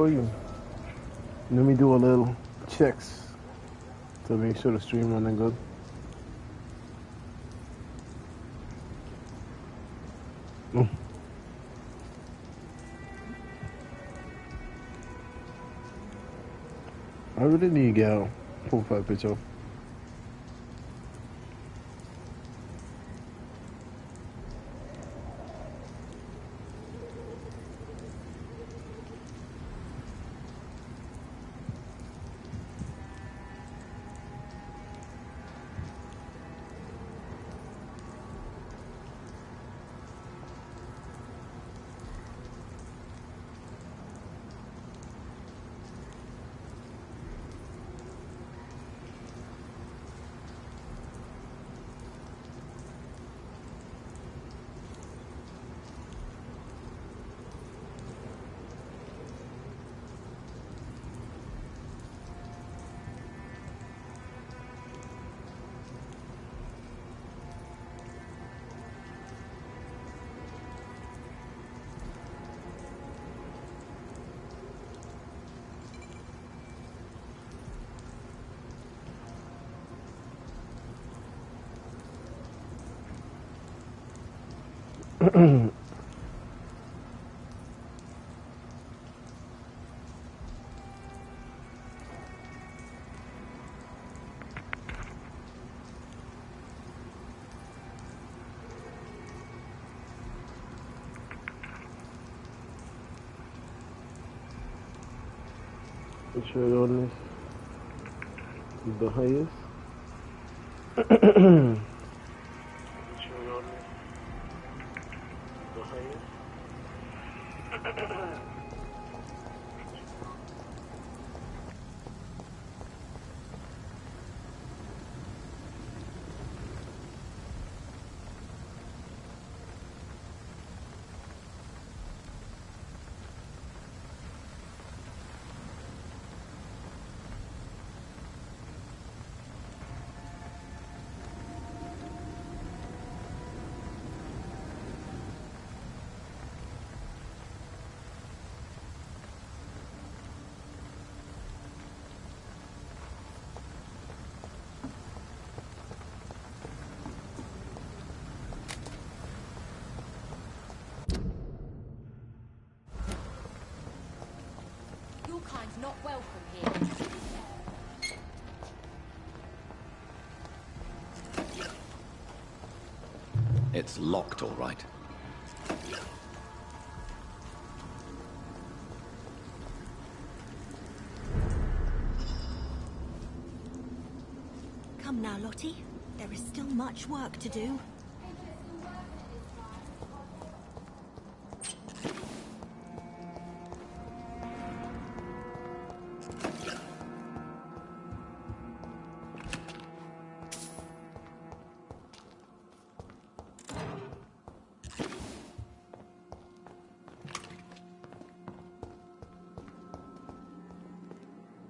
you. Let me do a little checks to make sure the stream running good. I really need to get a profile picture. Make sure on this is the highest. Not welcome here. It's locked, all right. Come now, Lottie. There is still much work to do.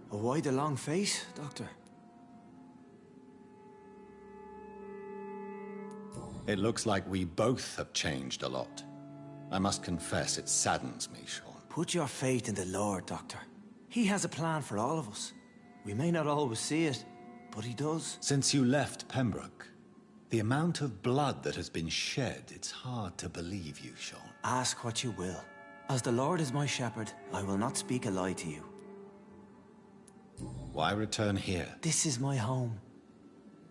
Why the long face, Doctor? It looks like we both have changed a lot. I must confess, it saddens me, Sean. Put your faith in the Lord, Doctor. He has a plan for all of us. We may not always see it, but he does. Since you left Pembroke, the amount of blood that has been shed, it's hard to believe you, Sean. Ask what you will. As the Lord is my shepherd, I will not speak a lie to you. Why return here? This is my home.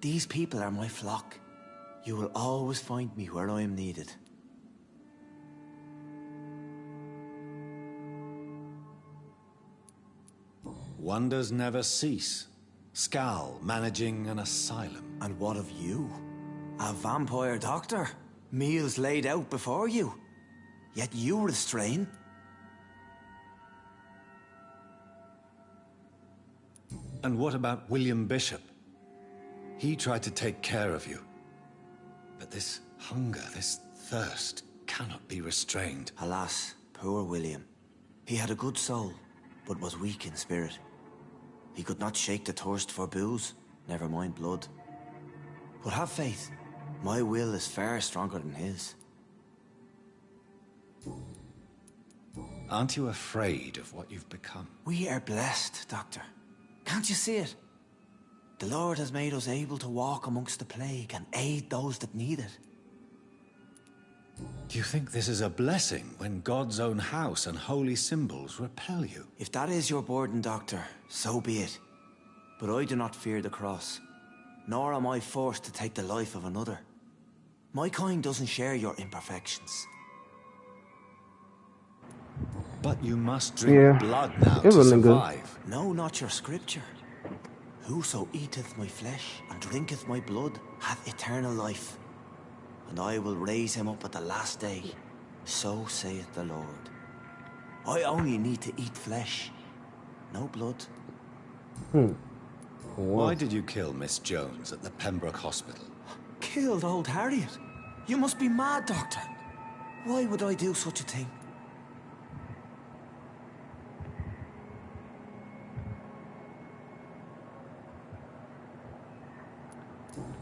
These people are my flock. You will always find me where I am needed. Wonders never cease. Skal managing an asylum. And what of you? A vampire doctor? Meals laid out before you. Yet you restrain? And what about William Bishop? He tried to take care of you. But this hunger, this thirst, cannot be restrained. Alas, poor William. He had a good soul, but was weak in spirit. He could not shake the thirst for booze, never mind blood. But have faith. My will is far stronger than his. Aren't you afraid of what you've become? We are blessed, Doctor. Can't you see it? The Lord has made us able to walk amongst the plague and aid those that need it. Do you think this is a blessing when God's own house and holy symbols repel you? If that is your burden, Doctor, so be it. But I do not fear the cross, nor am I forced to take the life of another. My kind doesn't share your imperfections. But you must drink blood now to survive. No, not your scripture. Whoso eateth my flesh and drinketh my blood hath eternal life, and I will raise him up at the last day. So saith the Lord. I only need to eat flesh, no blood. Why did you kill Miss Jones at the Pembroke Hospital? Killed old Harriet? You must be mad, Doctor. Why would I do such a thing?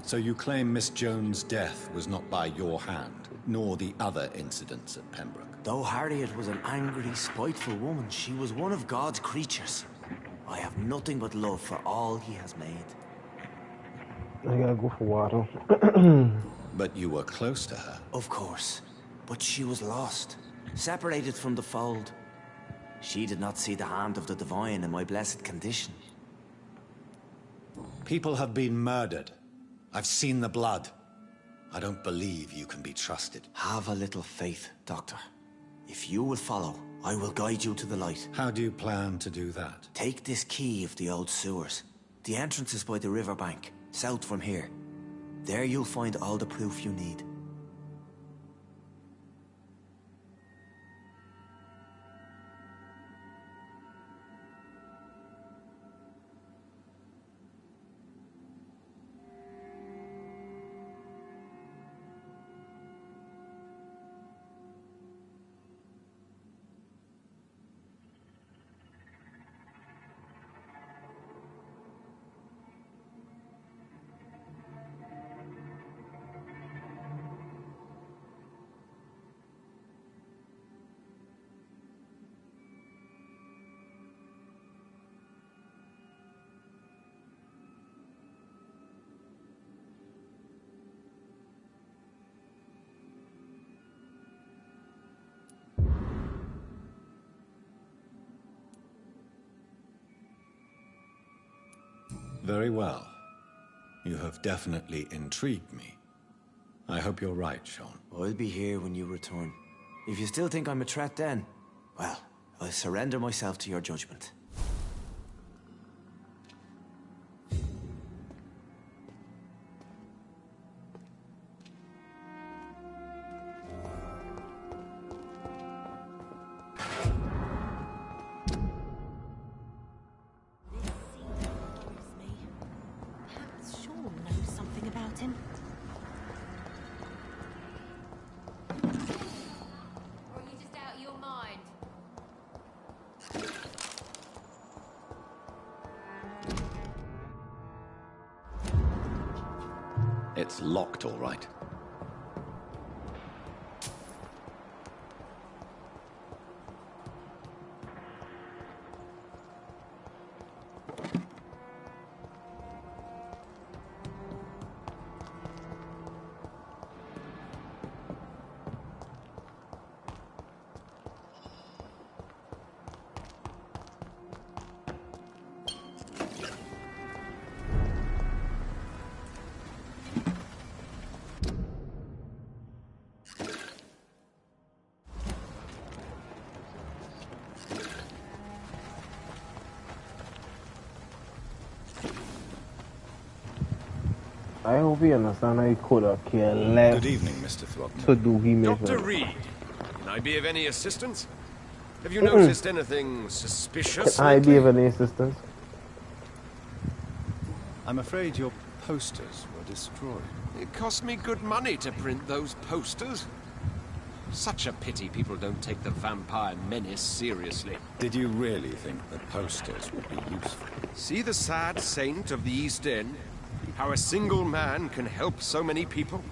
So you claim Miss Jones' death was not by your hand, nor the other incidents at Pembroke? Though Harriet was an angry, spiteful woman, she was one of God's creatures. I have nothing but love for all he has made. I gotta go for water. But you were close to her. Of course. But she was lost, separated from the fold. She did not see the hand of the divine in my blessed condition. People have been murdered. I've seen the blood. I don't believe you can be trusted. Have a little faith, Doctor. If you will follow, I will guide you to the light. How do you plan to do that? Take this key of the old sewers. The entrance is by the riverbank, south from here. There you'll find all the proof you need. Very well. You have definitely intrigued me. I hope you're right, Sean. I'll be here when you return. If you still think I'm a threat then, well, I'll surrender myself to your judgment. It's locked, all right. I hope you understand I could have cared less. Good evening, Mr. Throckmorton. To do he Dr. Reed, can I be of any assistance? Have you noticed anything suspicious? Can I be of any assistance? I'm afraid your posters were destroyed. It cost me good money to print those posters. Such a pity people don't take the vampire menace seriously. Did you really think the posters would be useful? See the sad saint of the East End? How a single man can help so many people?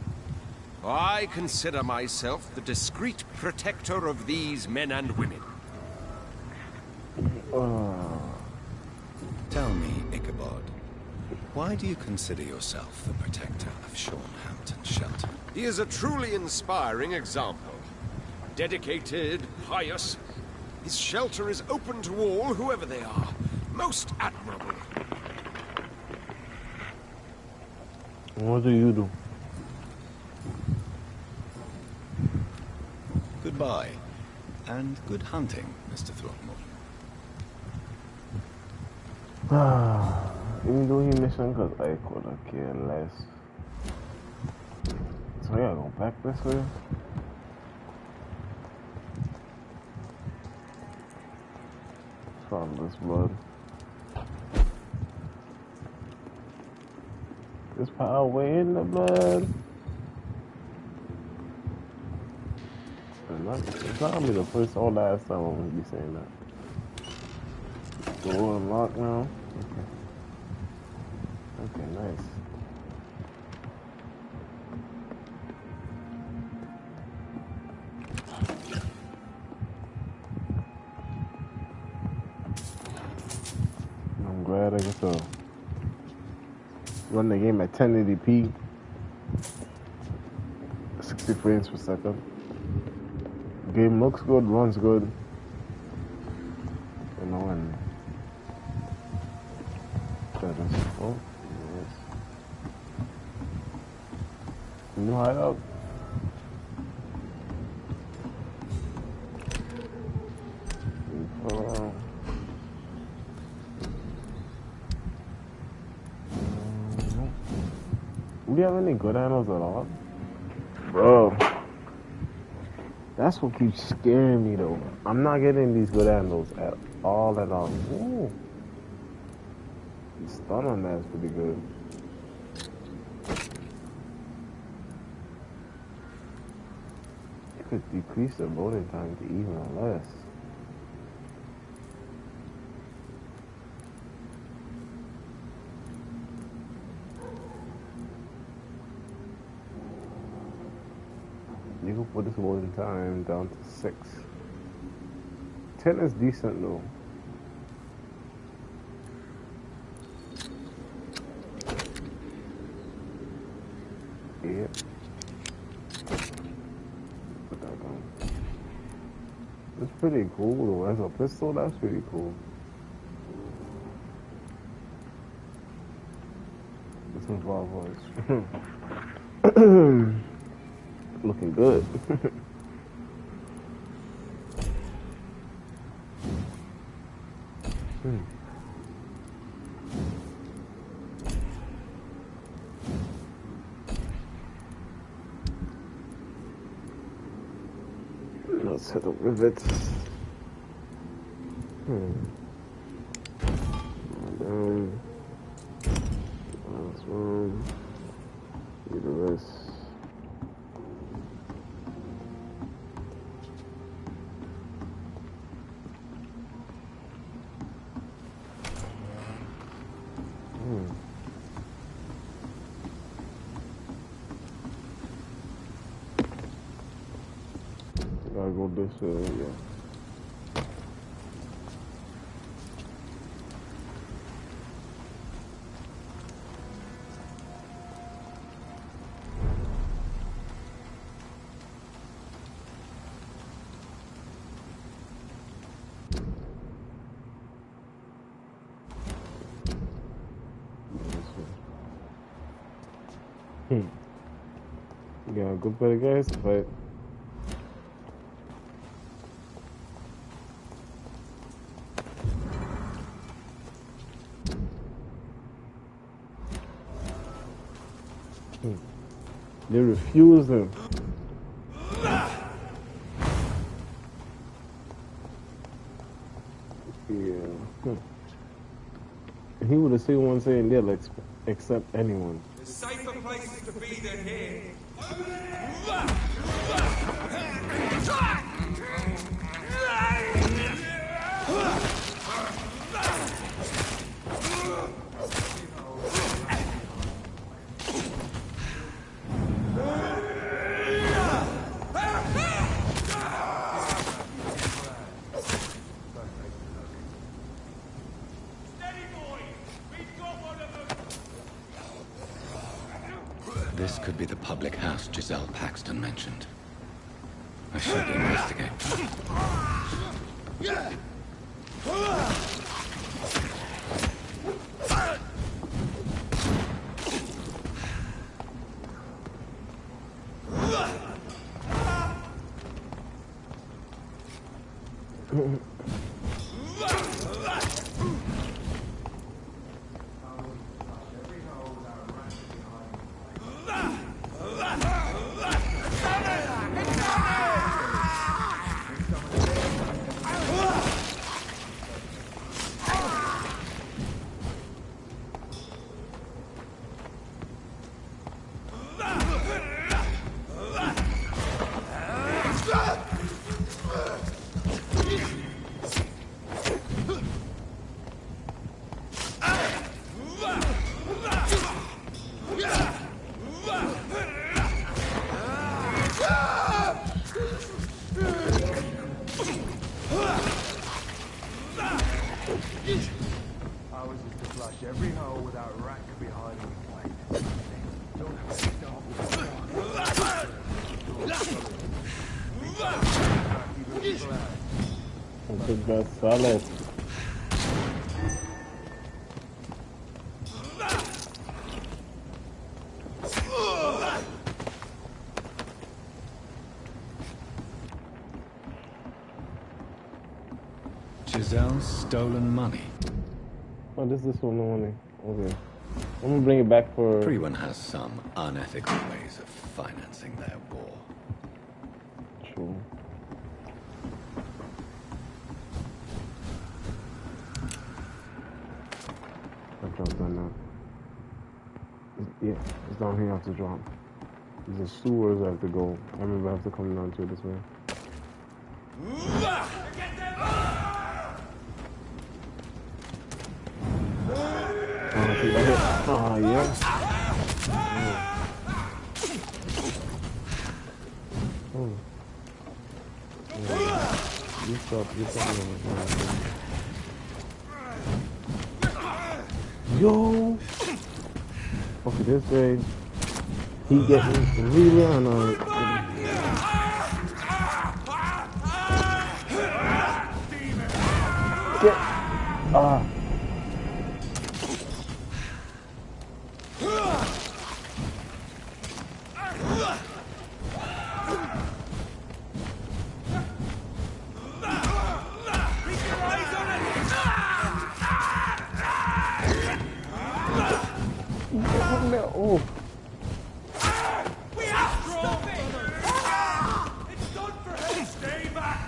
I consider myself the discreet protector of these men and women. Tell me, Ichabod, why do you consider yourself the protector of Shornhampton Shelter? He is a truly inspiring example. Dedicated, pious. His shelter is open to all, whoever they are. Most admirable. What do you do? Goodbye, and good hunting, Mr. Throckmorton. Even though he mission, cause I could care less. So yeah, go back this way. Follow this blood. There's power in the blood. It's not gonna be the first or last time I'm gonna be saying that. Door unlocked now. Okay. Okay, nice. I'm glad I get to run the game at 1080p, 60 frames per second. Game looks good, runs good, you know, and that is, oh, yes. New hideout. Do you have any good animals at all? Bro, that's what keeps scaring me though. I'm not getting these good animals at all at all. Ooh. The stun on that is pretty good. You could decrease the loading time to even less. You can put this loading time down to 6. 10 is decent though. Yeah. Put that down. It's pretty cool though. As a pistol, that's pretty cool. This one's wild voice. Looking good. Let's hit the rivets. Down. Last one. Do the rest. Gotta go this way, yeah. You got a good bit of guys to fight. They refused him. Yeah. He would have seen one saying they'll accept anyone. There's safer places to be than here. This could be the public house Giselle Paxton mentioned. I should investigate. That's solid. Giselle's stolen money. Oh, this is one money. Okay. I'm gonna bring it back for... Everyone has some unethical ways of financing their war. True. I dropped on that. Yeah, it's down here I have to drop. There's a sewers I have to go. I remember I have to come down to this way. Oh, yeah. Oh. You stop. Yo! Okay, this way. He getting really on Get Oh. We have strong It's done for him. Stay back,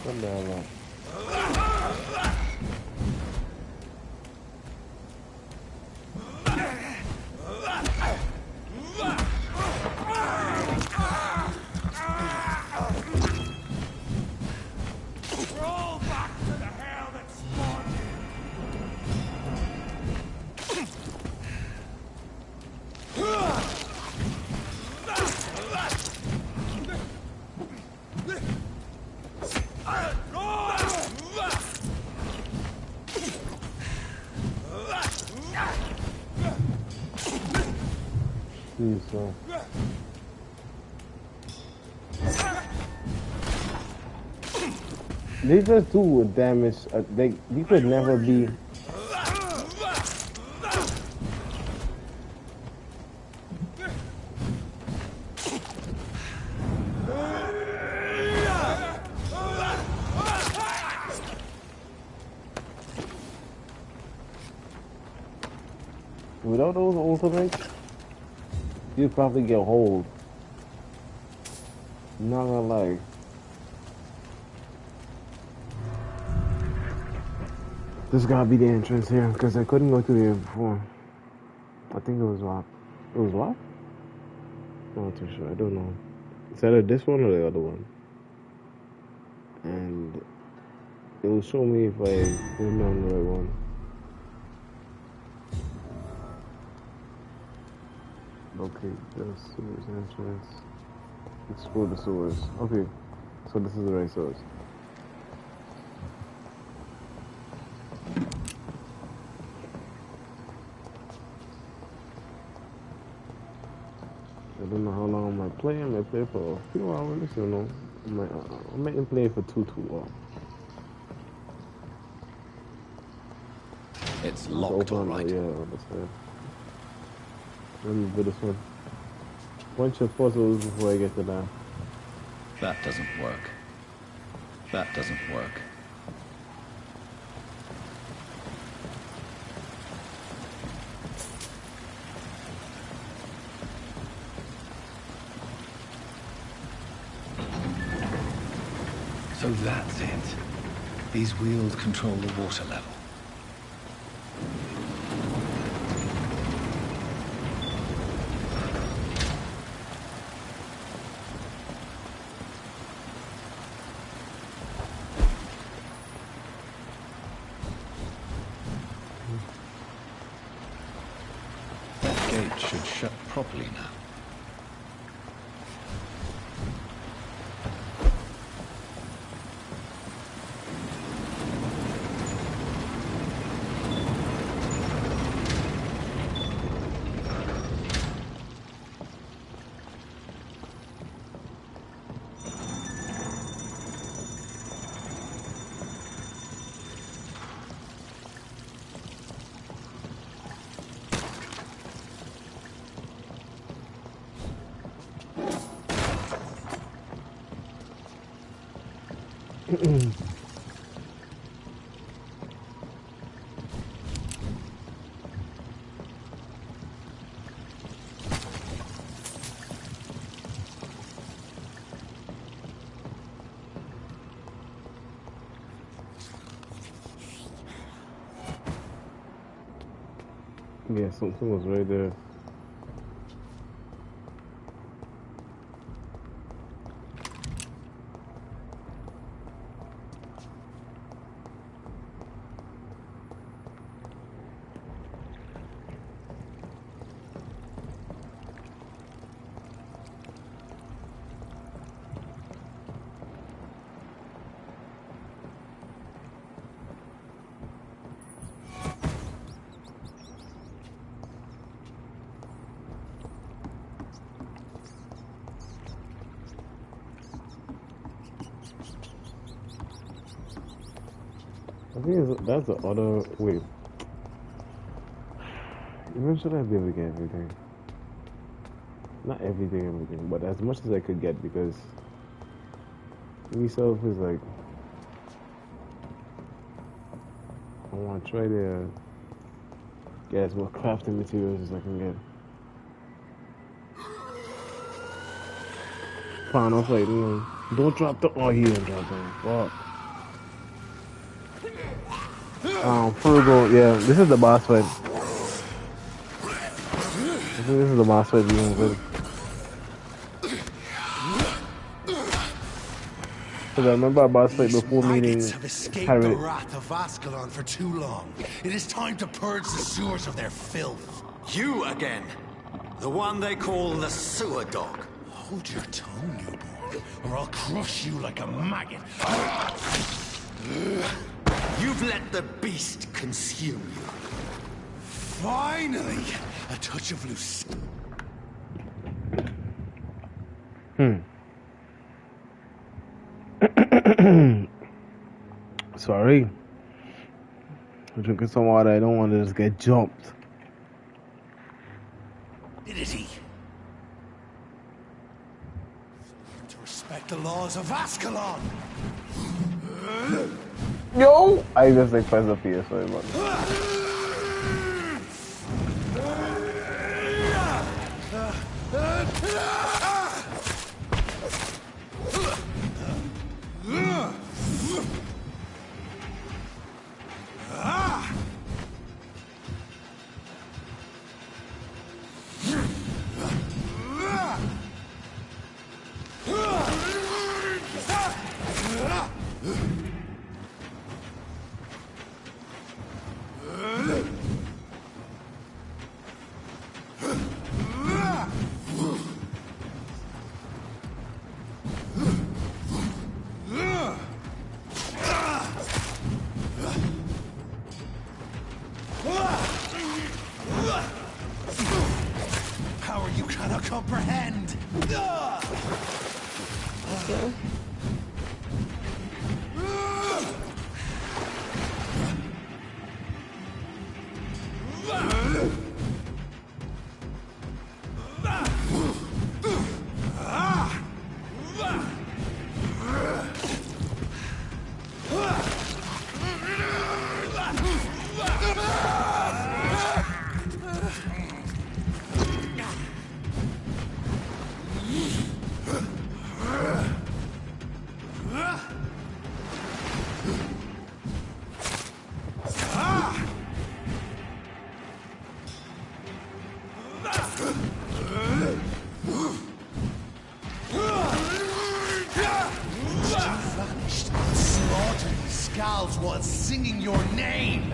Come down, man. Roll back to the hell that spawned Please, so. They just do with damage. You could never be. Without those ultimates, you'd probably get hold. Not gonna lie. This gotta be the entrance here, because I couldn't go through here before. I think it was locked. It was locked? I'm not too sure. I don't know. Is that this one or the other one? And it will show me if I went on the right one. Okay, the sewers entrance. Explore the sewers. Okay, so this is the right sewers. I don't know how long I might play. I might play for a few hours, you know. I might play for too long. It's Let's locked, all open right. yeah, understand. Let me do this one. Bunch of puzzles before I get to that. That doesn't work. That doesn't work. So that's it. These wheels control the water level. That gate should shut properly now. Yeah, something was right there. I think that's the other way. Eventually I'll be able to get everything. Not everything, but as much as I could get because myself is like I want to try to get as much crafting materials as I can get. Fine, I was like, don't drop the he didn't drop them. Fuck. Frugal, yeah, this is the boss fight. I think this is the boss fight being good. Because I remember our boss fight before meeting Maggots have escaped Harry. the wrath of Ascalon for too long. It is time to purge the sewers of their filth. You again. The one they call the sewer dog. Hold your tongue, newborn, or I'll crush you like a maggot. You've let the beast consume you. Finally, a touch of loose. Sorry. I'm drinking some water. I don't want to just get jumped. Stupidity. To respect the laws of Ascalon. Yo! I just like pressed the PS5 button. cannot comprehend. Okay. Was singing your name.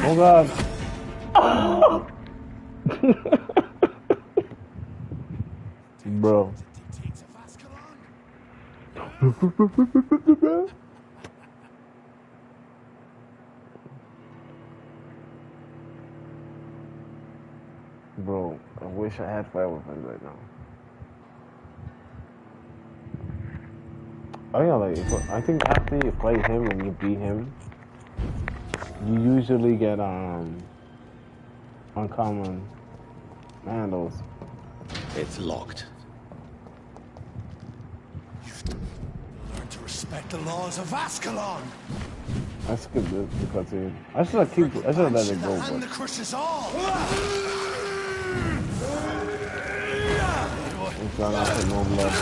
Oh God. Bro. Bro, I wish I had fire weapons right now. I think after you fight him and you beat him, you usually get uncommon handles. It's locked. Learn to respect the laws of Ascalon. I skipped this because I should have let it go, Hand but that crushes all. it's not out for no blood.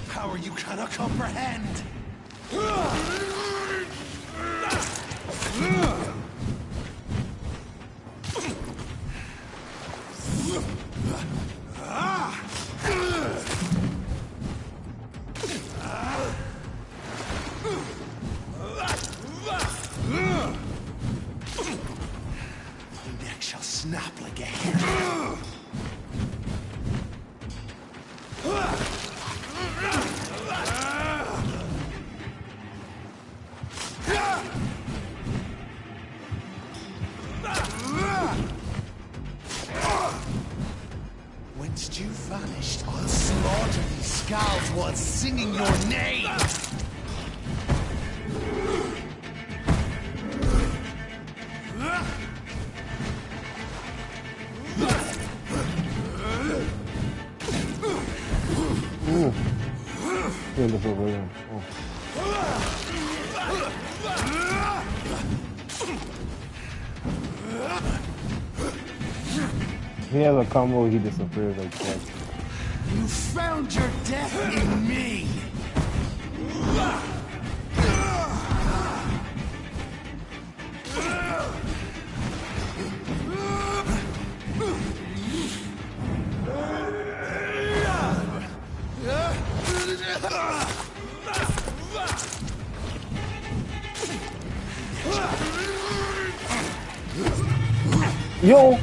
Power you cannot comprehend. Neck shall snap like a hair. Whence you vanished, I'll slaughter these skulls while singing your name. He has a combo, he disappears like that. You found your death in me. Yo!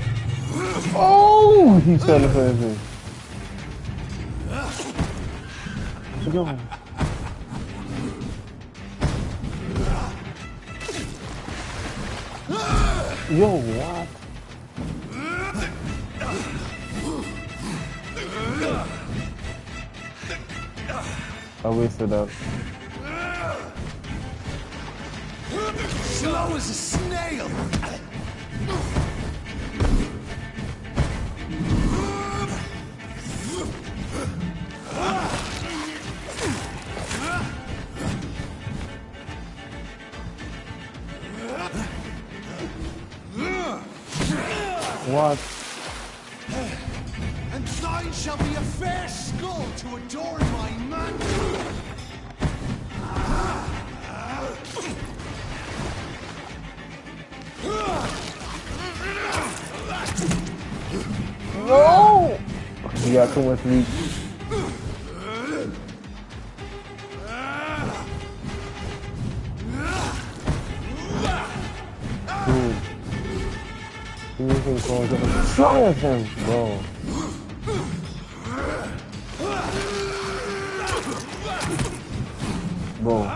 Oh! He fell in front of me. Yo. Yo, what? I wasted up. Slow as a snail. What? And thine shall be a fair skull to adorn my mantle. No! He got too much reach. fucking clone as strong as him, bro. Bro,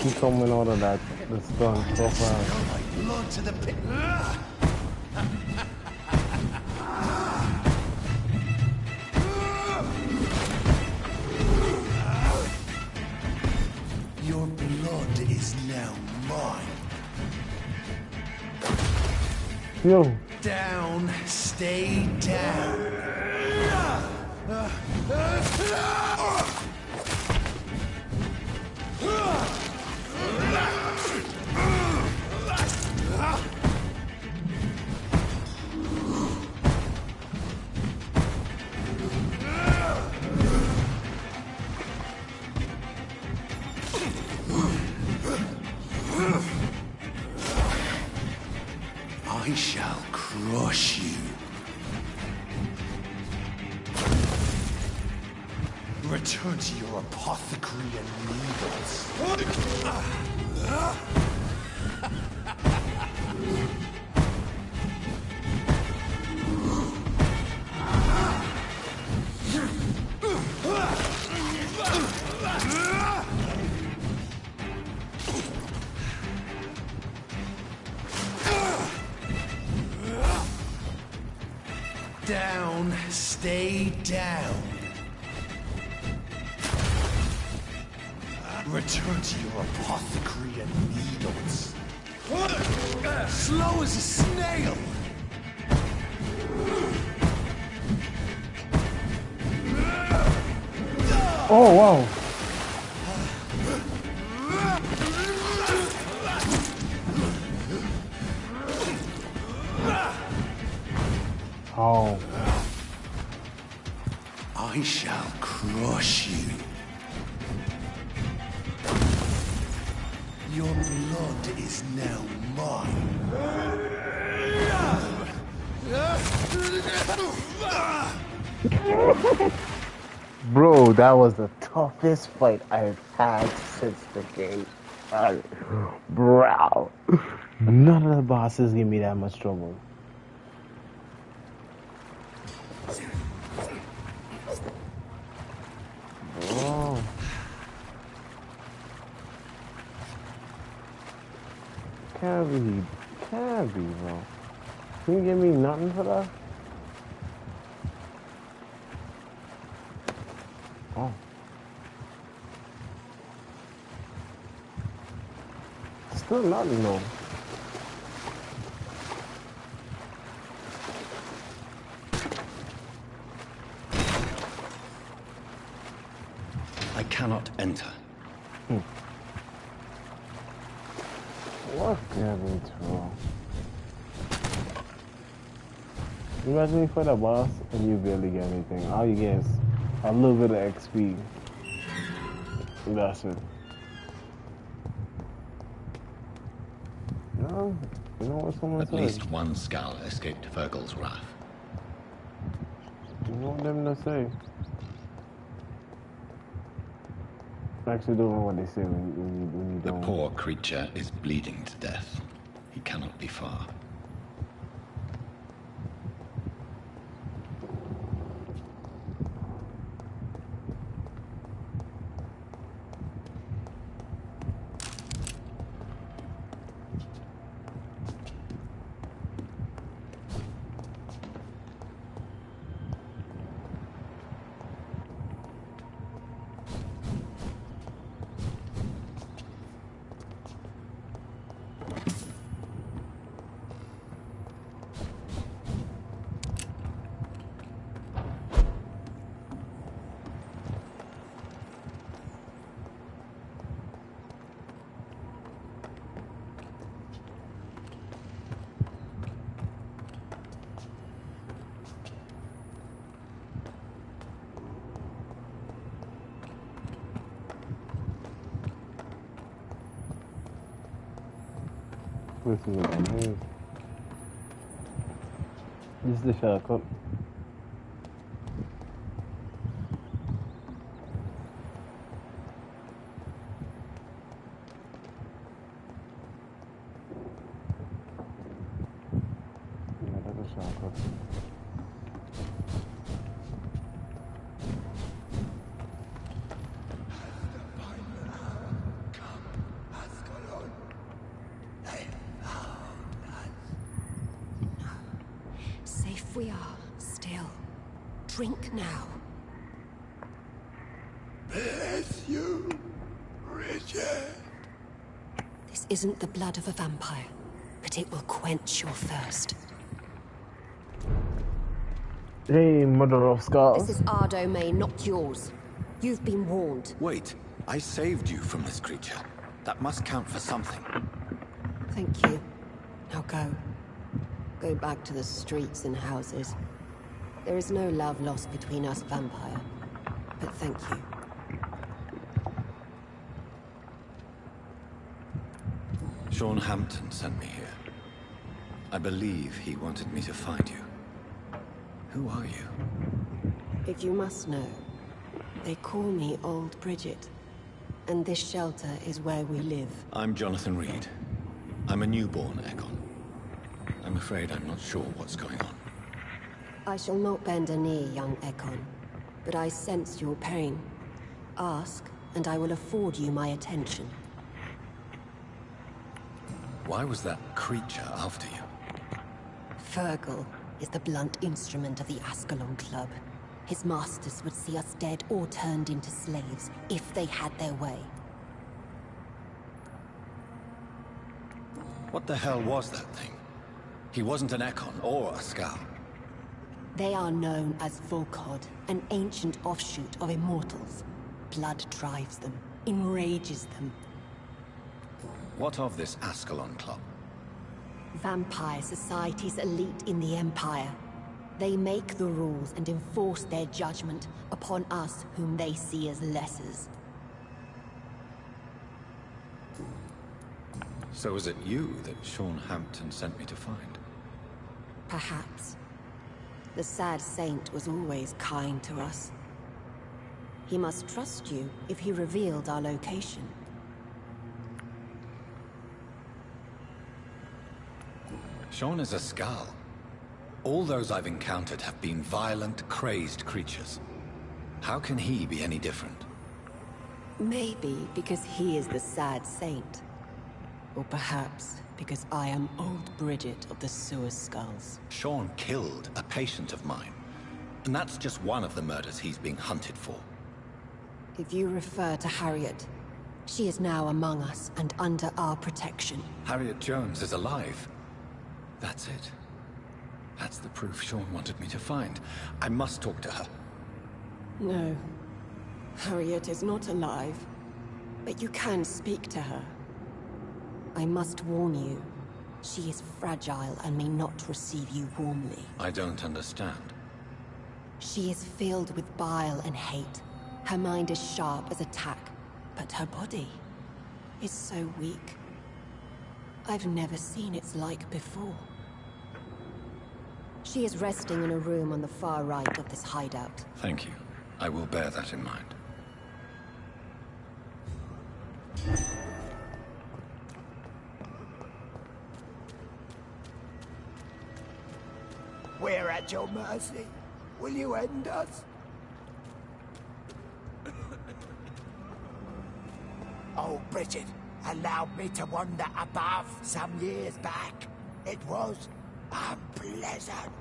keep coming out of that, the stun so fast. Blood to the pit. Your blood is now mine. Yo. Down, stay down. I shall crush you. Return to your apothecary and needles. Down, stay down. Return to your apothecary and needles. Slow as a snail. Oh, wow. Oh. I shall crush you. Your blood is now mine. Bro, that was the toughest fight I've had since the game started. Bro. None of the bosses give me that much trouble. Bro. Can't be, bro. Can you give me nothing for that? Oh. Still nothing though. I cannot enter. What damage, bro? Imagine you fight a boss and you barely get anything. All you get is a little bit of XP. That's it. No, you know what someone At said? least one skull escaped Fergal's wrath. You know what them to say? Actually doing what they say when you The don't. poor creature is bleeding to death. He cannot be far. This is amazing. This is the shortcut. Yeah, that is shelter. Safe we are, still. Drink now. Bless you, Richard. This isn't the blood of a vampire, but it will quench your thirst. Hey, mother of skulls. This is our domain, not yours. You've been warned. Wait, I saved you from this creature. That must count for something. Thank you. Now go. Go back to the streets and houses. There is no love lost between us, Vampire. But thank you. Sean Hampton sent me here. I believe he wanted me to find you. Who are you? If you must know, they call me Old Bridget. And this shelter is where we live. I'm Jonathan Reed. I'm a newborn Egon. I'm afraid I'm not sure what's going on. I shall not bend a knee, young Ekon. But I sense your pain. Ask, and I will afford you my attention. Why was that creature after you? Fergal is the blunt instrument of the Ascalon Club. His masters would see us dead or turned into slaves, if they had their way. What the hell was that thing? He wasn't an Ekon or a Skal. They are known as Volkod, an ancient offshoot of immortals. Blood drives them, enrages them. What of this Ascalon Club? Vampire Society's elite in the Empire. They make the rules and enforce their judgment upon us whom they see as lessers. So is it you that Sean Hampton sent me to find? Perhaps. The sad saint was always kind to us. He must trust you if he revealed our location. Sean is a Skal. All those I've encountered have been violent, crazed creatures. How can he be any different? Maybe because he is the sad saint. Or perhaps because I am Old Bridget of the Sewer Skulls. Sean killed a patient of mine. And that's just one of the murders he's being hunted for. If you refer to Harriet, she is now among us and under our protection. Harriet Jones is alive. That's it. That's the proof Sean wanted me to find. I must talk to her. No. Harriet is not alive. But you can speak to her. I must warn you. She is fragile and may not receive you warmly. I don't understand. She is filled with bile and hate. Her mind is sharp as a tack, but her body is so weak. I've never seen its like before. She is resting in a room on the far right of this hideout. Thank you. I will bear that in mind. We're at your mercy. Will you end us? Oh, Bridget allowed me to wander above some years back. It was unpleasant.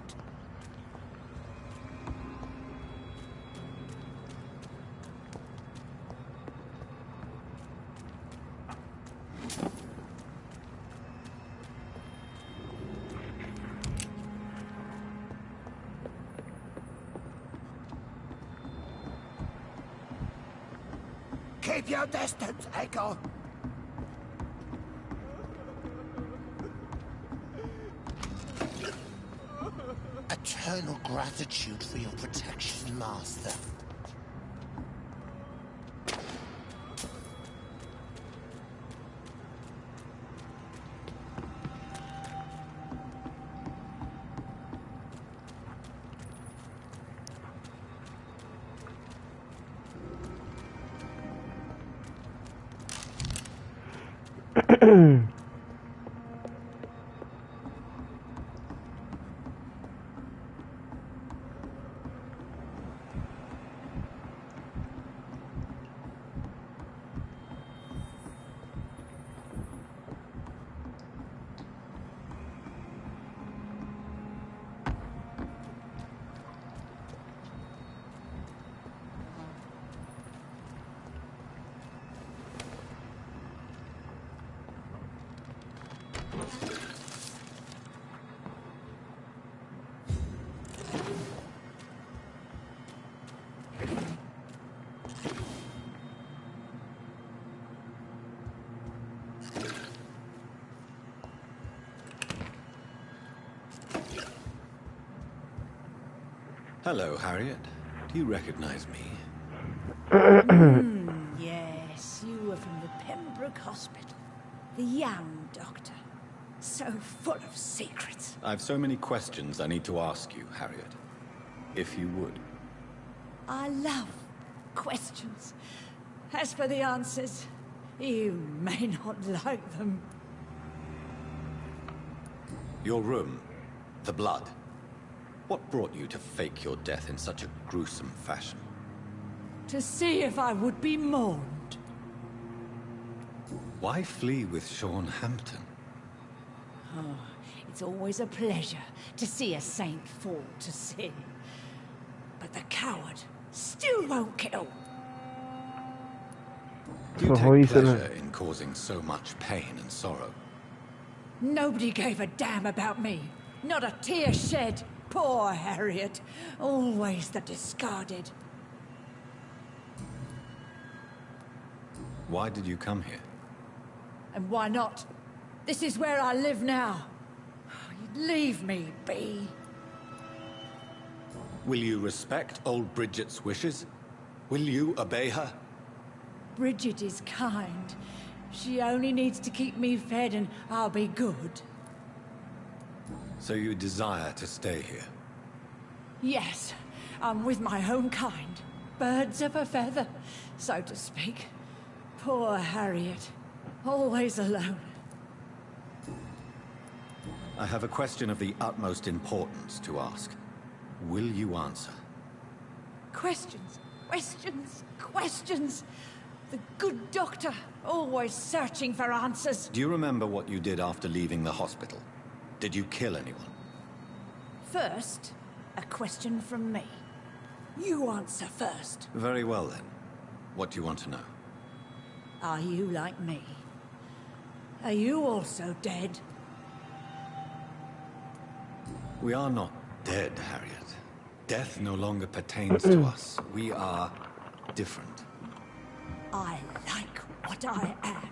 Keep your distance, Echo. Eternal gratitude for your protection, Master. Hello, Harriet. Do you recognize me? Yes, you were from the Pembroke Hospital. The young doctor. So full of secrets. I've so many questions I need to ask you, Harriet. If you would. I love questions. As for the answers, you may not like them. Your room. The blood. What brought you to fake your death in such a gruesome fashion? To see if I would be mourned. Why flee with Sean Hampton? Oh, it's always a pleasure to see a saint fall to sin. But the coward still won't kill. Do you So take pleasure in causing so much pain and sorrow? Nobody gave a damn about me. Not a tear shed. Poor Harriet. Always the discarded. Why did you come here? And why not? This is where I live now. You'd leave me be. Will you respect old Bridget's wishes? Will you obey her? Bridget is kind. She only needs to keep me fed and I'll be good. So you desire to stay here? Yes, I'm with my own kind. Birds of a feather, so to speak. Poor Harriet. Always alone. I have a question of the utmost importance to ask. Will you answer? Questions, questions, questions. The good doctor, always searching for answers. Do you remember what you did after leaving the hospital? Did you kill anyone? First, a question from me. You answer first. Very well then. What do you want to know? Are you like me? Are you also dead? We are not dead, Harriet. Death no longer pertains to us. We are different. I like what I am.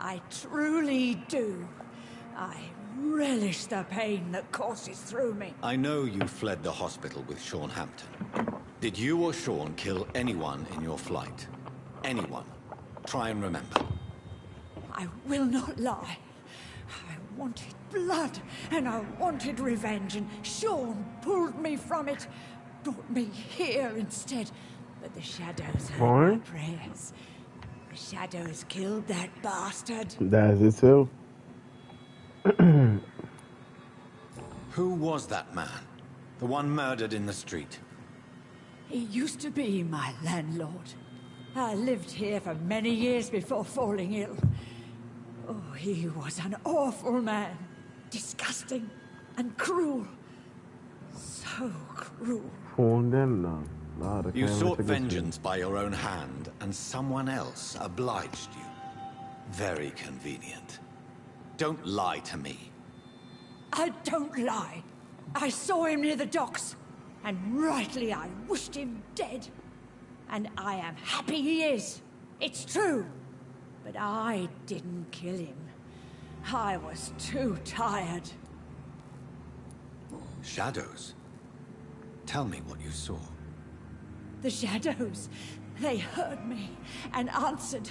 I truly do. I relish the pain that courses through me. I know you fled the hospital with Sean Hampton. Did you or Sean kill anyone in your flight? Anyone? Try and remember. I will not lie. I wanted blood, and I wanted revenge, and Sean pulled me from it, brought me here instead. But the shadows heard my prayers. The shadows killed that bastard. That's it too. Who was that man? The one murdered in the street? He used to be my landlord. I lived here for many years before falling ill. Oh, he was an awful man. Disgusting and cruel. So cruel. You sought vengeance by your own hand, and someone else obliged you. Very convenient. Don't lie to me. I don't lie. I saw him near the docks, and rightly I wished him dead. And I am happy he is. It's true. But I didn't kill him. I was too tired. Shadows? Tell me what you saw. The shadows, they heard me and answered.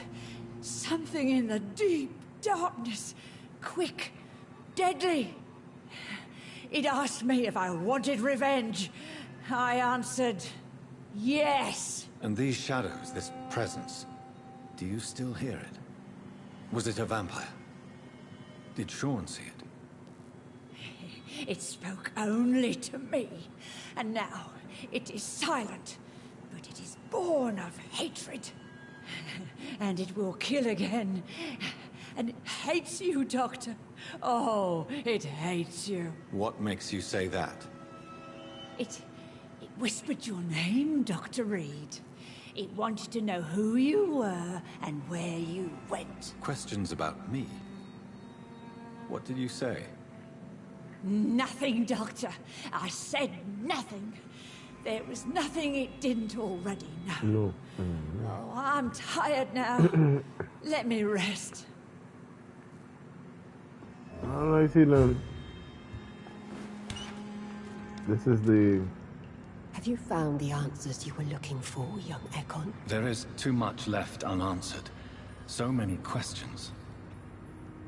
Something in the deep darkness. Quick, deadly. It asked me if I wanted revenge. I answered, yes. And these shadows, this presence, do you still hear it? Was it a vampire? Did Sean see it? It spoke only to me, and now it is silent, but it is born of hatred. And it will kill again. And it hates you, Doctor. Oh, it hates you. What makes you say that? It whispered your name, Dr. Reed. It wanted to know who you were and where you went. Questions about me? What did you say? Nothing, Doctor. I said nothing. There was nothing it didn't already know. No. Oh, I'm tired now. Let me rest. Alright, see them. This is the... Have Have you found the answers you were looking for, young Ekon? There is too much left unanswered. So many questions.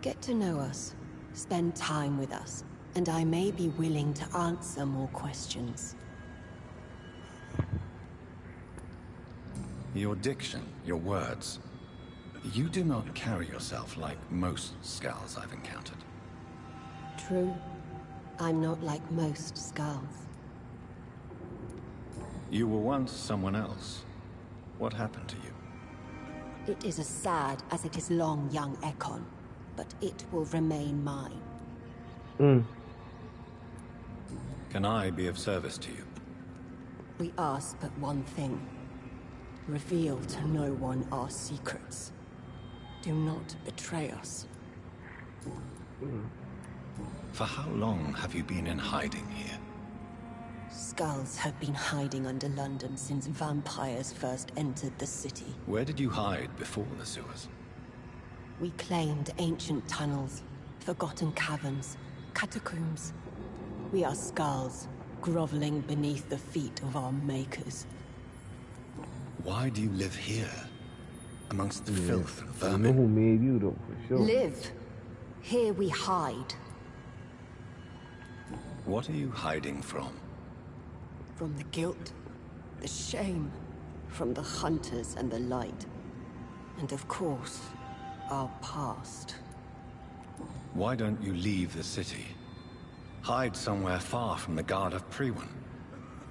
Get to know us, spend time with us, and I may be willing to answer more questions. Your diction, your words. You do not carry yourself like most Skulls I've encountered. True. I'm not like most Skulls. You were once someone else. What happened to you? It is as sad as it is long, young Ekon, but it will remain mine. Can I be of service to you? We ask but one thing. Reveal to no one our secrets. Do not betray us. For how long have you been in hiding here? Skulls have been hiding under London since vampires first entered the city. Where did you hide before the sewers? We claimed ancient tunnels, forgotten caverns, catacombs. We are Skulls, groveling beneath the feet of our makers. Why do you live here? Amongst the filth and I know vermin? who made you though, for sure. Live. Here we hide. What are you hiding from? From the guilt, the shame, from the hunters and the light. And of course, our past. Why don't you leave the city? Hide somewhere far from the Guard of Priwen.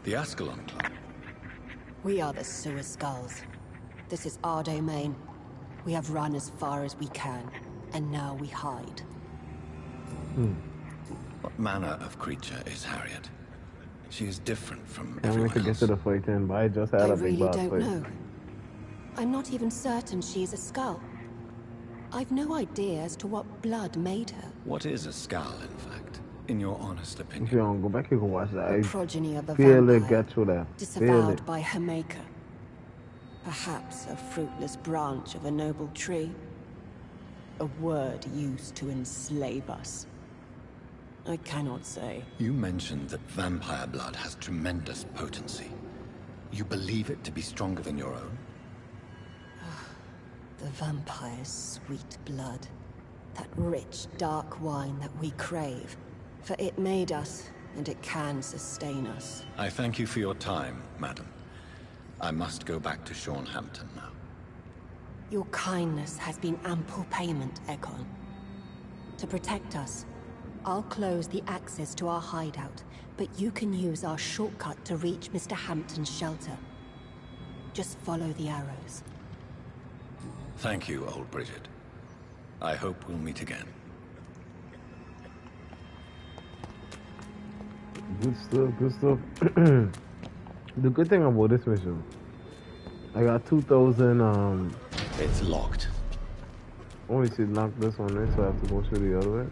The Ascalon Club. We are the Sewer Skulls. This is our domain. We have run as far as we can, and now we hide. What manner of creature is Harriet? She is different from Can't wait everyone to get else. to the fight then, but I just had I a big really boss don't fight. know. I'm not even certain she is a Skull. I've no idea as to what blood made her. What is a skull, in fact, in your honest If opinion? you don't go back, you can watch that. A I progeny of a feel it, vampire, get through that. Feel disavowed it. by her maker. Perhaps a fruitless branch of a noble tree. A word used to enslave us. I cannot say. You mentioned that vampire blood has tremendous potency. You believe it to be stronger than your own? The vampire's sweet blood. That rich, dark wine that we crave. For it made us, and it can sustain us. I thank you for your time, madam. I must go back to Shornhampton now. Your kindness has been ample payment, Ekon. To protect us, I'll close the access to our hideout, but you can use our shortcut to reach Mr. Hampton's shelter. Just follow the arrows. Thank you, old Bridget. I hope we'll meet again. Good stuff, good stuff. The good thing about this mission, I got 2,000, It's locked. only should knock this one in, so I have to go through the other way.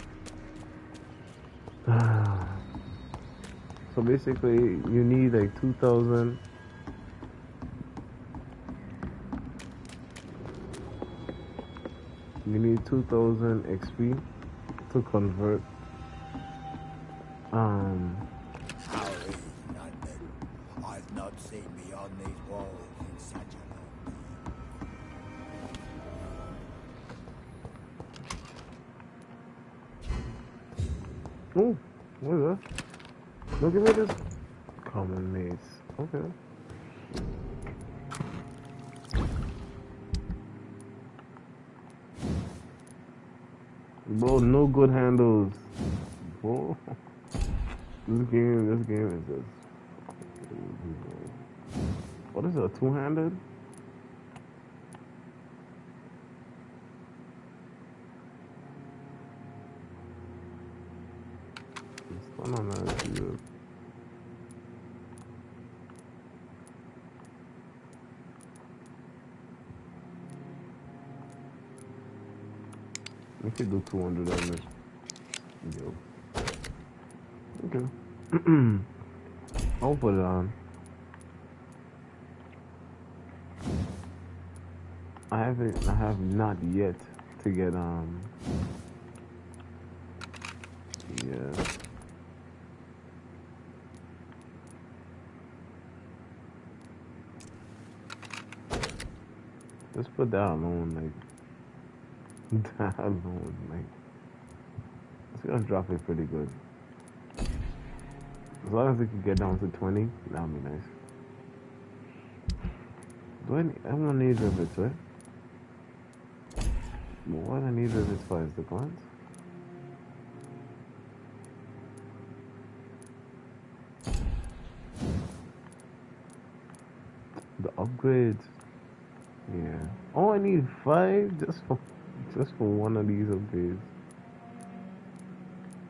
So basically, you need like 2,000. You need 2,000 XP to convert. How is London? I've not seen beyond these walls in such a long time. Oh, what is that? Look at me this common maze. Okay. Bro, no good handles. Bro. This game is just. What is it, a two-handed? What's going on, man? We could do 200 on this. Yo. Okay. I'll put it on. I have not yet to get, yeah. Let's put that alone, like that alone, like it's gonna drop it pretty good. As long as we can get down to 20, that'll be nice. I'm gonna need rivets, right? But what I need rivets for is the guns. The upgrades. Yeah. Oh, I need 5 just for one of these upgrades.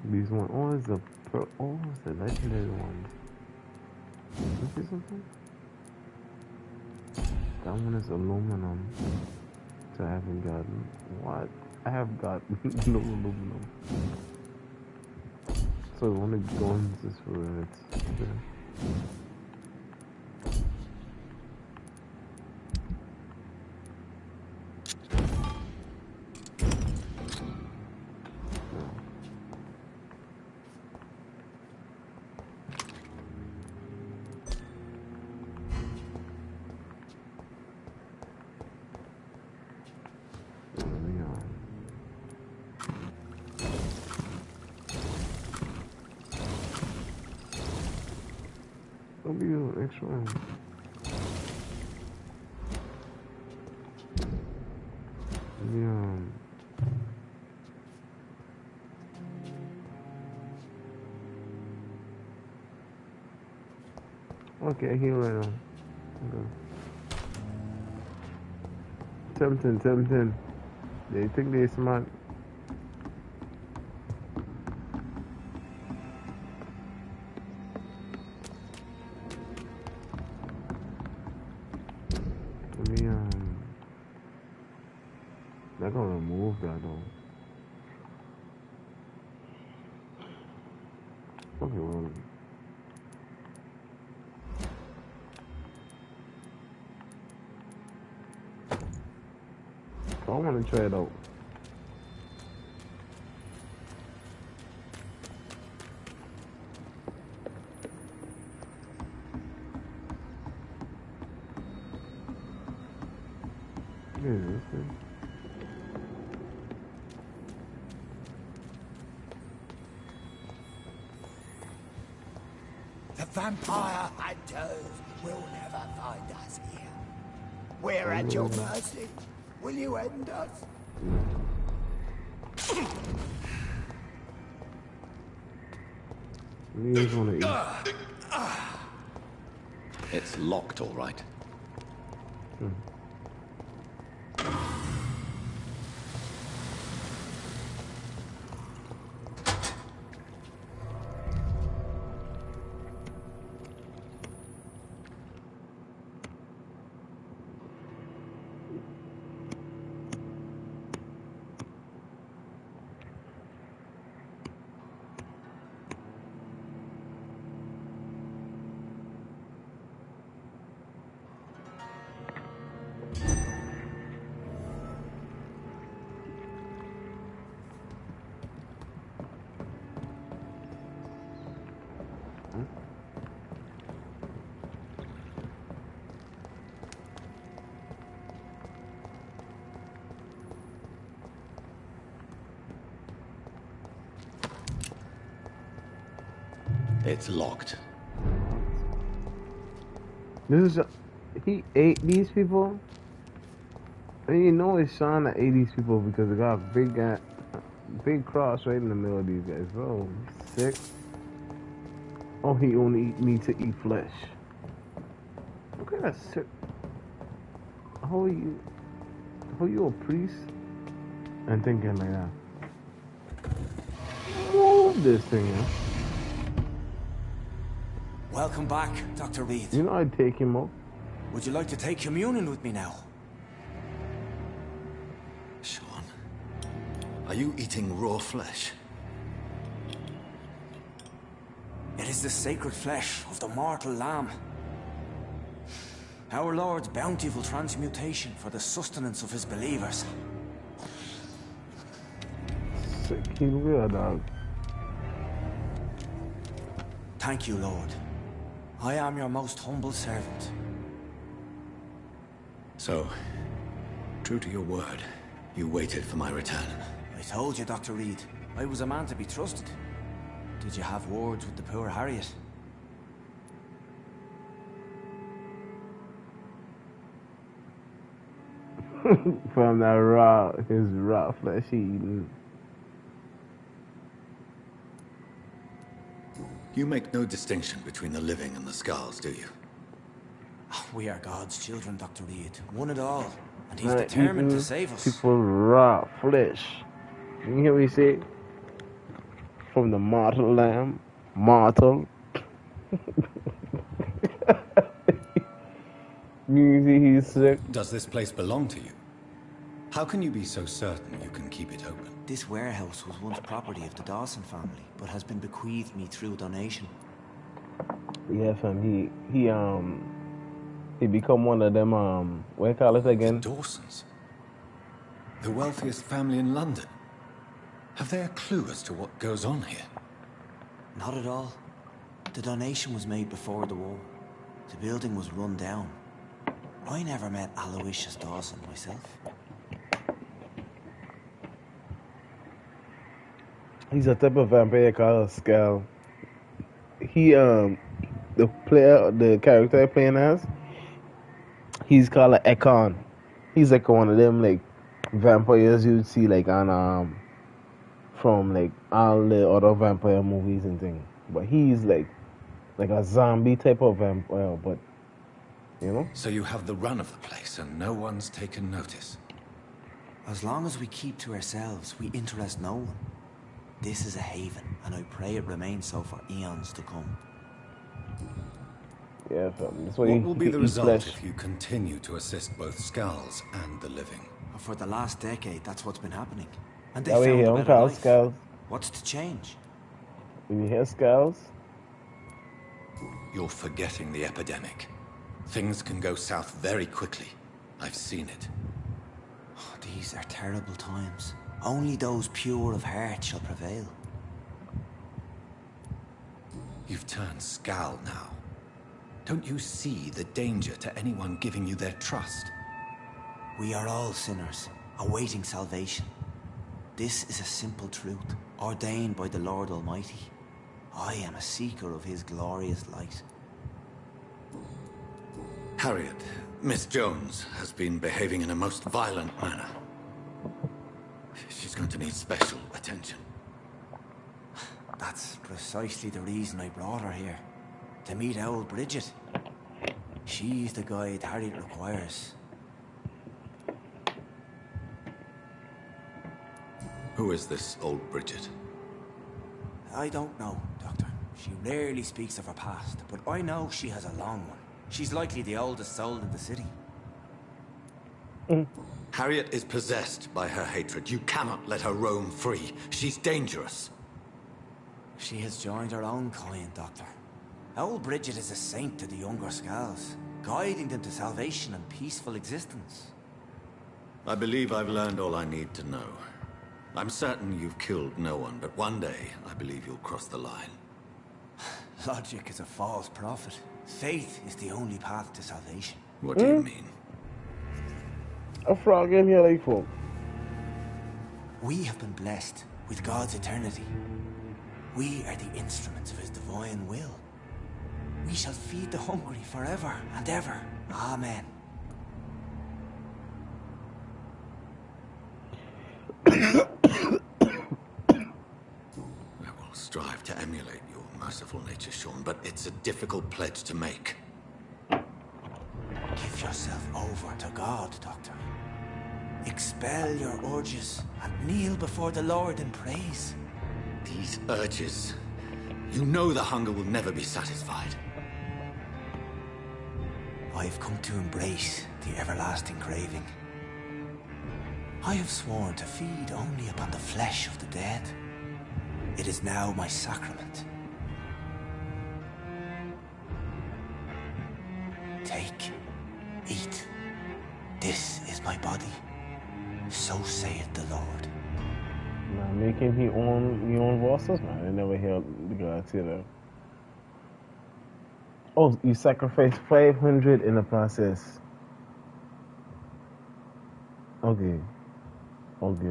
These one. Oh, it's the it's the legendary ones. Is this something? That one is aluminum. So I haven't gotten what? I have got no aluminum. So one of the guns is for it. Okay. Don't be an extra one. Yeah. Okay, here right now. Okay. Tempting. They think they're smart. They're gonna remove that though. Okay, well. I wanna try it out. What is this thing? The vampire hunters will never find us here. We're at your mercy. Will you end us? You just wanna eat. It's locked, all right. It's locked. This is he ate these people. And you know it's Sean that ate these people because they got a big cross right in the middle of these guys. Bro, sick. Oh, he only needs to eat flesh. Look at that sick. How are you a priest and thinking like that? Move this thing, yeah. Welcome back, Dr. Reed. You know I'd take him up. Would you like to take communion with me now? Sean, are you eating raw flesh? It is the sacred flesh of the mortal lamb. Our Lord's bountiful transmutation for the sustenance of his believers. Sick, he's real, dog. Thank you, Lord. I am your most humble servant. So, True to your word, you waited for my return. I told you, Dr. Reed. I was a man to be trusted. Did you have words with the poor Harriet? From that raw, his raw flesh eating. You make no distinction between the living and the skulls, do you? We are God's children, Dr. Reed. One and all. And he's determined to save us. People raw flesh. You hear me say? From the mortal lamb. Mortal. You see he's sick. Does this place belong to you? How can you be so certain you can keep it open? This warehouse was once property of the Dawson family, but has been bequeathed me through donation. Yeah, fam. He become one of them, what do you call it again? The Dawsons? The wealthiest family in London? Have they a clue as to what goes on here? Not at all. The donation was made before the war. The building was run down. I never met Aloysius Dawson myself. He's a type of vampire called Skull. He, the character I'm playing as, he's called an Econ. He's like one of them, like, vampires you'd see, like, on, from, like, all the other vampire movies and things. But he's, like a zombie type of vampire, but, you know? So you have the run of the place and no one's taken notice? As long as we keep to ourselves, we interest no one. This is a haven, and I pray it remains so for eons to come. Yeah, fam. What will be the result if you continue to assist both skulls and the living? For the last decade, that's what's been happening. And they That way found you a don't better call life. Skulls. What's to change? When you hear Skulls, You're forgetting the epidemic. Things can go south very quickly. I've seen it. Oh, these are terrible times. Only those pure of heart shall prevail. You've turned Skal now. Don't you see the danger to anyone giving you their trust? We are all sinners, awaiting salvation. This is a simple truth, ordained by the Lord Almighty. I am a seeker of his glorious light. Harriet, Miss Jones, has been behaving in a most violent manner. She's going to need special attention. That's precisely the reason I brought her here. To meet old Bridget. She's the guide Harriet requires. Who is this old Bridget? I don't know, Doctor. She rarely speaks of her past, but I know she has a long one. She's likely the oldest soul in the city. Harriet is possessed by her hatred. You cannot let her roam free. She's dangerous. She has joined her own kind, Doctor. Old Bridget is a saint to the younger Skals, guiding them to salvation and peaceful existence. I believe I've learned all I need to know. I'm certain you've killed no one, but one day I believe you'll cross the line. Logic is a false prophet. Faith is the only path to salvation. What do you mean? a frog in here like for? We have been blessed with God's eternity. We are the instruments of his divine will. We shall feed the hungry forever and ever. Amen. I will strive to emulate your merciful nature, Sean, but it's a difficult pledge to make. Give yourself over to God, Doctor. Expel your urges and kneel before the Lord in praise. These urges. You know the hunger will never be satisfied. I've come to embrace the everlasting craving. I have sworn to feed only upon the flesh of the dead. It is now my sacrament. Take, eat. This is my body. So saith the Lord. Man, making his own voices, man. I never heard the guy say that. Oh, you sacrificed 500 in the process. Okay. Okay.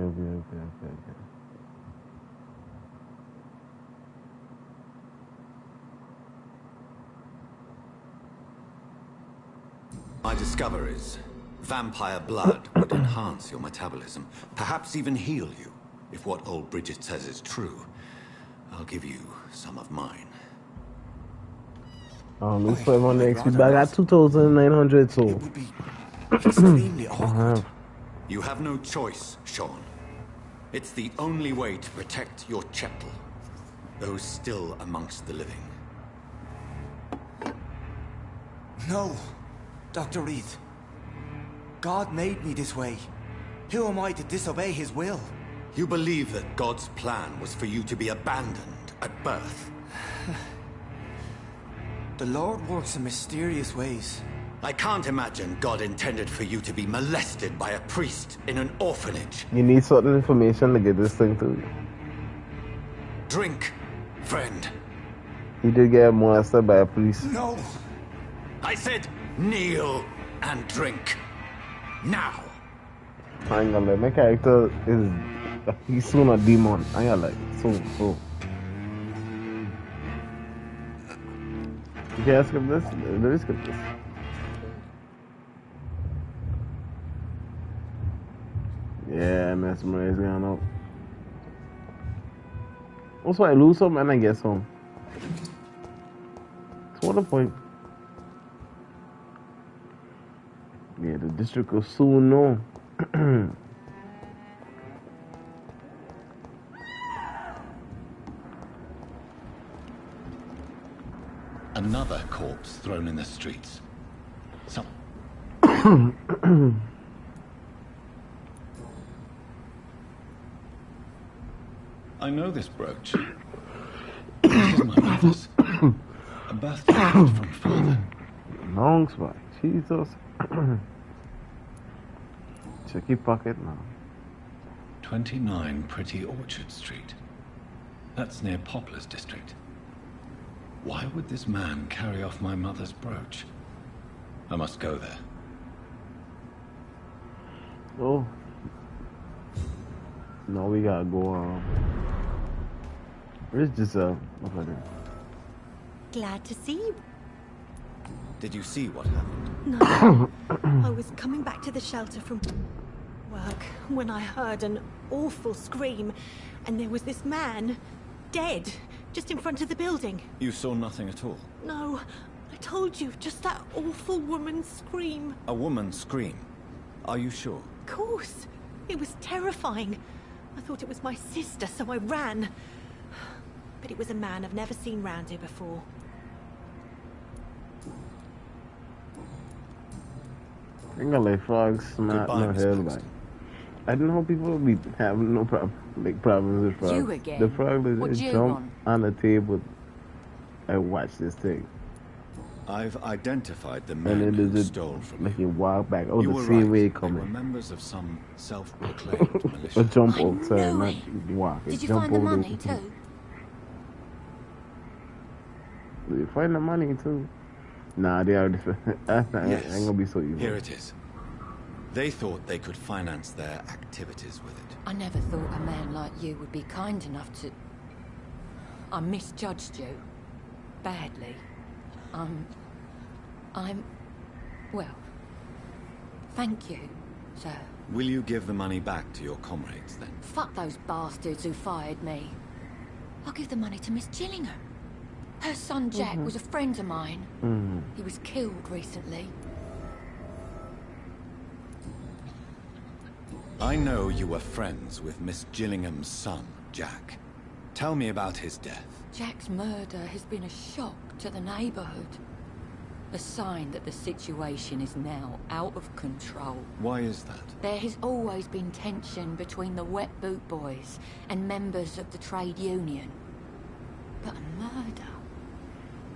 My discoveries. Vampire blood would enhance your metabolism, perhaps even heal you. If what old Bridget says is true, I'll give you some of mine. It's 500 XP, but I got 2,900, so... It would be extremely awkward. You have no choice, Sean. It's the only way to protect your chettle. Those still amongst the living. No, Dr. Reed. God made me this way. Who am I to disobey his will? You believe that God's plan was for you to be abandoned at birth? The Lord works in mysterious ways. I can't imagine God intended for you to be molested by a priest in an orphanage. You need certain information to get this thing to you. Drink, friend. He did get molested by a priest. No! I said kneel and drink. Now! I ain't gonna lie, my character is... He's soon a demon. I ain't gonna lie. Soon. You can't skip this? Let me skip this. Yeah, mesmerized gone up. Also, I lose some and I get some. So what the point? Yeah, the district will soon know. Another corpse thrown in the streets. I know this brooch. This is my mother's. A birthday gift from father. Long spot. Jesus. Check your pocket now. 29 Pretty Orchard Street. That's near Poplar's district. Why would this man carry off my mother's brooch? I must go there. Oh. No, we gotta go where's Giselle? Glad to see you. Did you see what happened? No. I was coming back to the shelter from work when I heard an awful scream, and there was this man, dead, just in front of the building. You saw nothing at all? No, I told you, just that awful woman's scream. A woman's scream? Are you sure? Of course. It was terrifying. I thought it was my sister, so I ran. But it was a man I've never seen round here before. I ain't gonna let frogs smart no hell like. I didn't know people would be having no problem, like problems with frogs. You again? The frog What just you jump want? on the table and watch this thing. I've identified the And men then who there's stole from like you. you walk back. Oh, You the were same right. way They coming. were members of some self-proclaimed militia. A jump I over, sorry, knew not it. walk. Did you jump find the over money too? Did you find the money too? Nah, they are different. I Yes. ain't gonna be so evil. Here it is. They thought they could finance their activities with it. I never thought a man like you would be kind enough to... I misjudged you. Badly. Well, thank you, sir. Will you give the money back to your comrades then? Fuck those bastards who fired me. I'll give the money to Miss Gillingham. Her son Jack was a friend of mine. He was killed recently. I know you were friends with Miss Gillingham's son, Jack. Tell me about his death. Jack's murder has been a shock to the neighborhood. A sign that the situation is now out of control. Why is that? There has always been tension between the Wet Boot Boys and members of the trade union. But a murder?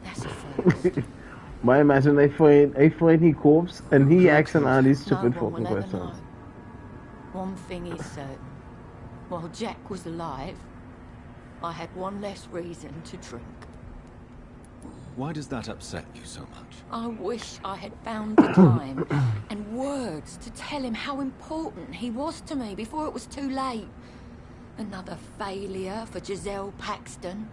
That's a first. But imagine they find his corpse and he asking all these No stupid one fucking will ever questions. know. One thing is certain. While Jack was alive, I had one less reason to drink. Why does that upset you so much? I wish I had found the time and words to tell him how important he was to me before it was too late. Another failure for Giselle Paxton.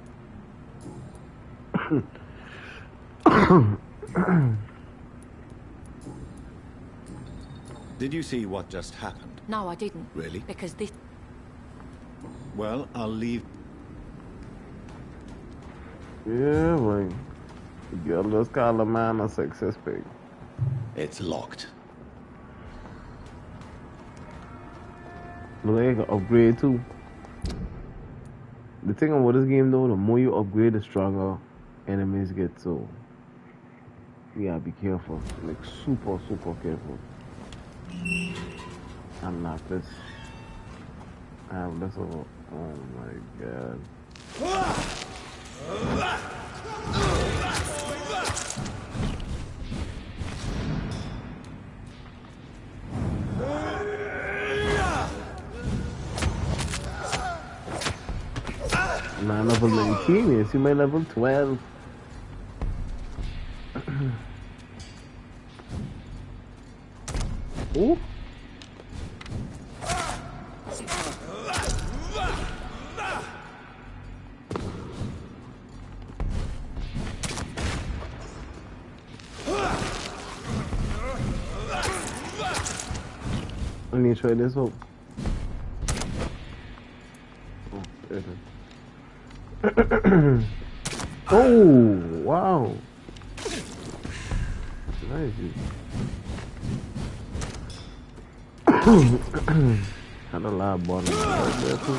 Did you see what just happened? No, I didn't. Really? Because this... Well, I'll leave. Yeah, man. Girl, just call a man a success pig. It's locked. Look, I can upgrade too. The thing about this game though, the more you upgrade, the stronger enemies get. So you gotta be careful, like super careful. Unlock this. I have this over. Oh my god. I'm not level 19, you see my level 12. Ooh. I need to try this out. Oh, there it is. Oh, wow. Nice. Had a lot of bottom right there too.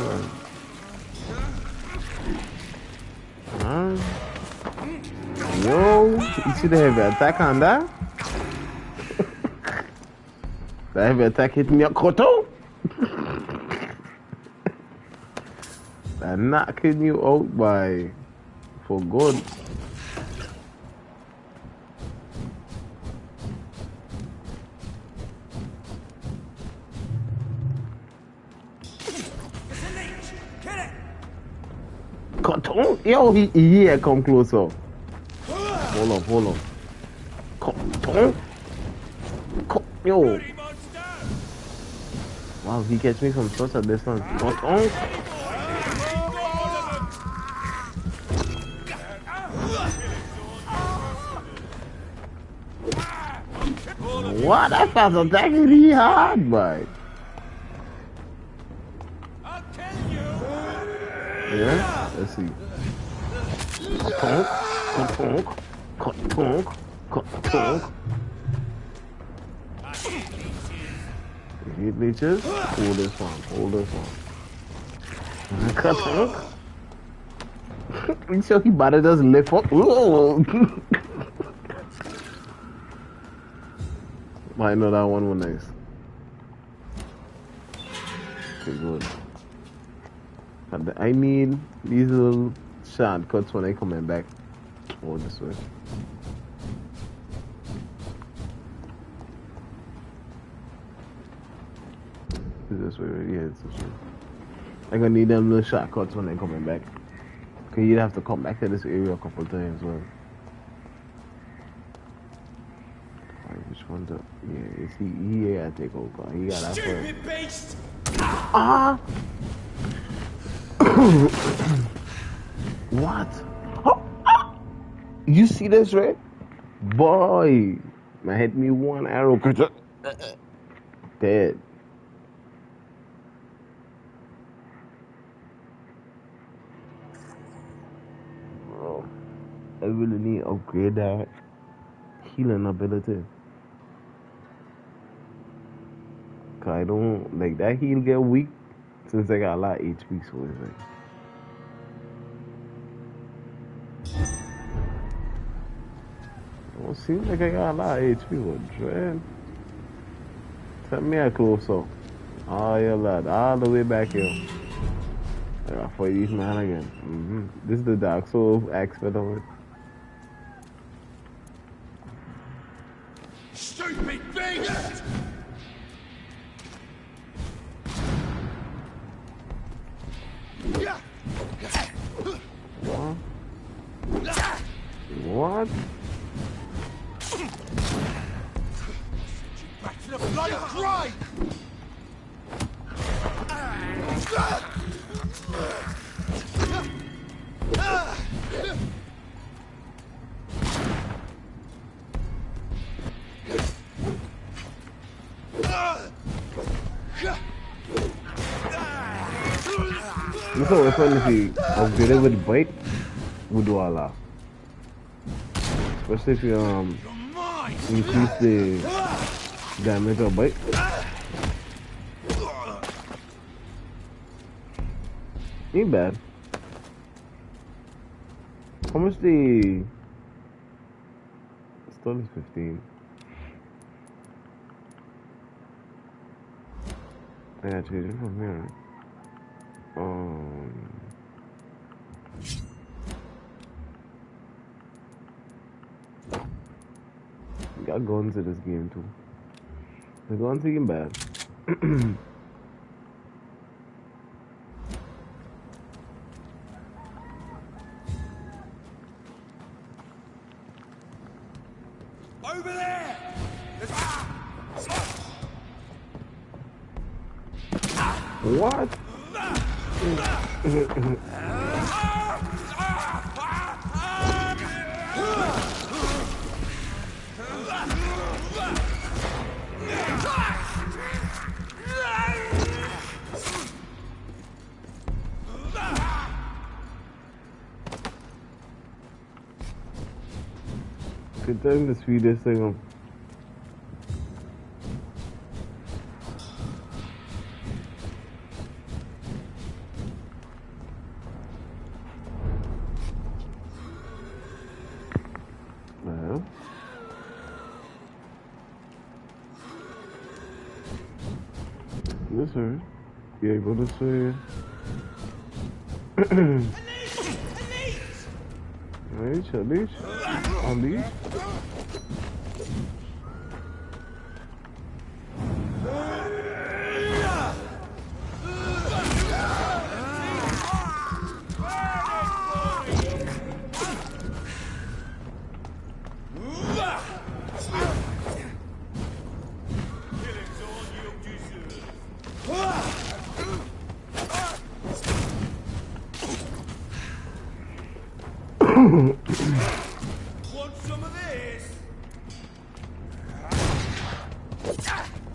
Yo, you see the heavy attack on that? The heavy attack hit me a koto. That knocking you out by for good. Koto, yo, he come closer. Hold on. Koto. Yo. Wow, he catch me from such a distance. Koto. What? That fast attack really hard, boy. I'll kill you. Yeah, let's see. Tonk. Heat leeches. Hold this one. Tonk. You sure he better just lift up? I know that one was nice. Okay, good. I need these little shortcuts when I coming back. Oh, this way. This way, right? Yeah, it's this way. I'm gonna need them little shortcuts when I coming back. Cause you'd have to come back to this area a couple times, well. Which one? Yeah, it's he gotta take over. He got that Stupid beast! Ah! What? You see this, right? Boy, man hit me one arrow. Dead. Bro, I really need to upgrade that healing ability. I don't like that heal get weak since I got a lot of HP, so it's like don't seem like I got a lot of HP with dread. Set me a closer. Oh yeah, lad, all the way back here. I gotta fight these man again. This is the Dark Soul aspect of it. Stupid beast! What? This is weapon if you upgrade it with bite, we do all that. Especially if you increase the damage of bite. Ain't bad. How much the still is 15. I gotta change it from here. Got guns in this game too. The guns ain't bad. Over there! What? Good time the sweetest thing. Well. Yes, sir. Yeah, go this way. Leash. On leash. Want some of this?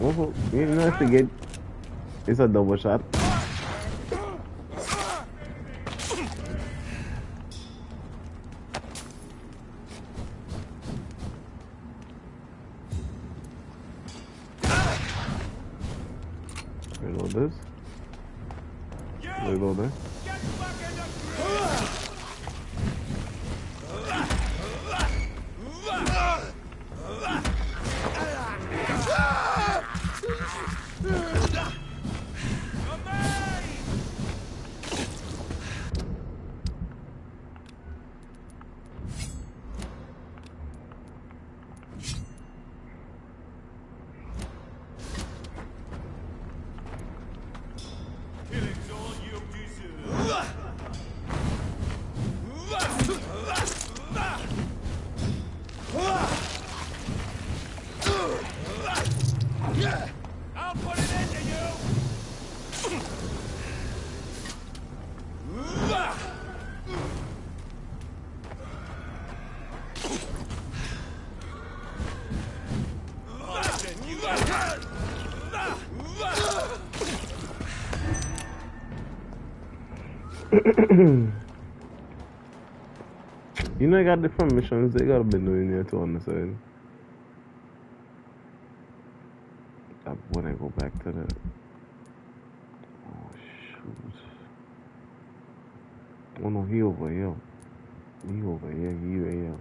Oh, you don't have to get. It's a double shot. Reload this. Reload this. I'll put it into you! You know, I got different missions. They gotta be doing here too on the side. When I go back to the. Oh shoot! Oh no, he over here. He over here. He right here.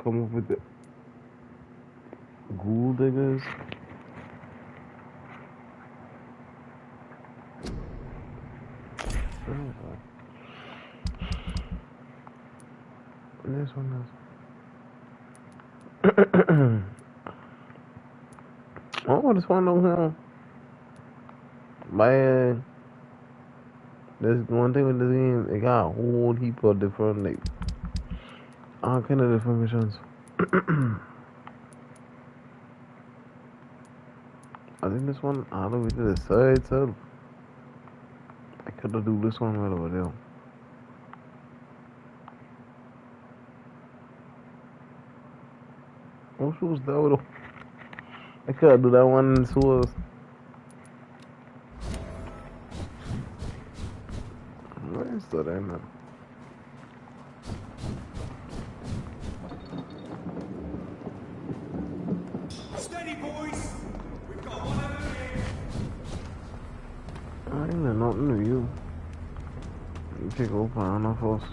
Come up with the ghoul diggers. This one is. Oh, this one over here. There's one thing with this game. It got a whole heap of different, like, all kind of different missions. I think this one all the way to the side itself. I could have do this one right over there. Oh, she was though. I could do that one in the sewers. Where is that in? Steady, boys. We've got one enemy. I ain't got nothing to you. You take over on off us.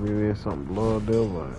Maybe there's some blood there, but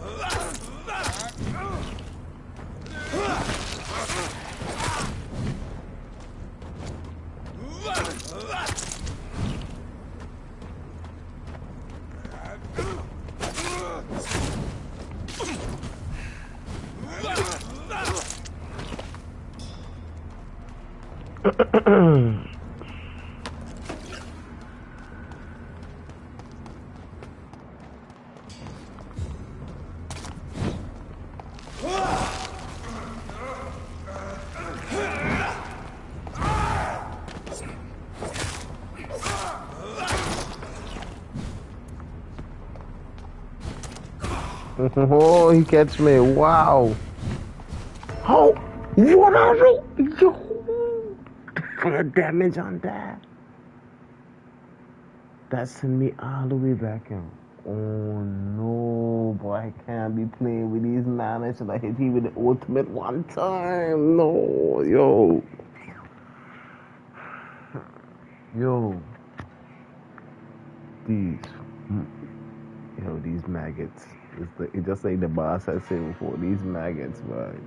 oh, he catch me! Wow! Oh, what are you? Yo, damage on that. That sent me all the way back in. Oh no, boy, I can't be playing with these man. I should have hit you with the ultimate one time. No, yo. These maggots. It's just like the boss had said before. These maggots, right?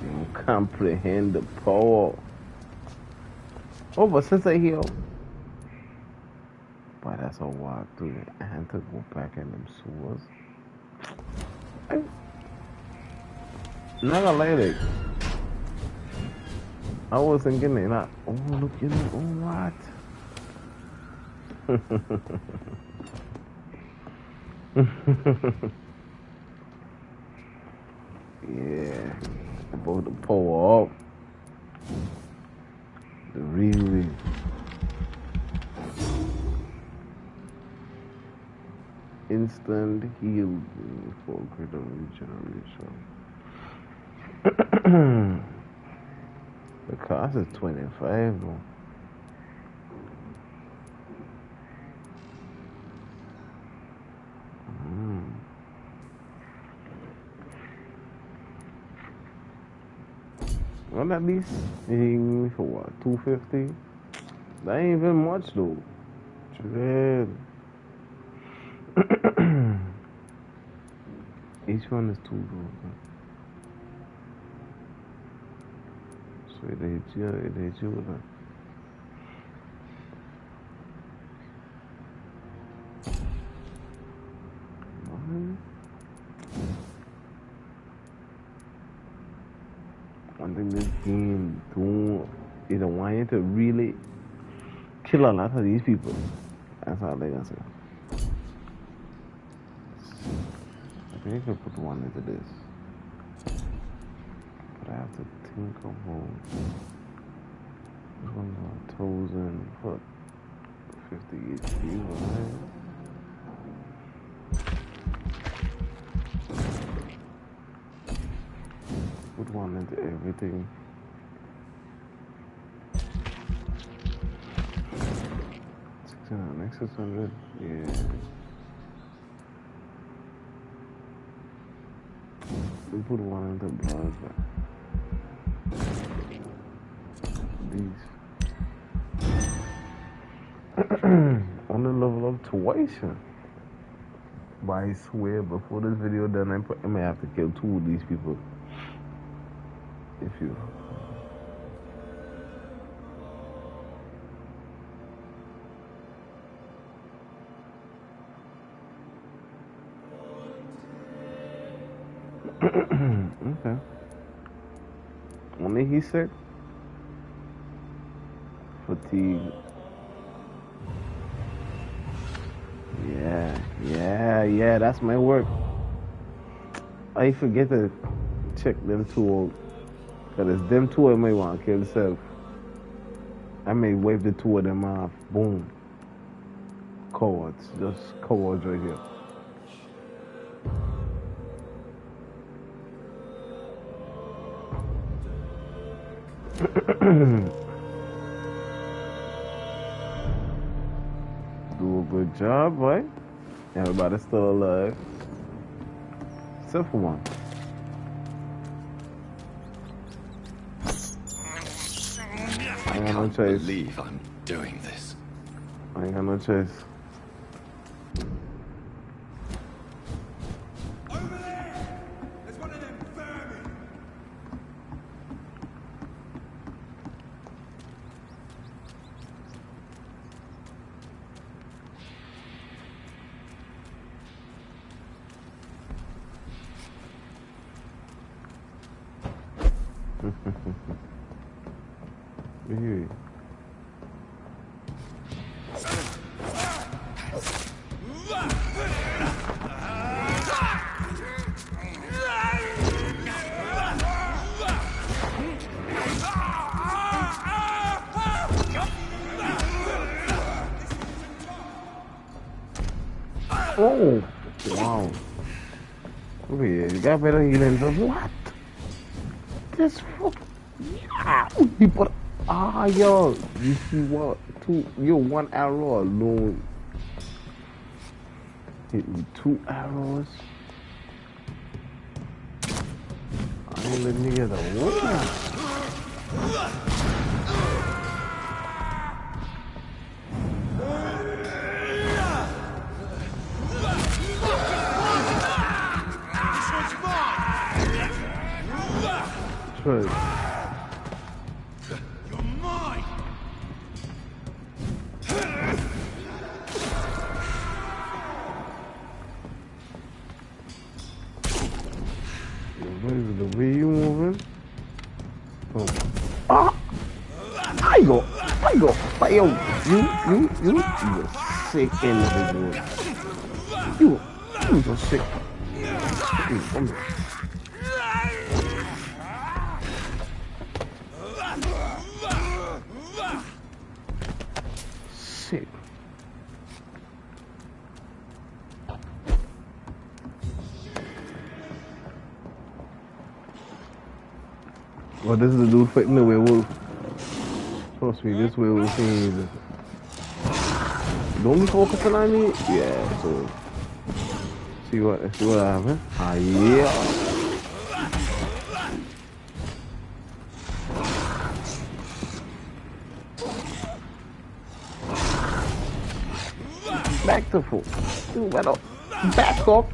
You comprehend the power. Oh, but since I heal, boy, that's a walk through it. I had to go back in them sewers. Not gonna lie, like, I wasn't getting it. Like, oh, look, you know, oh, what? Yeah, about to power up. The really instant heal for greater regeneration. The cost is 25 though. Well, at least you can me for what, 250? That ain't even much though. Shit. Each one is $2. So it hit you with that. One thing this game don't want you to really kill a lot of these people. That's all they gonna say. I think I could put one into this. But I have to think of home. This one's 1,000 for 50 HP, right? Put one into everything. Next 600, yeah. We put one into blood, but these only level up twice. But I swear, before this video done, I may have to kill 2 of these people. If you. Okay. Only he sick. Fatigue. Yeah, that's my work. I forget to check them 2 out. Cause it's them two I may want to kill themselves. I may wave the two of them off. Boom. Cowards. Just cowards right here. Do a good job, right? Everybody's still alive. Except for one. I can't believe I'm doing this. I ain't got no chase. Over there! There's one of them vermin! Here. Oh, wow. Look here, you got better healing than what? This fuck. Yeah. He put. Ah, yo. You see what? You're one arrow alone. Hit me 2 arrows. I ain't the nigga the one. You're mine! The way you moving? Oh. Ah! I go! But yo, you a sick individual. You so sick. Come here. Sick. Well, this is the dude fighting the werewolf. Trust me, this werewolf thing is... Don't be focusing on me? Yeah, so... See what happened? Ah, yeah. Back to full. You better back up.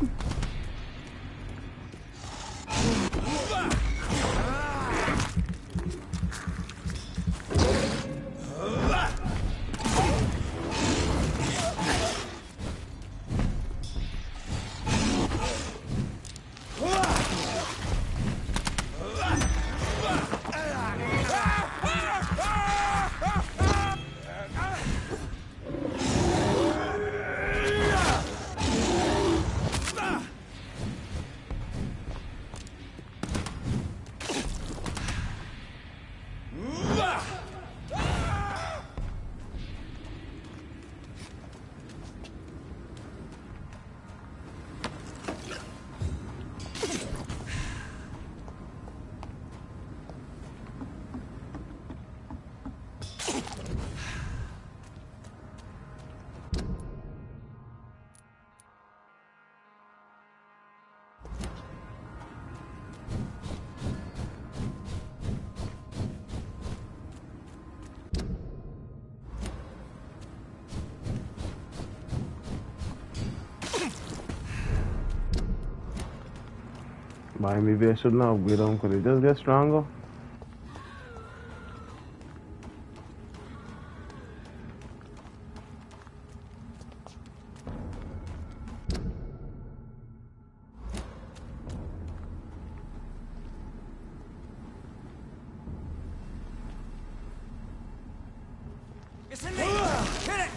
But maybe I should not upgrade them. Could it just get stronger? It's in me! Hit it!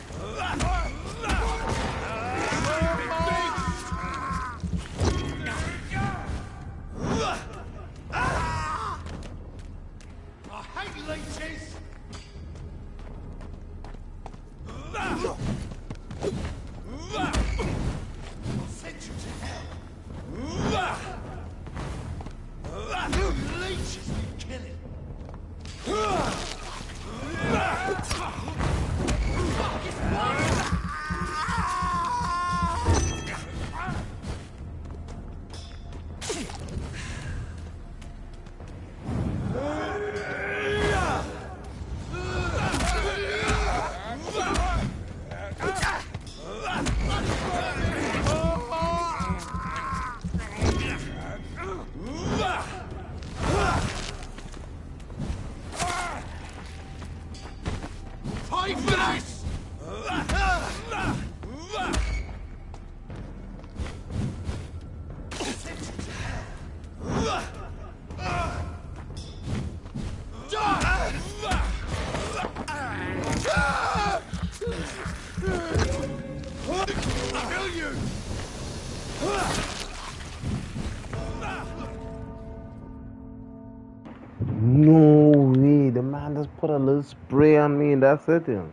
Put a little spray on me and that's it, you know.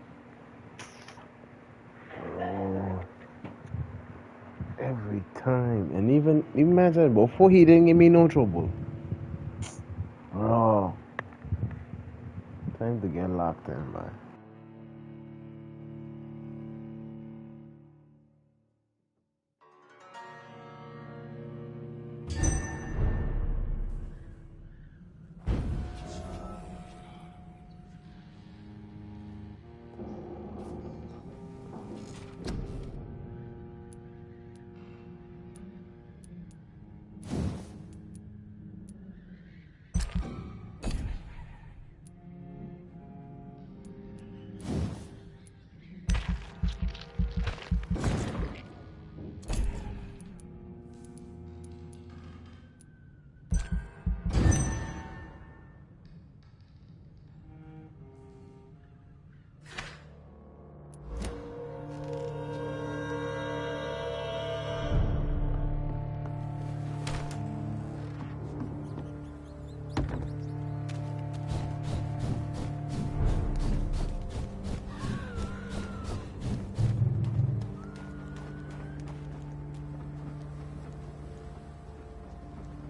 Oh, every time. And even imagine before he didn't give me no trouble. Oh, time to get locked in, man.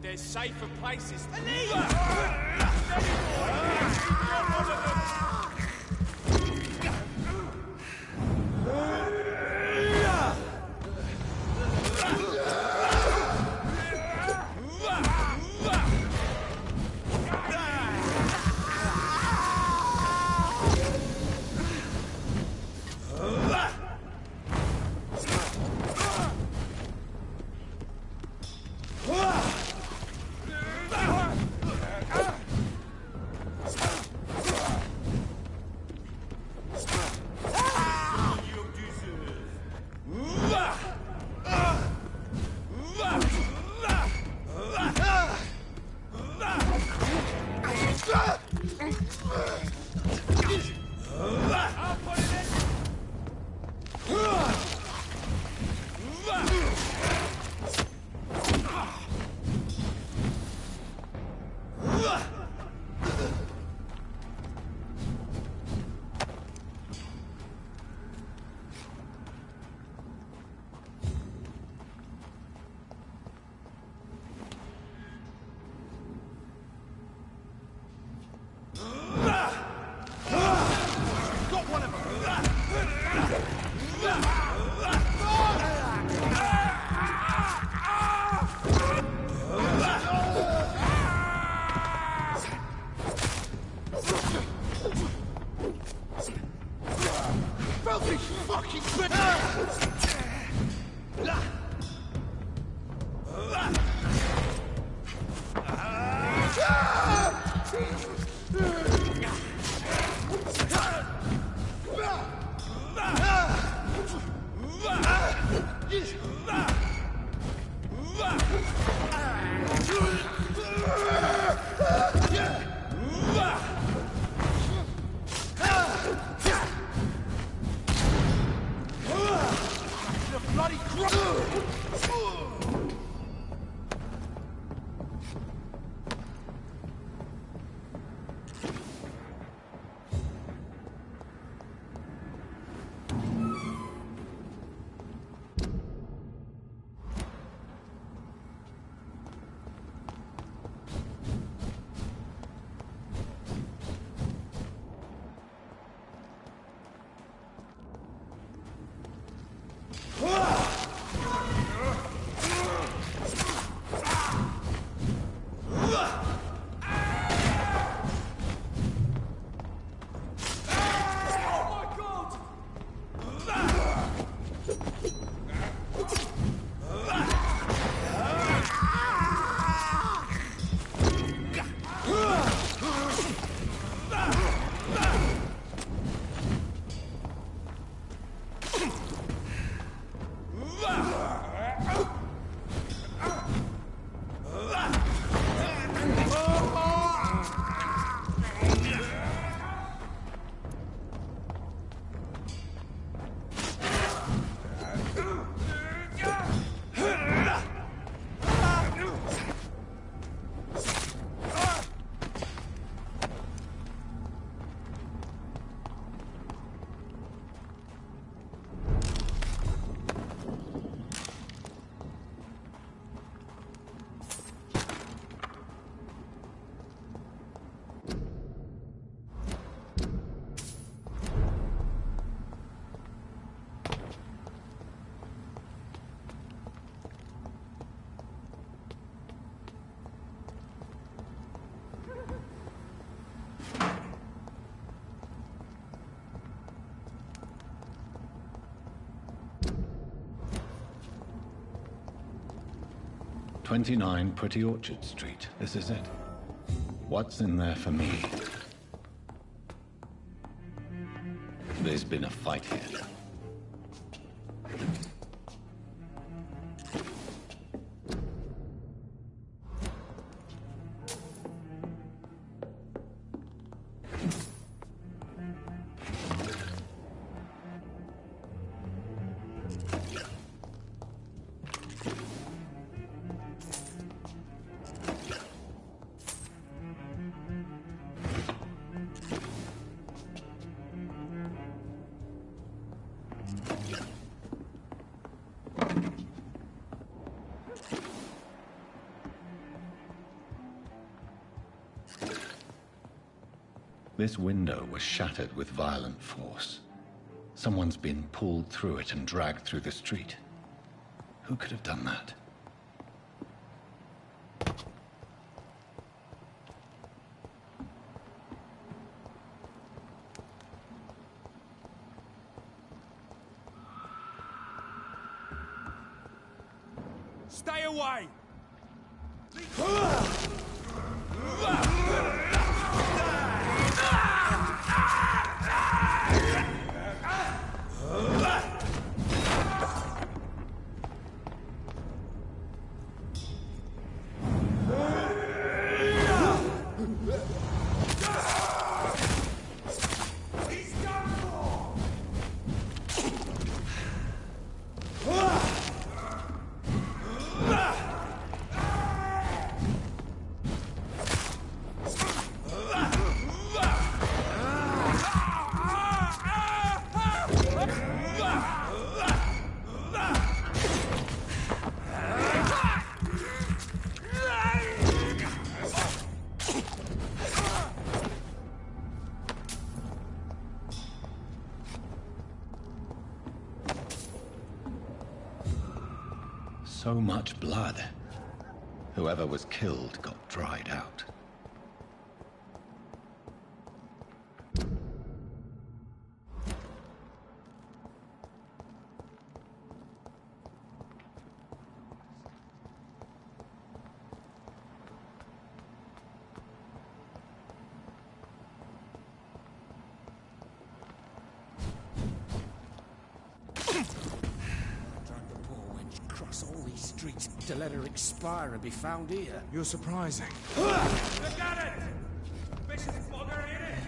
There's safer places. 29 Pretty Orchard Street. This is it. What's in there for me? There's been a fight here. This window was shattered with violent force. Someone's been pulled through it and dragged through the street. Who could have done that? Stay away! So much blood. Whoever was killed got dried out. To let her expire and be found here. You're surprising. Look at it! Vicious bugger in it!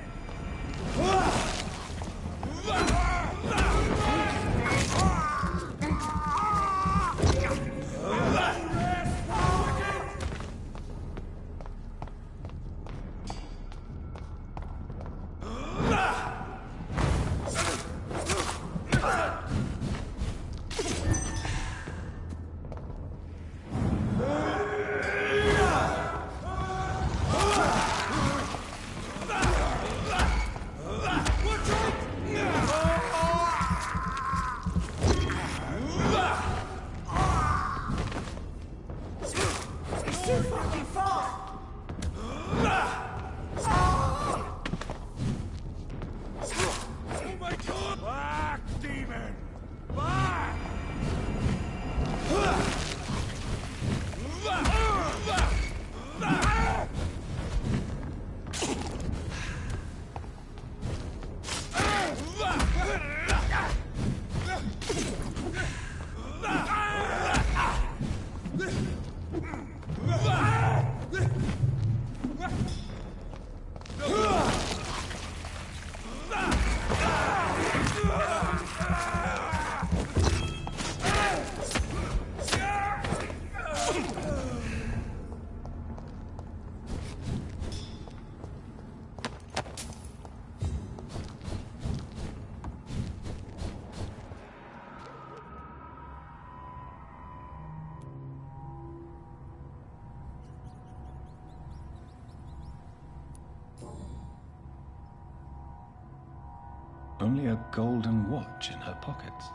Only a golden watch in her pockets.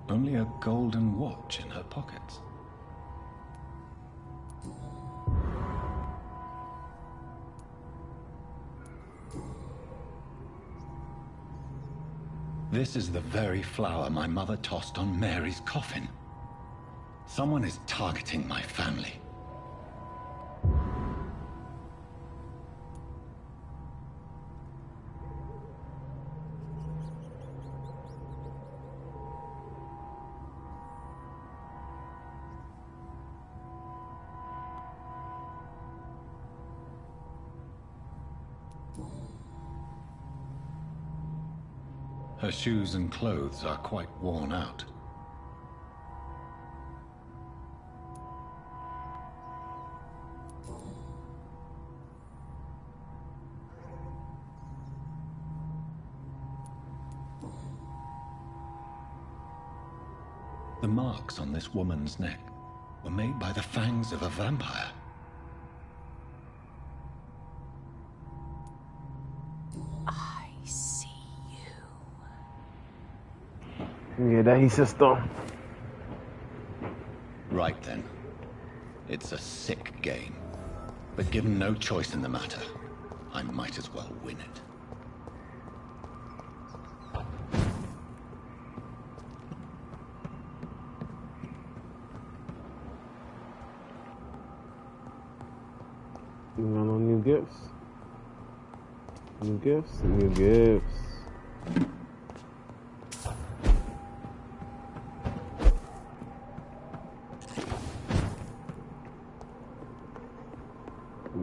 Only a golden watch in her pockets. This is the very flower my mother tossed on Mary's coffin. Someone is targeting my family. Her shoes and clothes are quite worn out. The marks on this woman's neck were made by the fangs of a vampire. I see you. Yeah, that his sister. Right then. It's a sick game. But given no choice in the matter, I might as well win it. You got no new gifts? New gifts? New gifts.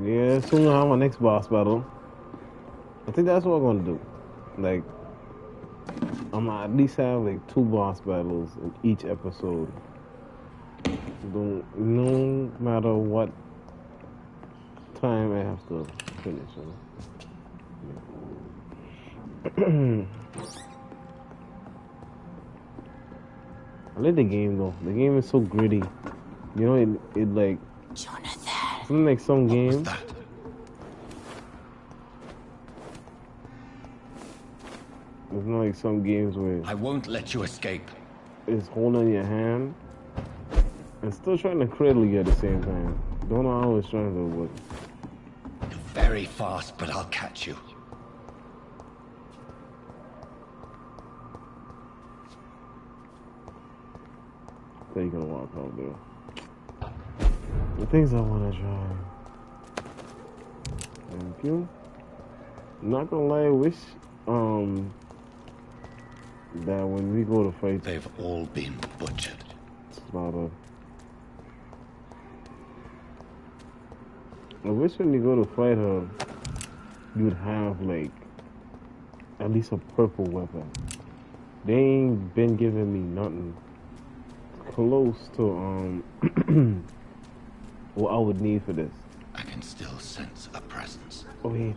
Yeah, soon I'll have my next boss battle. I think that's what I'm gonna do. Like, I'm gonna at least have like 2 boss battles in each episode. No matter what time I have to finish it. I like the game though. The game is so gritty. You know, it like Jonathan. It's not like some games. It's not like some games where I won't let you escape. It's holding your hand and still trying to cradle you at the same time. Don't know how it's trying to work. You're very fast, but I'll catch you. So you're gonna walk out there. The things I wanna try. Thank you. Not gonna lie, I wish that when we go to fight, they've all been butchered. I wish when you go to fight her, you'd have like at least a purple weapon. They ain't been giving me nothing close to what I would need for this. I can still sense a presence. Wait.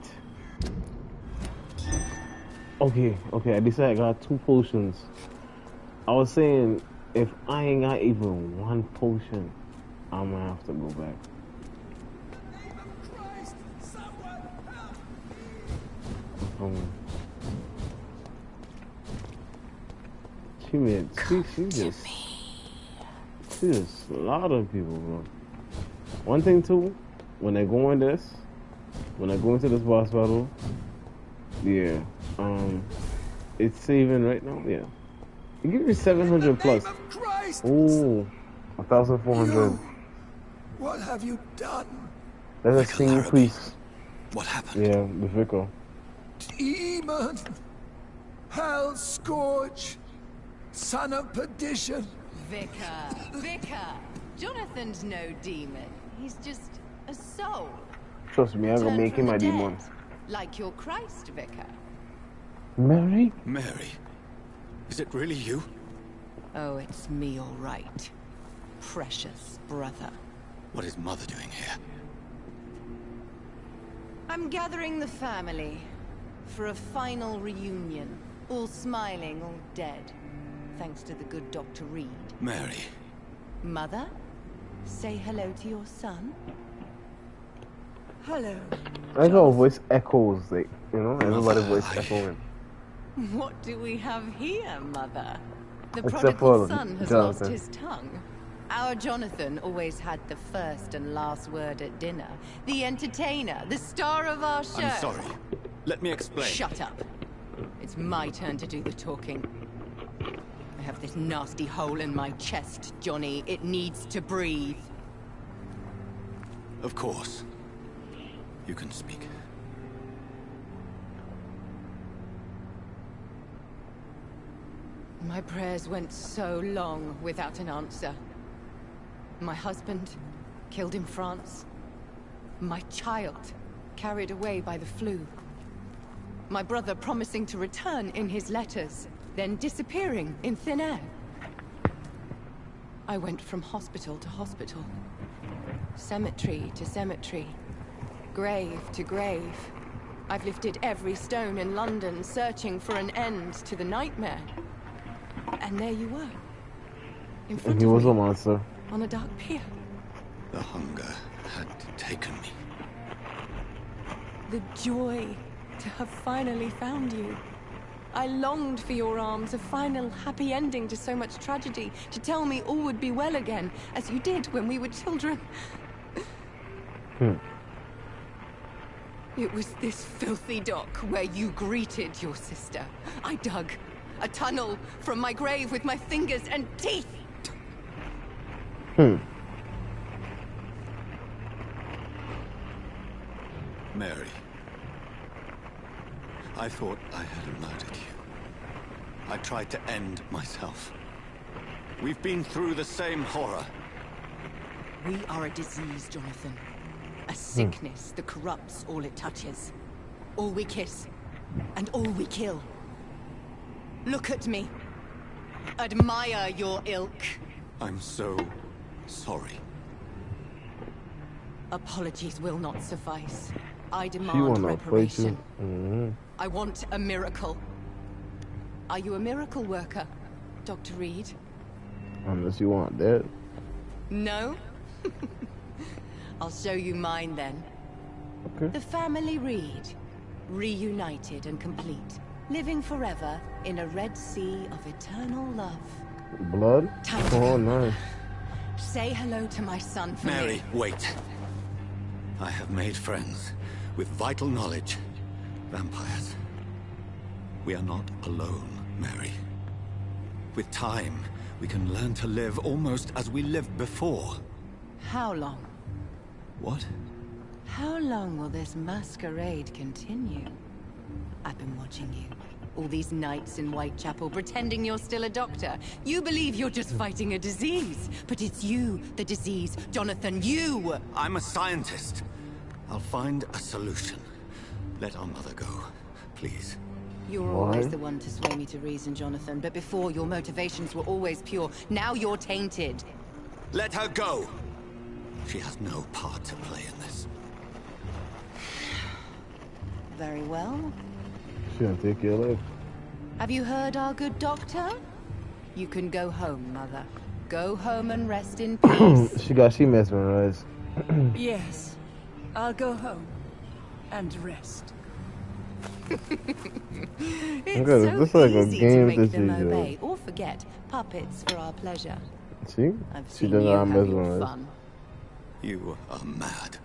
Okay, at least I got 2 potions. I was saying, if I ain't got even 1 potion, I'm gonna have to go back. She just slaughtered people, bro. One thing too, when I go into this boss battle, yeah, it's saving right now, yeah. It gives me 700 plus. Oh, 1,400. What have you done? That's a senior priest. What happened? Yeah, the vicar. Demon! Hell Scourge! Son of perdition! Vicar! Jonathan's no demon. He's just a soul. Trust me, I'm gonna make him a demon. Like your Christ, Vicar. Mary? Mary? Is it really you? Oh, it's me, all right. Precious brother. What is Mother doing here? I'm gathering the family for a final reunion. All smiling, all dead. Thanks to the good Dr. Reed. Mary. Mother? Say hello to your son. Hello. I like how voice echoes, like, you know, everybody's voice echoing. What do we have here, Mother? The Except prodigal for son has Jonathan. lost his tongue. Our Jonathan always had the first and last word at dinner. The entertainer, the star of our show. I'm sorry. Let me explain. Shut up. It's my turn to do the talking. I have this nasty hole in my chest, Johnny. It needs to breathe. Of course. You can speak. My prayers went so long without an answer. My husband, killed in France. My child, carried away by the flu. My brother promising to return in his letters, then disappearing in thin air. I went from hospital to hospital. Cemetery to cemetery. Grave to grave. I've lifted every stone in London, searching for an end to the nightmare. And there you were. In front He of was me, a monster. on a dark pier. The hunger had taken me. The joy to have finally found you. I longed for your arms, a final happy ending to so much tragedy, to tell me all would be well again, as you did when we were children. It was this filthy dock where you greeted your sister. I dug a tunnel from my grave with my fingers and teeth. Mary. I thought I had murdered you. I tried to end myself. We've been through the same horror. We are a disease, Jonathan. A sickness that corrupts all it touches. All we kiss, and all we kill. Look at me. Admire your ilk. I'm so sorry. Apologies will not suffice. I She demand wanna fight you. reparation. I want a miracle. Are you a miracle worker, Dr. Reed? Unless you want that. No? I'll show you mine then. Okay. The family Reed, reunited and complete, living forever in a red sea of eternal love. Blood? Time to Oh, go. nice. Say hello to my son for Mary, me. wait. I have made friends with vital knowledge. Vampires. We are not alone, Mary. With time, we can learn to live almost as we lived before. How long? What? How long will this masquerade continue? I've been watching you. All these nights in Whitechapel, pretending you're still a doctor. You believe you're just fighting a disease. But it's you, the disease. Jonathan, you! I'm a scientist. I'll find a solution. Let our mother go, please. You're always the one to sway me to reason, Jonathan. But before, your motivations were always pure. Now you're tainted. Let her go! She has no part to play in this. Very well. She gonna take your life. Have you heard our good doctor? You can go home, Mother. Go home and rest in peace. she mesmerized. Yes, I'll go home and rest. It's Okay, so this is like a easy game to make this them is, obey or forget. Puppets for our pleasure. See? I've She seen does you not have your mesmerize. fun. You are mad.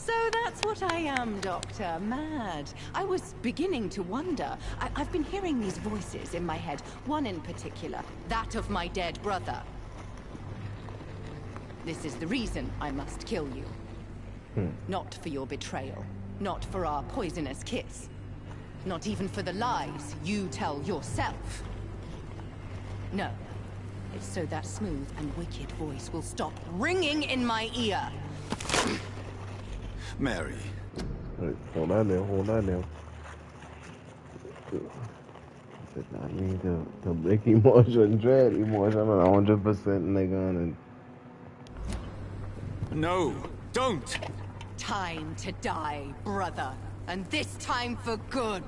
So that's what I am, Doctor. Mad. I was beginning to wonder. I've been hearing these voices in my head. One in particular. That of my dead brother. This is the reason I must kill you. Not for your betrayal. Not for our poisonous kiss. Not even for the lies you tell yourself. No. It's so that smooth and wicked voice will stop ringing in my ear. Mary. Wait, hold on there, hold on there. Did not mean to make emotion dread emotion. I'm 100% nigga and No, don't! Time to die, brother. And this time for good.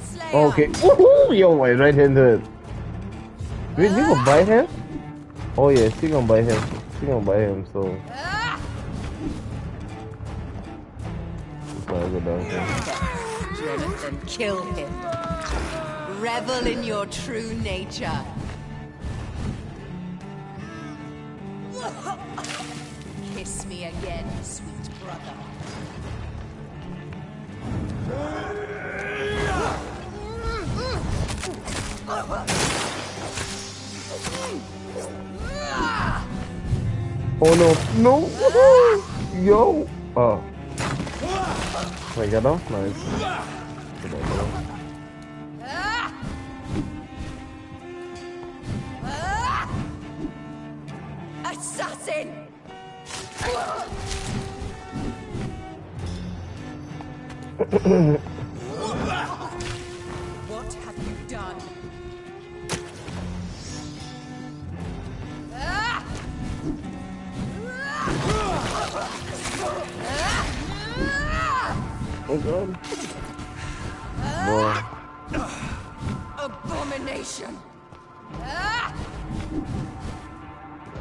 Slayer. okay. Woohoo! Yo, wait, right into it. Wait, you gonna bite him? Oh yeah, she gonna bite him. She gonna bite him, so. Sorry, go down here. Jonathan, kill him. Revel in your true nature. Kiss me again, sweet brother. Oh no, no! Woohoo! Yo! Oh. Wait, get off? Nice. Get off. Assassin! What have you done? Oh god. Boy. Abomination!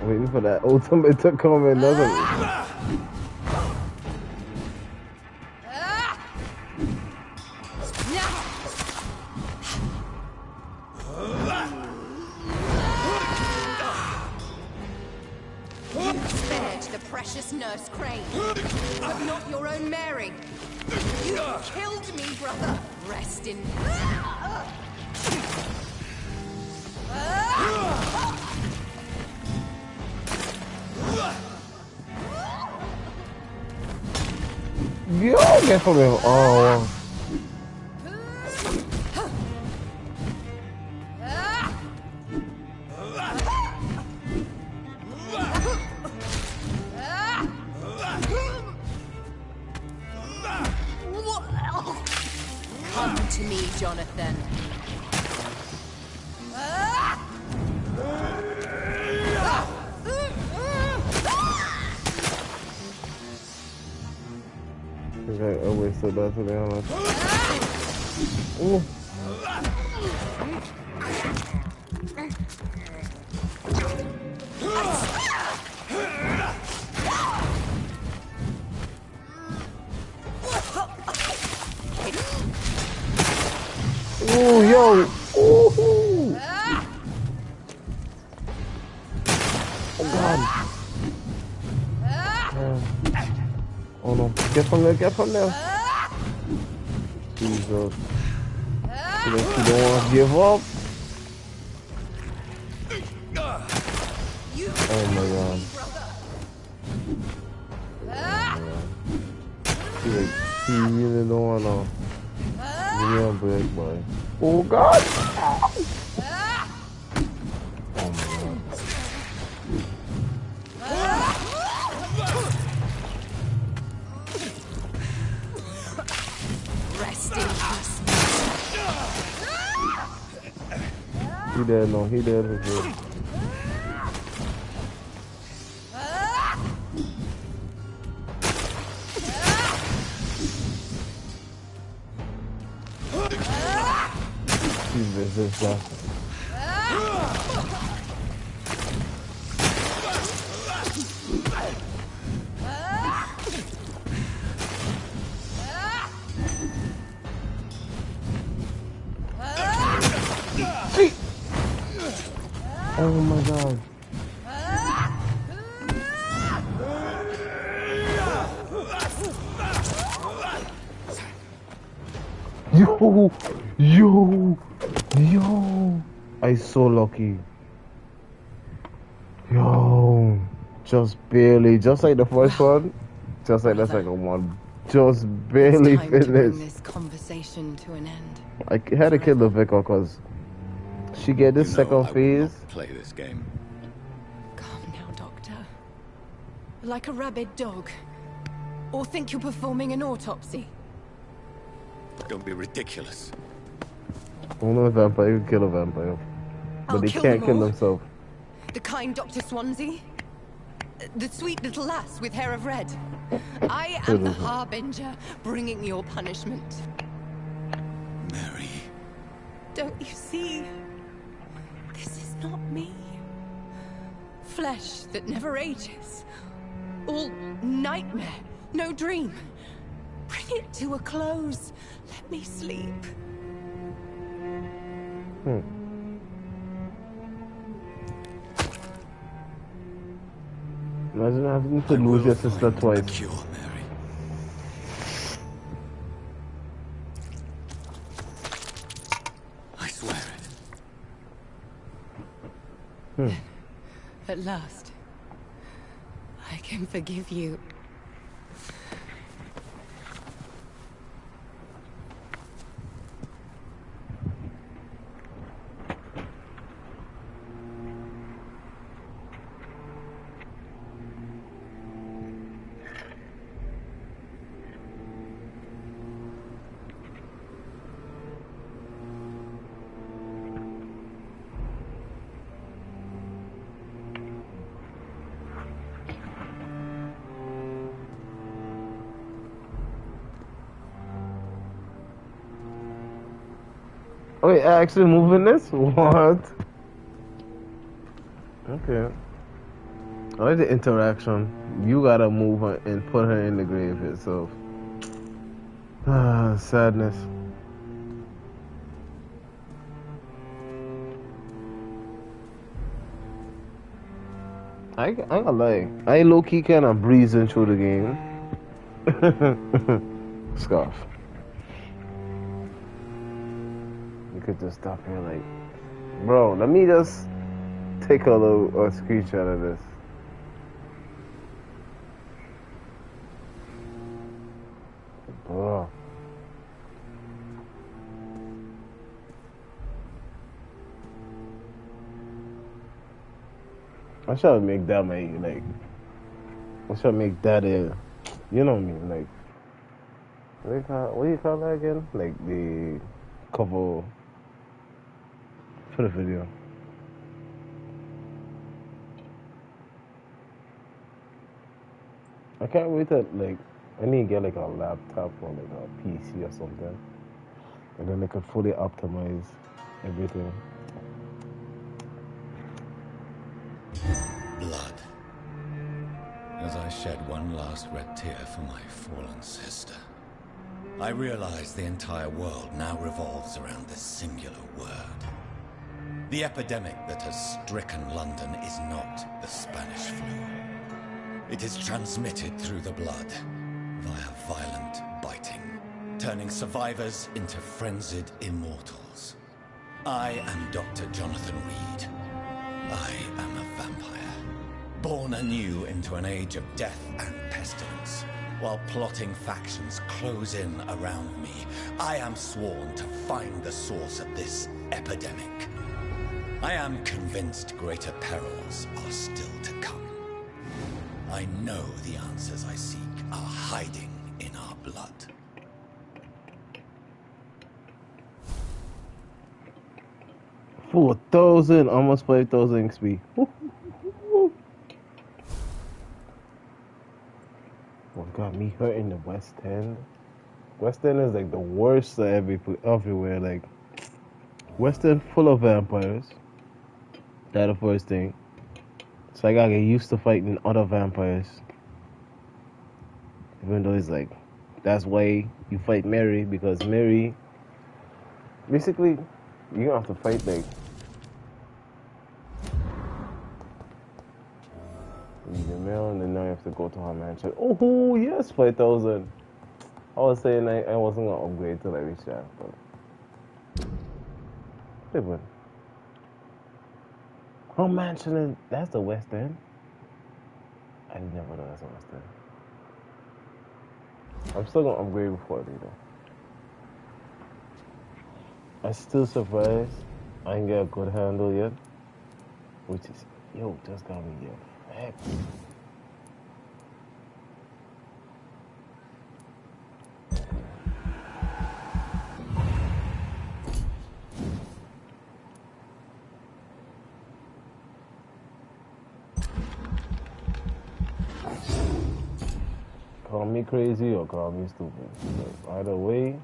Waiting for that ultimate to come in, doesn't it? You spared the precious nurse Crane, but not your own Mary. You killed me, brother. Rest in... Yo, get from him. Oh, wow. Come to me, Jonathan. Okay, I wasted that to be honest. Ooh. Ooh, yo! Ooh! Oh god! Oh no! Get from there! Get from there! Jesus! You don't want to give up? Oh my god! He really don't want to. Give me a break, boy. Oh god! Oh my god. Rest in peace. He dead, no, he dead for sure. Jesus, this guy. Oh my god. Yo, yo, yo. I so lucky. Yo, just barely, just like the first one, just like the second one, just barely It's time to bring finished. this conversation to an end. I had to kill the Vicar because she get this second phase. Play this game. Calm now, Doctor. Like a rabid dog. Or think you're performing an autopsy. Don't be ridiculous. Only a vampire can kill a vampire, but I'll they kill can't them kill all. themselves. The kind Dr. Swansea? The sweet little lass with hair of red? I am the harbinger, bringing your punishment. Mary. Don't you see? This is not me. Flesh that never ages. All nightmare, no dream. Bring it to a close. Let me sleep. Imagine having to lose your sister twice. Cure, Mary. I swear it. At last, I can forgive you. Wait, actually moving this? What? Okay. I like the interaction. You gotta move her and put her in the grave yourself. Ah, sadness. I ain't gonna lie. I low key kind of breezing through the game. Scarf. You could just stop here, like, bro. Let me just take a screenshot of this. Bro. I should make that my like. I should make that a, you know what I mean, like. What do you call that again? Like the cover for the video. I can't wait to like. I need to get like a laptop or like a PC or something, and then I could fully optimize everything. Blood. As I shed one last red tear for my fallen sister, I realize the entire world now revolves around this singular word. The epidemic that has stricken London is not the Spanish flu. It is transmitted through the blood, via violent biting, turning survivors into frenzied immortals. I am Dr. Jonathan Reed. I am a vampire, born anew into an age of death and pestilence. While plotting factions close in around me, I am sworn to find the source of this epidemic. I am convinced greater perils are still to come. I know the answers I seek are hiding in our blood. $4,000, almost 5,000 XP. What got me hurt in the West End? West End is like the worst everywhere. Like, West End full of vampires. That's the first thing. So I gotta get used to fighting other vampires. Even though it's like, that's why you fight Mary, because Mary, basically, you don't have to fight like the mail, and then now you have to go to her mansion. Oh yes, 5,000. I was saying I wasn't gonna upgrade till I reached that, but wait. Her mansion is, that's the West End. I never know that's the West End. I'm still gonna upgrade before I do that. I'm still surprised I ain't get a good handle yet. Which is, yo, just got me here. Heck. Call me crazy or call me stupid. But either way,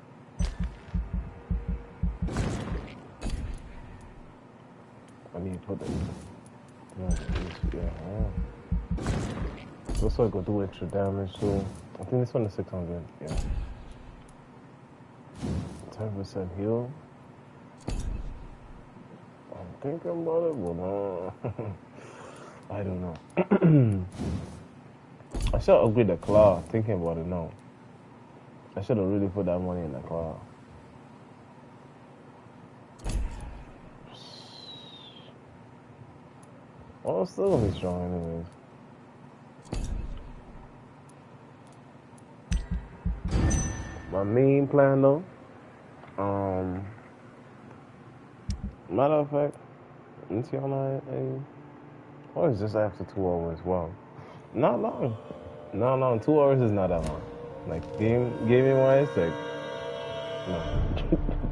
I need to put that. Looks like I'll do extra damage, so I think this one is 600. Yeah. 10% heal. I'm thinking about it, but no. I don't know. I should upgrade the claw. Thinking about it now. I should have really put that money in the claw. Oh, it's still gonna be strong anyways. My main plan though, matter of fact, let me see how long oh, it's just after 2 hours. Wow. Not long. Not long. 2 hours is not that long. Like gaming wise, like no.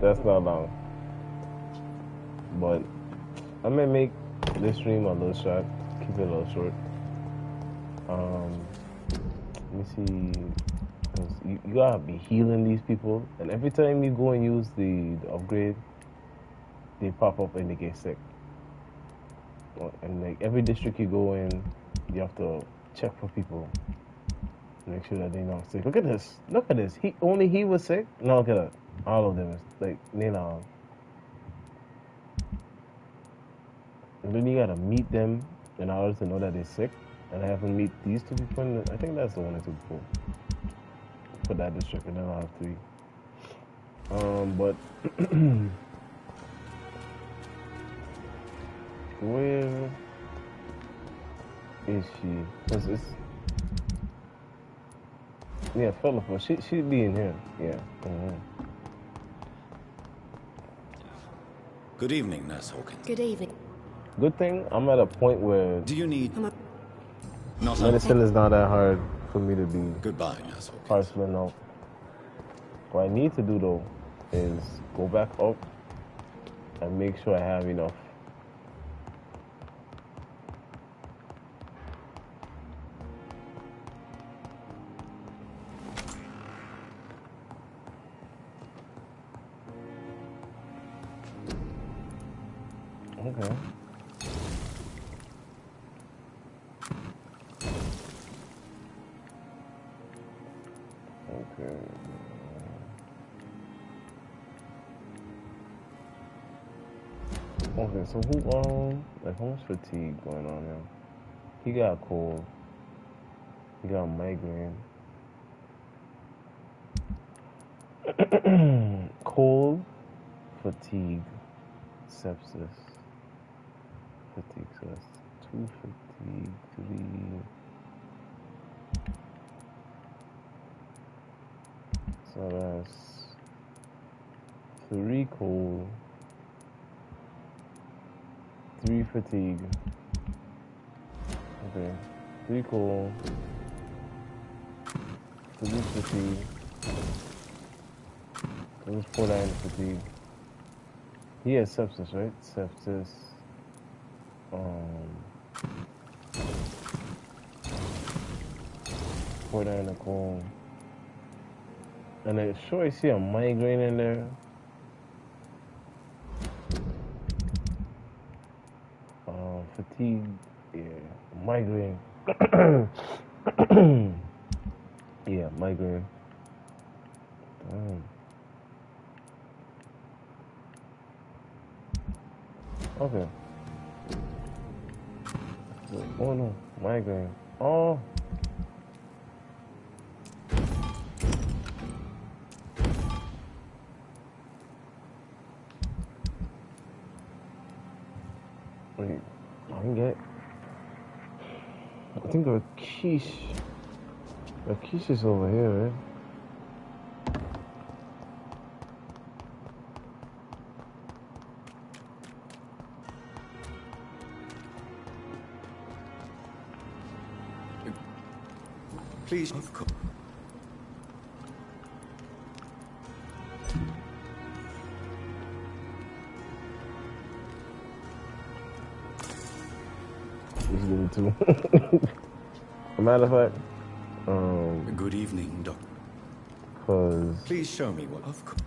That's not long. But I may make this stream a little short, keep it a little short. Let me see, because you gotta be healing these people, and every time you go and use the upgrade, they pop up and they get sick. And like every district you go in, you have to check for people, make sure that they're not sick. Look at this. Look at this. He was sick. No, look at that. All of them is like they not. And then you gotta meet them in order to know that they're sick. And I have to meet these 2 people. I think that's the one or 2 people for that district, and then I'll have 3. But where is she? Cause it's Philippa. She'd be in here. Yeah. Good evening, Nurse Hawkins. Good evening. Good thing I'm at a point where Do you need medicine is not that hard for me to be Goodbye, Nurse Hawkins. parceling out. What I need to do though is go back up and make sure I have enough. Okay. Okay. Okay, so who like how much fatigue going on now? He got cold. He got migraine. Cold, fatigue, sepsis. Fatigue, so that's 2 fatigue, 3. So that's 3 cold, 3 fatigue. Okay, 3 cold, 3 fatigue. So let's pour that in fatigue. He has sepsis, right? Sepsis. Pour that in the cold. And I sure I see a migraine in there. Fatigue, yeah, migraine. Yeah, migraine. Okay. Oh no, migraine. Oh. Wait, I think our quiche is over here, right? Please, of course. Let's give it to him. A matter of fact, Good evening, Doctor. Cause Please show me what. Of course.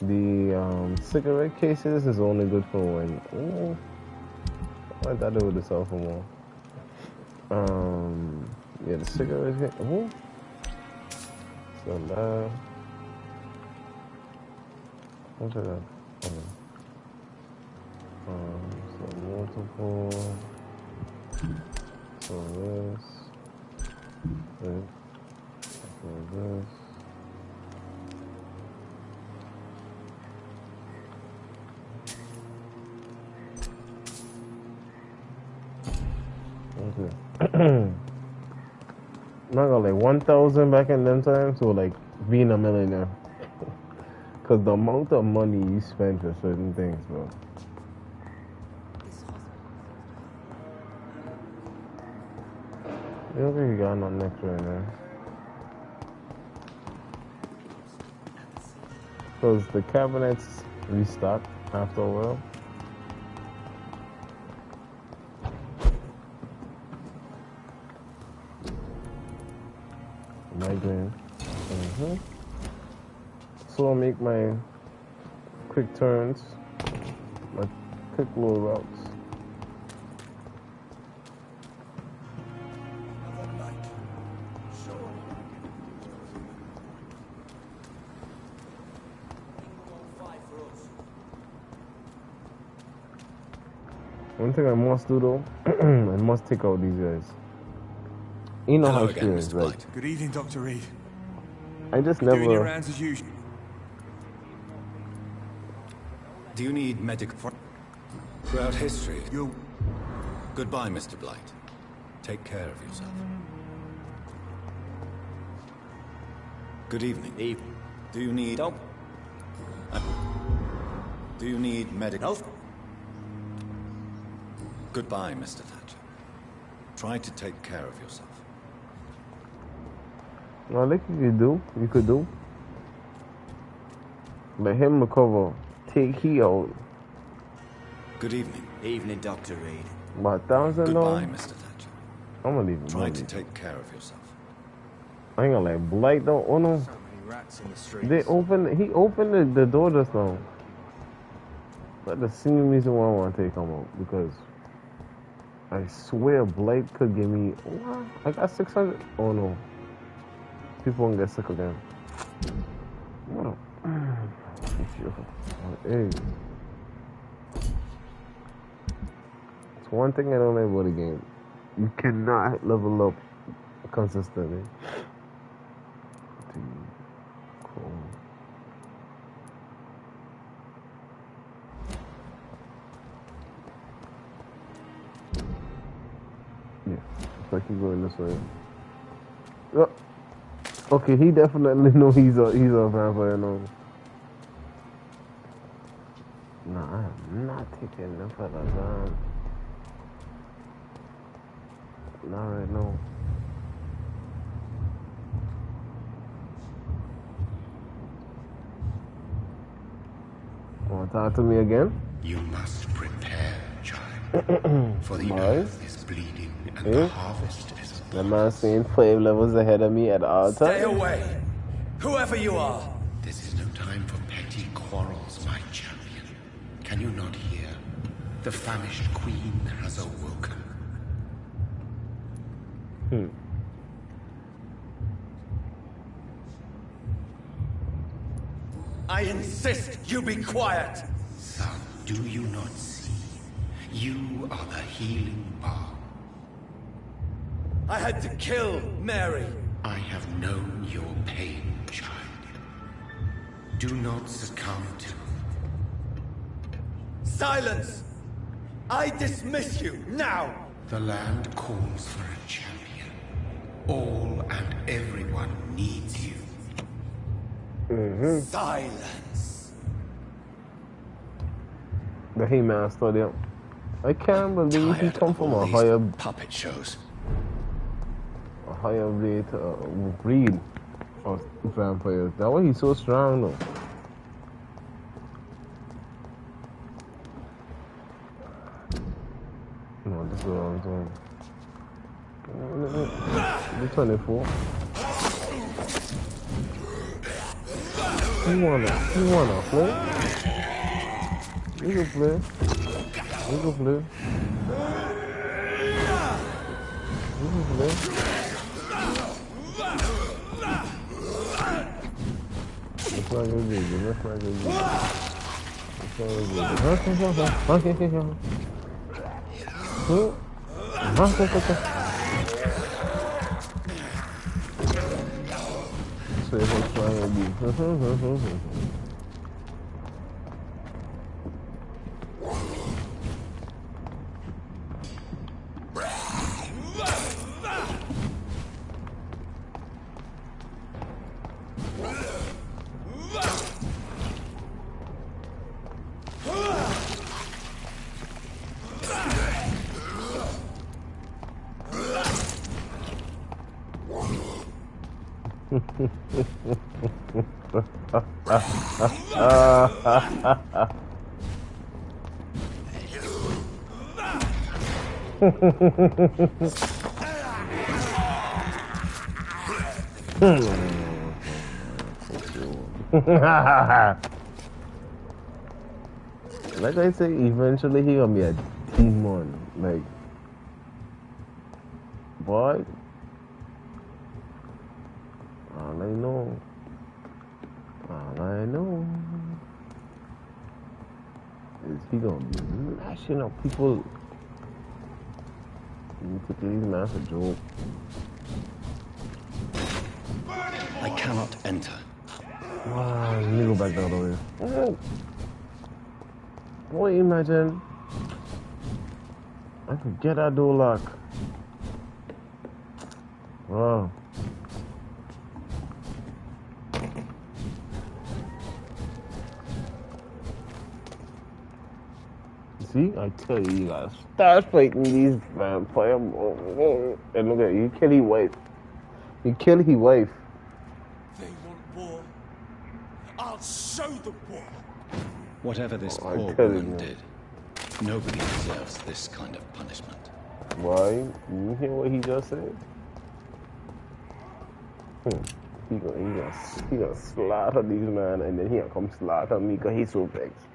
the cigarette cases is only good for when. Oh, I thought it would have sold for more. Yeah, the cigarette case. Oh, so that. What's that? So multiple. So this. This. So this. Okay. Not gonna like 1,000 back in them times, or like being a millionaire. Cause the amount of money you spend for certain things, bro. I don't think you got nothing next right now. Cause the cabinets restock after a while. Migraine. So I'll make my quick turns, my quick little routes. One thing I must do though, I must take out these guys. You know how again, she is, Mr. right? Blight. Good evening, Dr. Reed. I just Doing your never. rounds as usual. Do you need medic for throughout history? You. Goodbye, Mr. Blight. Take care of yourself. Good evening. Do you need help? Do you need medical? No. Goodbye, Mr. Thatcher. Try to take care of yourself. No, I think you could do. Let him recover. Take he out. Good evening. Evening, Dr. Reed. About 1,000 though. Goodbye, Mr. Thatcher. I'm gonna leave him. Try to take care of yourself. I ain't gonna like Blight though. Oh no. So many rats in the streets. He opened the door just now. That's the same reason why I want to take him out, because I swear Blight could give me. Oh, I got 600. Oh no. People won't get sick again. What up? Hey. It's one thing I don't like about the game. You cannot level up consistently. Cool. Yeah, it's like he's going this way. Oh. Okay, he definitely knows he's a vampire now. No, I am not taking them for the gun. Not right now. Want to talk to me again? You must prepare, child. For the earth is bleeding and the harvest is the man staying 5 levels ahead of me at all times. Stay away, whoever you are. This is no time for petty quarrels, my champion. Can you not hear? The famished queen has awoken. I insist you be quiet. Son, do you not see? You are the healing balm. I had to kill Mary. I have known your pain, child. Do not succumb to... Silence! I dismiss you, now! The land calls for a champion. All and everyone needs you. Silence! The He-Man study up. I can't believe he come from a higher puppet shows. A higher breed of vampires. That why he's so strong though. No, this is what I'm doing. The 24. You wanna play? You can play. You can play. You can play. That's not good, baby. That's not good, baby. That's not good, baby. Okay. So it's trying to be. Like I say, eventually he gonna be a demon. Like, boy, all I know is he gonna be mashing up people. You took these man for joke. I cannot enter. Wow, let me go back the other way. Oh. Boy, imagine I could get that door lock. Wow. See, I tell you, you gotta start fighting these vampire. And look at you, you kill his wife. You kill his wife. They want war. I'll show them war. Whatever this poor woman did, nobody deserves this kind of punishment. Why? You hear what he just said? He gonna slaughter these man, and then he gonna come slaughter me because he's so vexed.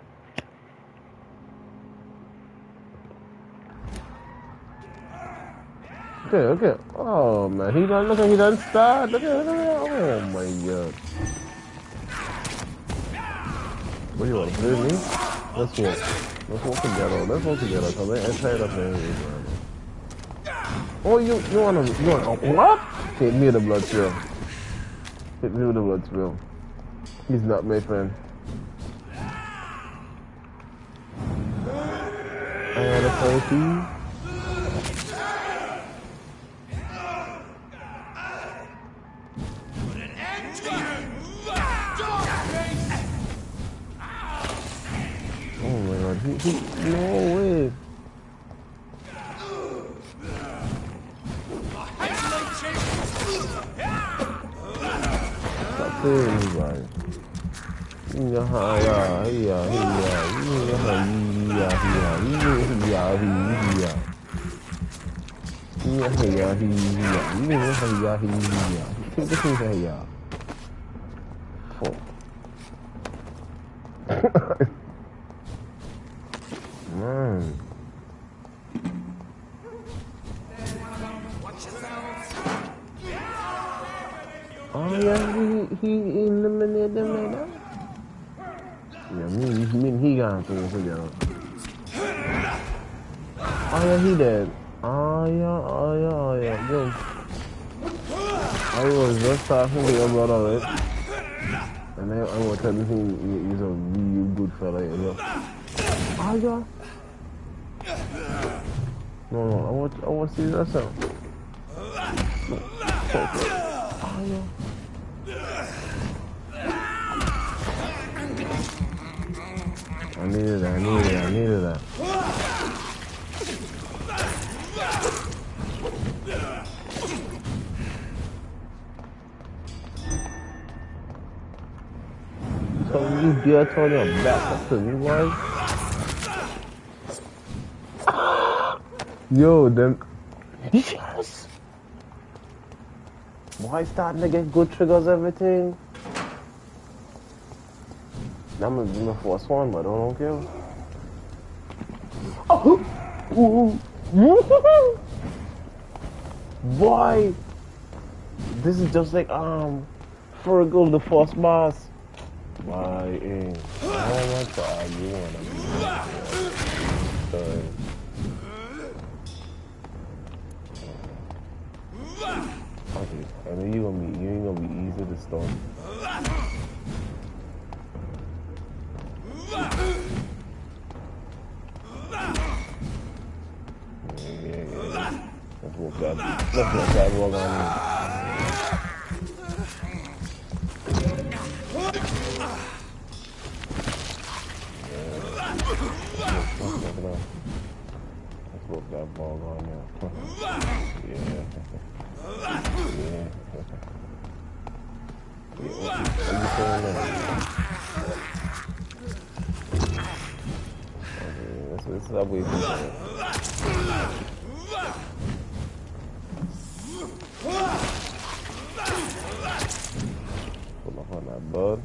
Okay. Oh man, he done start. Look at oh my god. What do you want to play with me? Let's walk together. Let's walk together, cause I'm tired of playing with you, man. Oh, you wanna what? Hit me with the blood trail. Hit me with the blood trail. He's not my friend. I had a party. Oh my god, he no way. Stop playing me, guys. Man. Oh yeah, he eliminated them like that. Yeah, he got through together. Oh yeah, he dead. Oh yeah. Yo. I was just talking to your brother, right? And I was telling him he's a really good fella, you know. Oh yeah. No, I want to see that sound. Oh yeah. I needed that. So you dare turn your back up to me, boy? Yo, them. Yes! Boy, starting to get good triggers, everything. I'm gonna be my first one, but I don't care. Oh! Boy! This is just like, Fergal, the first boss. Why, oh my god, you wanna be okay, I know you ain't gonna be easy to start. Yeah. Let's walk that walk on in. Let's walk that ball on there. Yeah. Let's stop waiting for it. Pull off on that bud.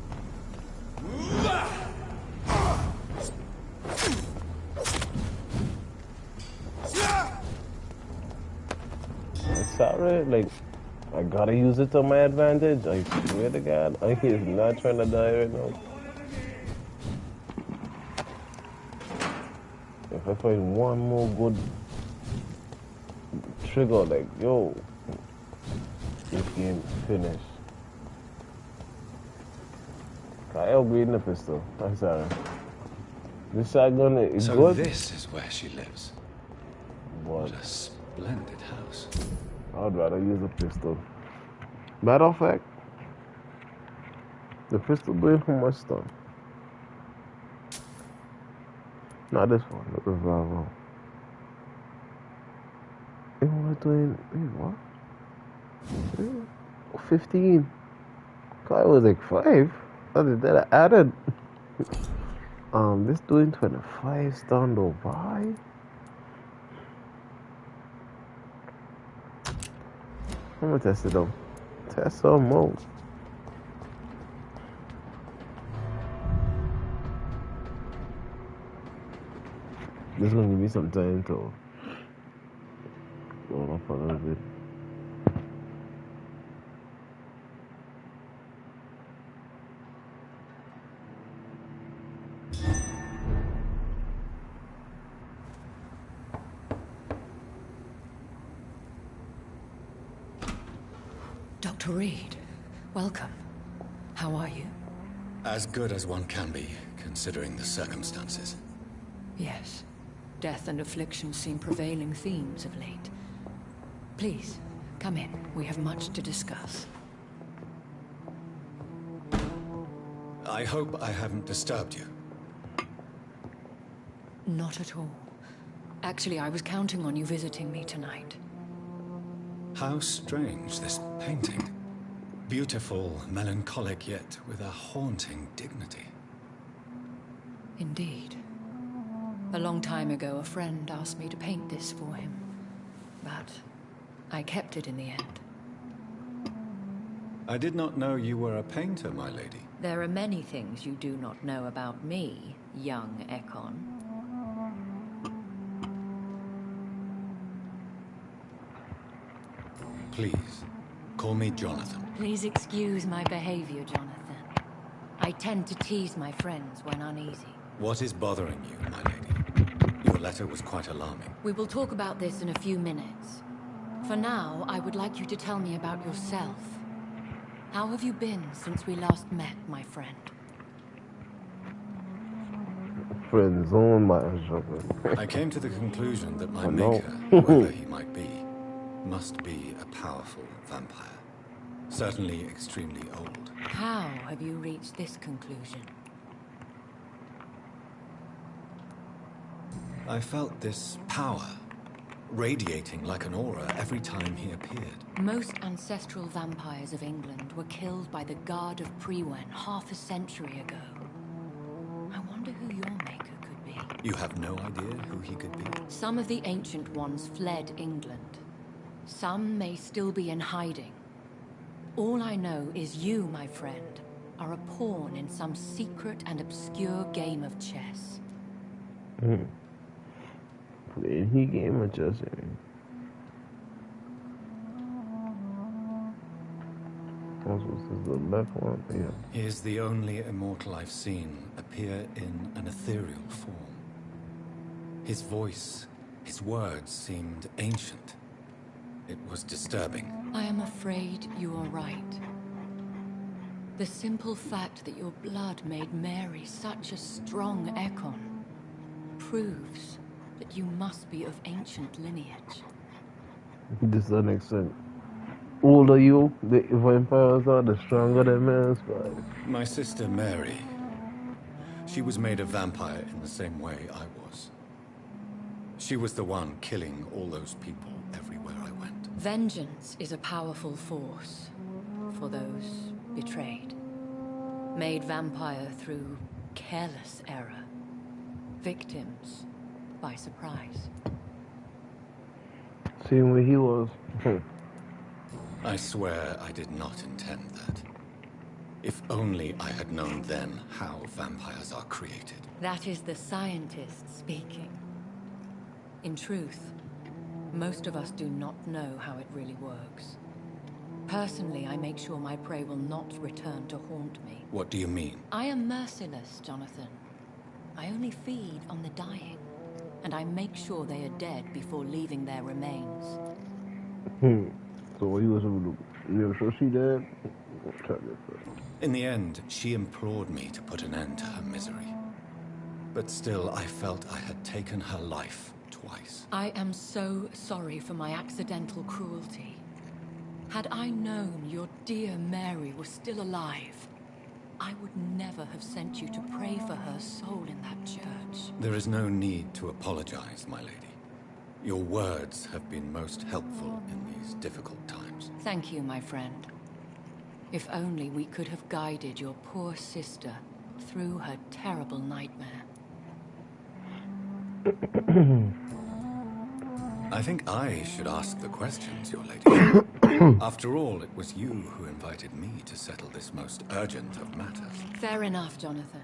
It's alright, like, I gotta use it to my advantage. I swear to God, I is not trying to die right now. If I find one more good trigger, like, yo, this game finished. I upgraded the pistol. I'm sorry. This shotgun is so good. This is where she lives. What a splendid house. I'd rather use a pistol. Matter of fact, the pistol doing too much stuff. Not this one, the revolver. It was doing, wait, what? 15. I was like 5. Other than that, I added. This doing 25 stand though. Why? I'm gonna test it though. Test some more. This is gonna give me some time to go up a little bit. Dr. Reed, welcome. How are you? As good as one can be, considering the circumstances. Yes. Death and affliction seem prevailing themes of late. Please, come in. We have much to discuss. I hope I haven't disturbed you. Not at all. Actually, I was counting on you visiting me tonight. How strange, this painting. Beautiful, melancholic, yet with a haunting dignity. Indeed. A long time ago, a friend asked me to paint this for him. But I kept it in the end. I did not know you were a painter, my lady. There are many things you do not know about me, young Ekon. Please, call me Jonathan. Please excuse my behavior, Jonathan. I tend to tease my friends when uneasy. What is bothering you, my lady? Your letter was quite alarming. We will talk about this in a few minutes. For now, I would like you to tell me about yourself. How have you been since we last met, my friend? Friend zone, my I came to the conclusion that my maker, whoever he might be, must be a powerful vampire. Certainly extremely old. How have you reached this conclusion? I felt this power radiating like an aura every time he appeared. Most ancestral vampires of England were killed by the Guard of Prewen half a century ago. I wonder who your maker could be. You have no idea who he could be? Some of the ancient ones fled England. Some may still be in hiding. All I know is you, my friend, are a pawn in some secret and obscure game of chess. Playing he game of chess. This is the left one. Yeah. He is the only immortal I've seen appear in an ethereal form. His voice, his words seemed ancient. It was disturbing. I am afraid you are right. The simple fact that your blood made Mary such a strong Ekon proves that you must be of ancient lineage. This doesn't make sense. Older you, the vampires are the stronger the men. My sister Mary, she was made a vampire in the same way I was. She was the one killing all those people everywhere I went. Vengeance is a powerful force for those betrayed. Made vampire through careless error. Victims by surprise. See where he was. I swear I did not intend that. If only I had known then how vampires are created. That is the scientist speaking. In truth, most of us do not know how it really works. Personally, I make sure my prey will not return to haunt me. What do you mean? I am merciless, Jonathan. I only feed on the dying, and I make sure they are dead before leaving their remains. So he was able to make sure she dead? In the end, she implored me to put an end to her misery. But still, I felt I had taken her life twice. I am so sorry for my accidental cruelty. Had I known your dear Mary was still alive, I would never have sent you to pray for her soul in that church. There is no need to apologize, my lady. Your words have been most helpful in these difficult times. Thank you, my friend. If only we could have guided your poor sister through her terrible nightmare. I think I should ask the questions, your lady. After all, it was you who invited me to settle this most urgent of matters. Fair enough, Jonathan.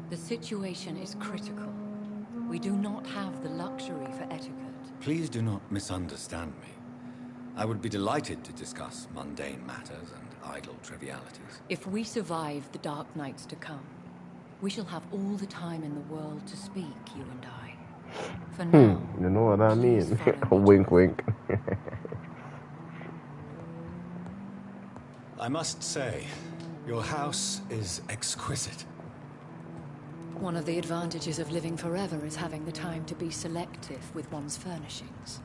The situation is critical. We do not have the luxury for etiquette. Please do not misunderstand me. I would be delighted to discuss mundane matters and idle trivialities. If we survive the dark nights to come, we shall have all the time in the world to speak, you and I. For now, you know what I mean? Wink, wink. I must say, your house is exquisite. One of the advantages of living forever is having the time to be selective with one's furnishings.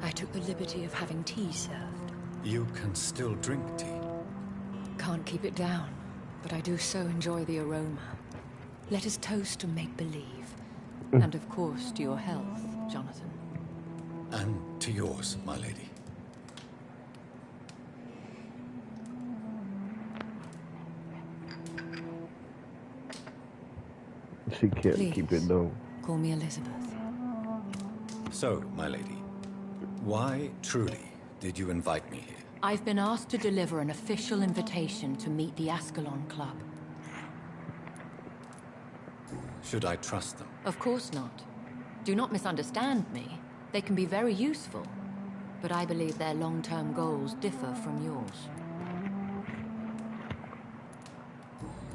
I took the liberty of having tea served. You can still drink tea. Can't keep it down, but I do so enjoy the aroma. Let us toast to make-believe. And of course, to your health, Jonathan. And to yours, my lady. She can't keep it down. Call me Elizabeth. So, my lady, why truly did you invite me here? I've been asked to deliver an official invitation to meet the Ascalon Club. Should I trust them? Of course not. Do not misunderstand me. They can be very useful, but I believe their long-term goals differ from yours.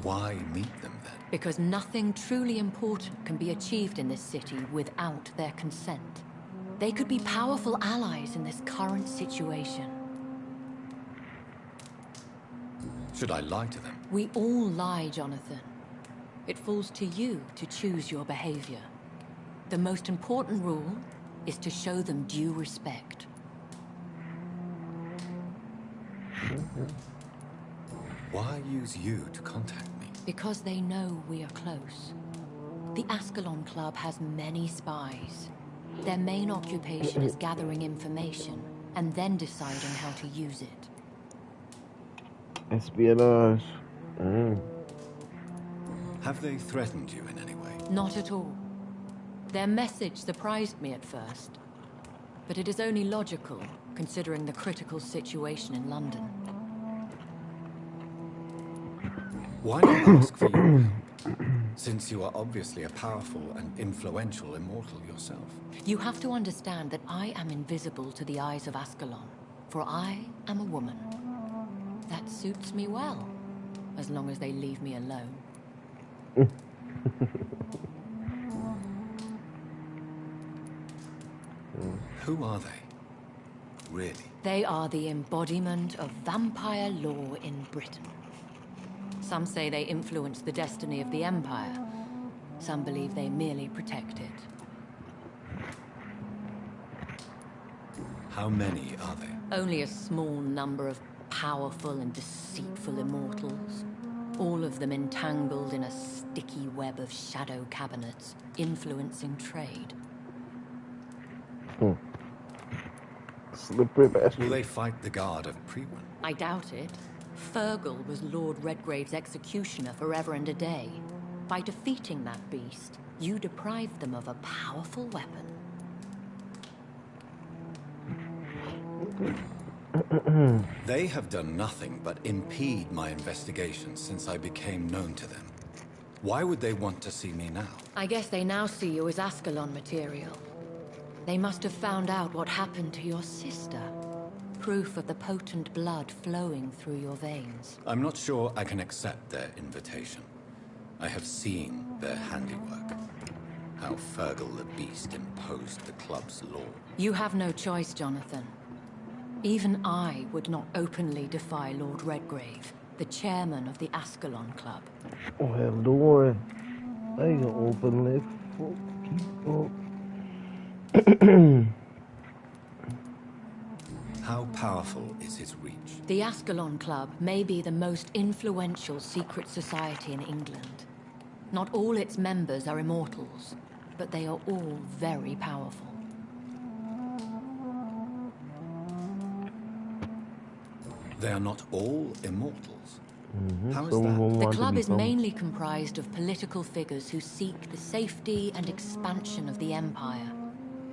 Why meet them then? Because nothing truly important can be achieved in this city without their consent. They could be powerful allies in this current situation. Should I lie to them? We all lie, Jonathan. It falls to you to choose your behavior. The most important rule is to show them due respect. Why use you to contact me? Because they know we are close. The Ascalon Club has many spies. Their main occupation is gathering information and then deciding how to use it. Espionage. Have they threatened you in any way? Not at all. Their message surprised me at first. But it is only logical, considering the critical situation in London. Why not ask for your help? Since you are obviously a powerful and influential immortal yourself. You have to understand that I am invisible to the eyes of Ascalon, for I am a woman. That suits me well, as long as they leave me alone. Who are they? Really? They are the embodiment of vampire law in Britain. Some say they influence the destiny of the Empire. Some believe they merely protect it. How many are they? Only a small number of powerful and deceitful immortals. All of them entangled in a sticky web of shadow cabinets, influencing trade. Slippery Will bastard. they fight the guard of Priwen? I doubt it. Fergal was Lord Redgrave's executioner forever and a day. By defeating that beast, you deprived them of a powerful weapon. They have done nothing but impede my investigation since I became known to them. Why would they want to see me now? I guess they now see you as Ascalon material. They must have found out what happened to your sister. Proof of the potent blood flowing through your veins. I'm not sure I can accept their invitation. I have seen their handiwork. How Fergal the Beast imposed the club's law. You have no choice, Jonathan. Even I would not openly defy Lord Redgrave, the chairman of the Ascalon Club. Oh, hell, don't worry. I ain't gonna openly fuck people. How powerful is his reach? The Ascalon Club may be the most influential secret society in England. Not all its members are immortals, but they are all very powerful. They are not all immortals. How is Someone that? The want to club is become- mainly comprised of political figures who seek the safety and expansion of the Empire.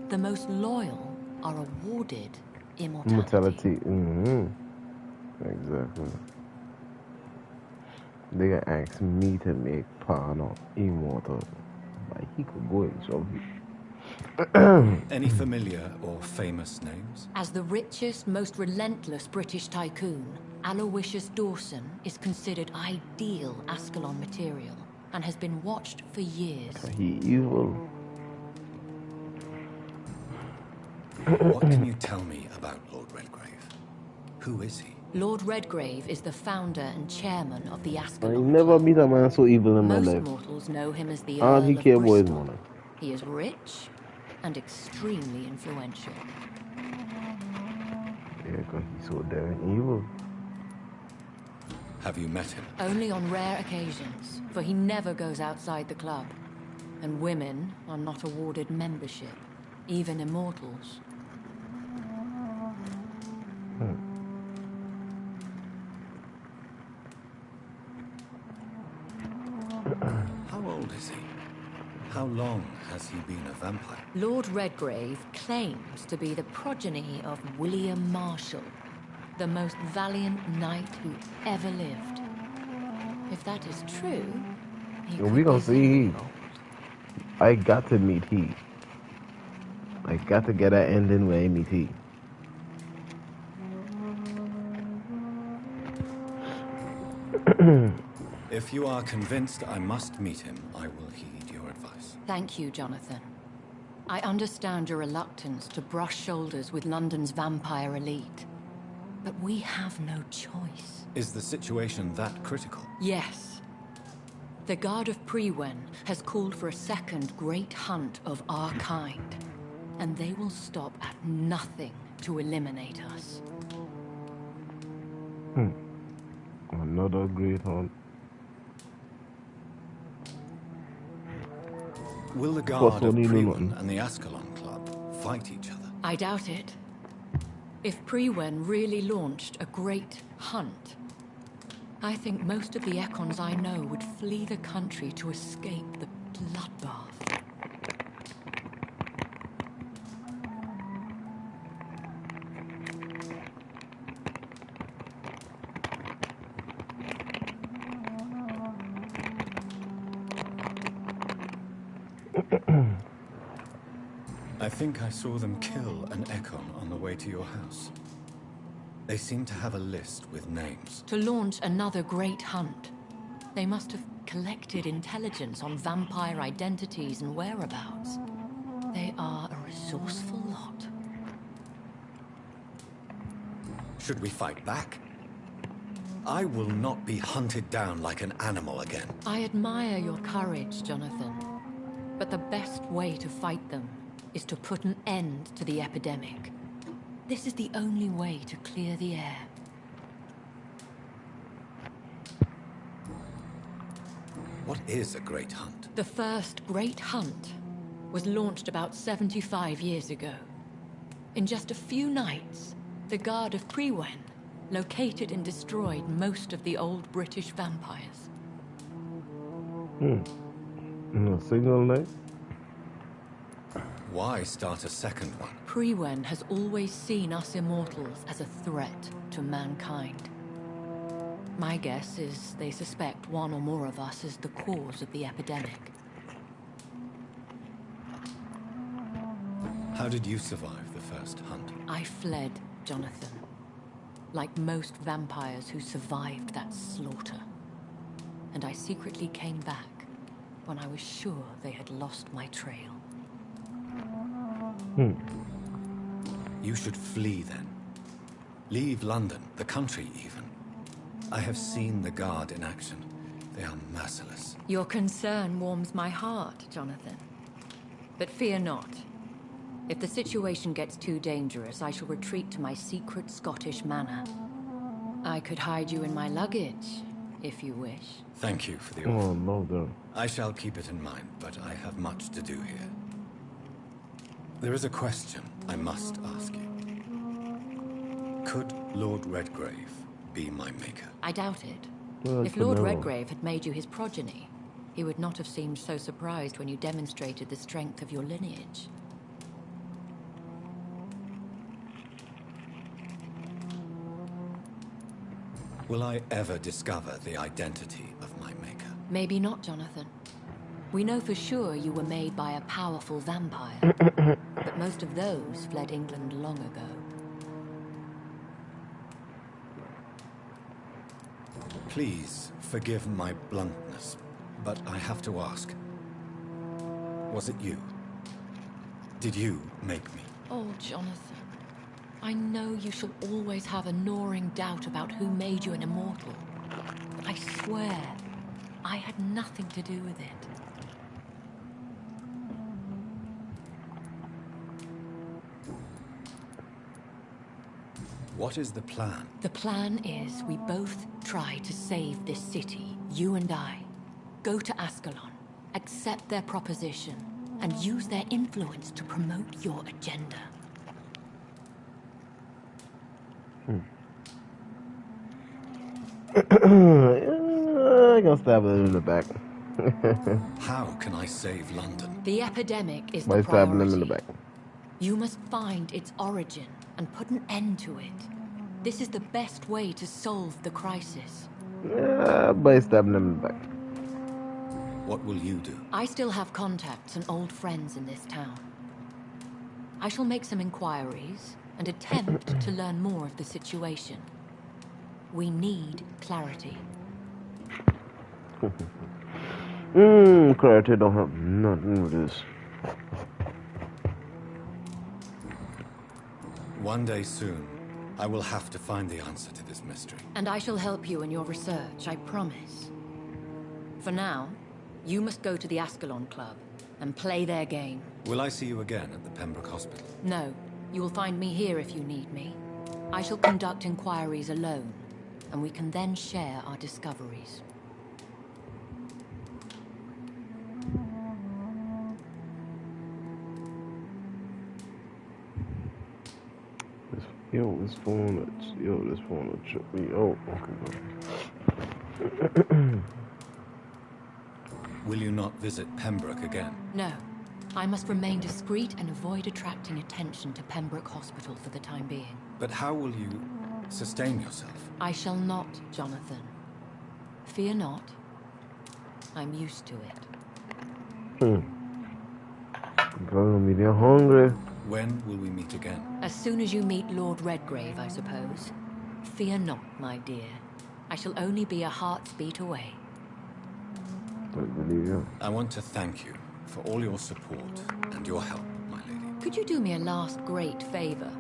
The most loyal are awarded immortality. Exactly. They gonna ask me to make Pano immortal. Like, he could go and show you. Any familiar or famous names? As the richest, most relentless British tycoon, Aloysius Dawson is considered ideal Ascalon material and has been watched for years. He evil. What can you tell me about Lord Redgrave? Who is he? Lord Redgrave is the founder and chairman of the I Ascalon never Club. meet a man so evil in my Most life. mortals know him as the All Earl he of care about is Bristol. money. He is rich and extremely influential. Yeah, because he's so damn evil. Have you met him? Only on rare occasions, for he never goes outside the club. And women are not awarded membership, even immortals. How old is he? How long has he been a vampire? Lord Redgrave claims to be the progeny of William Marshall, the most valiant knight who ever lived. If that is true, he could We gonna be see very he. I got to meet he. I got to get that ending where I meet he. If you are convinced I must meet him, I will heed your advice. Thank you, Jonathan. I understand your reluctance to brush shoulders with London's vampire elite. But we have no choice. Is the situation that critical? Yes. The Guard of Priwen has called for a second great hunt of our kind. And they will stop at nothing to eliminate us. Another great hunt. Will the Plus, Guard of only do Priwen nothing. and the Ascalon Club fight each other? I doubt it. If Priwen really launched a great hunt, I think most of the Ekons I know would flee the country to escape the bloodbath. I think I saw them kill an Ekon on the way to your house. They seem to have a list with names. To launch another great hunt, they must have collected intelligence on vampire identities and whereabouts. They are a resourceful lot. Should we fight back? I will not be hunted down like an animal again. I admire your courage, Jonathan. But the best way to fight them is to put an end to the epidemic. This is the only way to clear the air. What is a great hunt? The first great hunt was launched about 75 years ago. In just a few nights, the Guard of Priwen located and destroyed most of the old British vampires. In a single night? Why start a second one? Priwen has always seen us immortals as a threat to mankind. My guess is they suspect one or more of us as the cause of the epidemic. How did you survive the first hunt? I fled, Jonathan. Like most vampires who survived that slaughter. And I secretly came back when I was sure they had lost my trail. You should flee then. Leave London, the country even. I have seen the Guard in action. They are merciless. Your concern warms my heart, Jonathan. But fear not. If the situation gets too dangerous, I shall retreat to my secret Scottish manor. I could hide you in my luggage, if you wish. Thank you for the Oh, offer. no, though. I shall keep it in mind, but I have much to do here. There is a question I must ask you. Could Lord Redgrave be my maker? I doubt it. Well, If Lord no. Redgrave had made you his progeny, he would not have seemed so surprised when you demonstrated the strength of your lineage. Will I ever discover the identity of my maker? Maybe not, Jonathan. We know for sure you were made by a powerful vampire. But most of those fled England long ago. Please forgive my bluntness, but I have to ask. Was it you? Did you make me? Oh, Jonathan. I know you shall always have a gnawing doubt about who made you an immortal. But I swear, I had nothing to do with it. What is the plan? The plan is we both try to save this city, you and I. Go to Ascalon, accept their proposition, and use their influence to promote your agenda. I can stab him in the back. How can I save London? The epidemic is By the stabbing him in priority. the back. You must find its origin and put an end to it. This is the best way to solve the crisis. By stabbing him in the back. What will you do? I still have contacts and old friends in this town. I shall make some inquiries and attempt to learn more of the situation. We need clarity. Clarity don't have nothing with this. One day soon, I will have to find the answer to this mystery. And I shall help you in your research, I promise. For now, you must go to the Ascalon Club and play their game. Will I see you again at the Pembroke Hospital? No, you will find me here if you need me. I shall conduct inquiries alone, and we can then share our discoveries. This phone will trip me. Oh, okay. Will you not visit Pembroke again? No. I must remain discreet and avoid attracting attention to Pembroke Hospital for the time being. But how will you sustain yourself? I shall not, Jonathan. Fear not. I'm used to it. I'm gonna be there hungry. When will we meet again? As soon as you meet Lord Redgrave, I suppose. Fear not, my dear. I shall only be a heart's beat away. I believe you. I want to thank you for all your support and your help, my lady. Could you do me a last great favor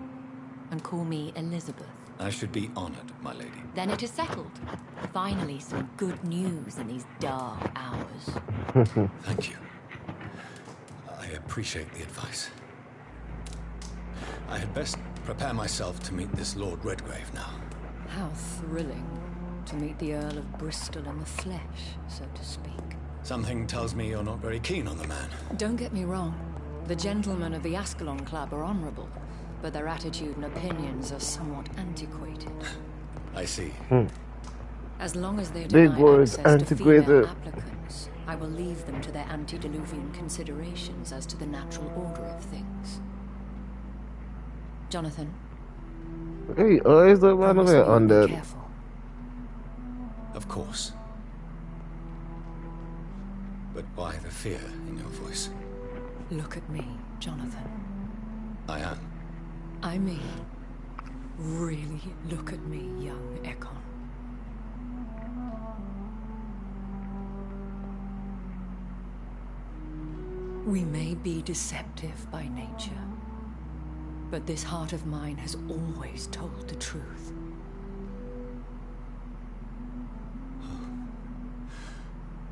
and call me Elizabeth? I should be honored, my lady. Then it is settled. Finally, some good news in these dark hours. Thank you. I appreciate the advice. I had best prepare myself to meet this Lord Redgrave now. How thrilling to meet the Earl of Bristol in the flesh, so to speak. Something tells me you're not very keen on the man. Don't get me wrong. The gentlemen of the Ascalon Club are honorable. but their attitude and opinions are somewhat antiquated. I see. As long as they Big deny words, access to female antiquated. applicants, I will leave them to their antediluvian considerations as to the natural order of things. Jonathan? Hey, eyes that man Promise there me you'll be undead. careful. Of course. But why the fear in your voice? Look at me, Jonathan. I am. I mean, really look at me, young Ekon. We may be deceptive by nature, but this heart of mine has always told the truth.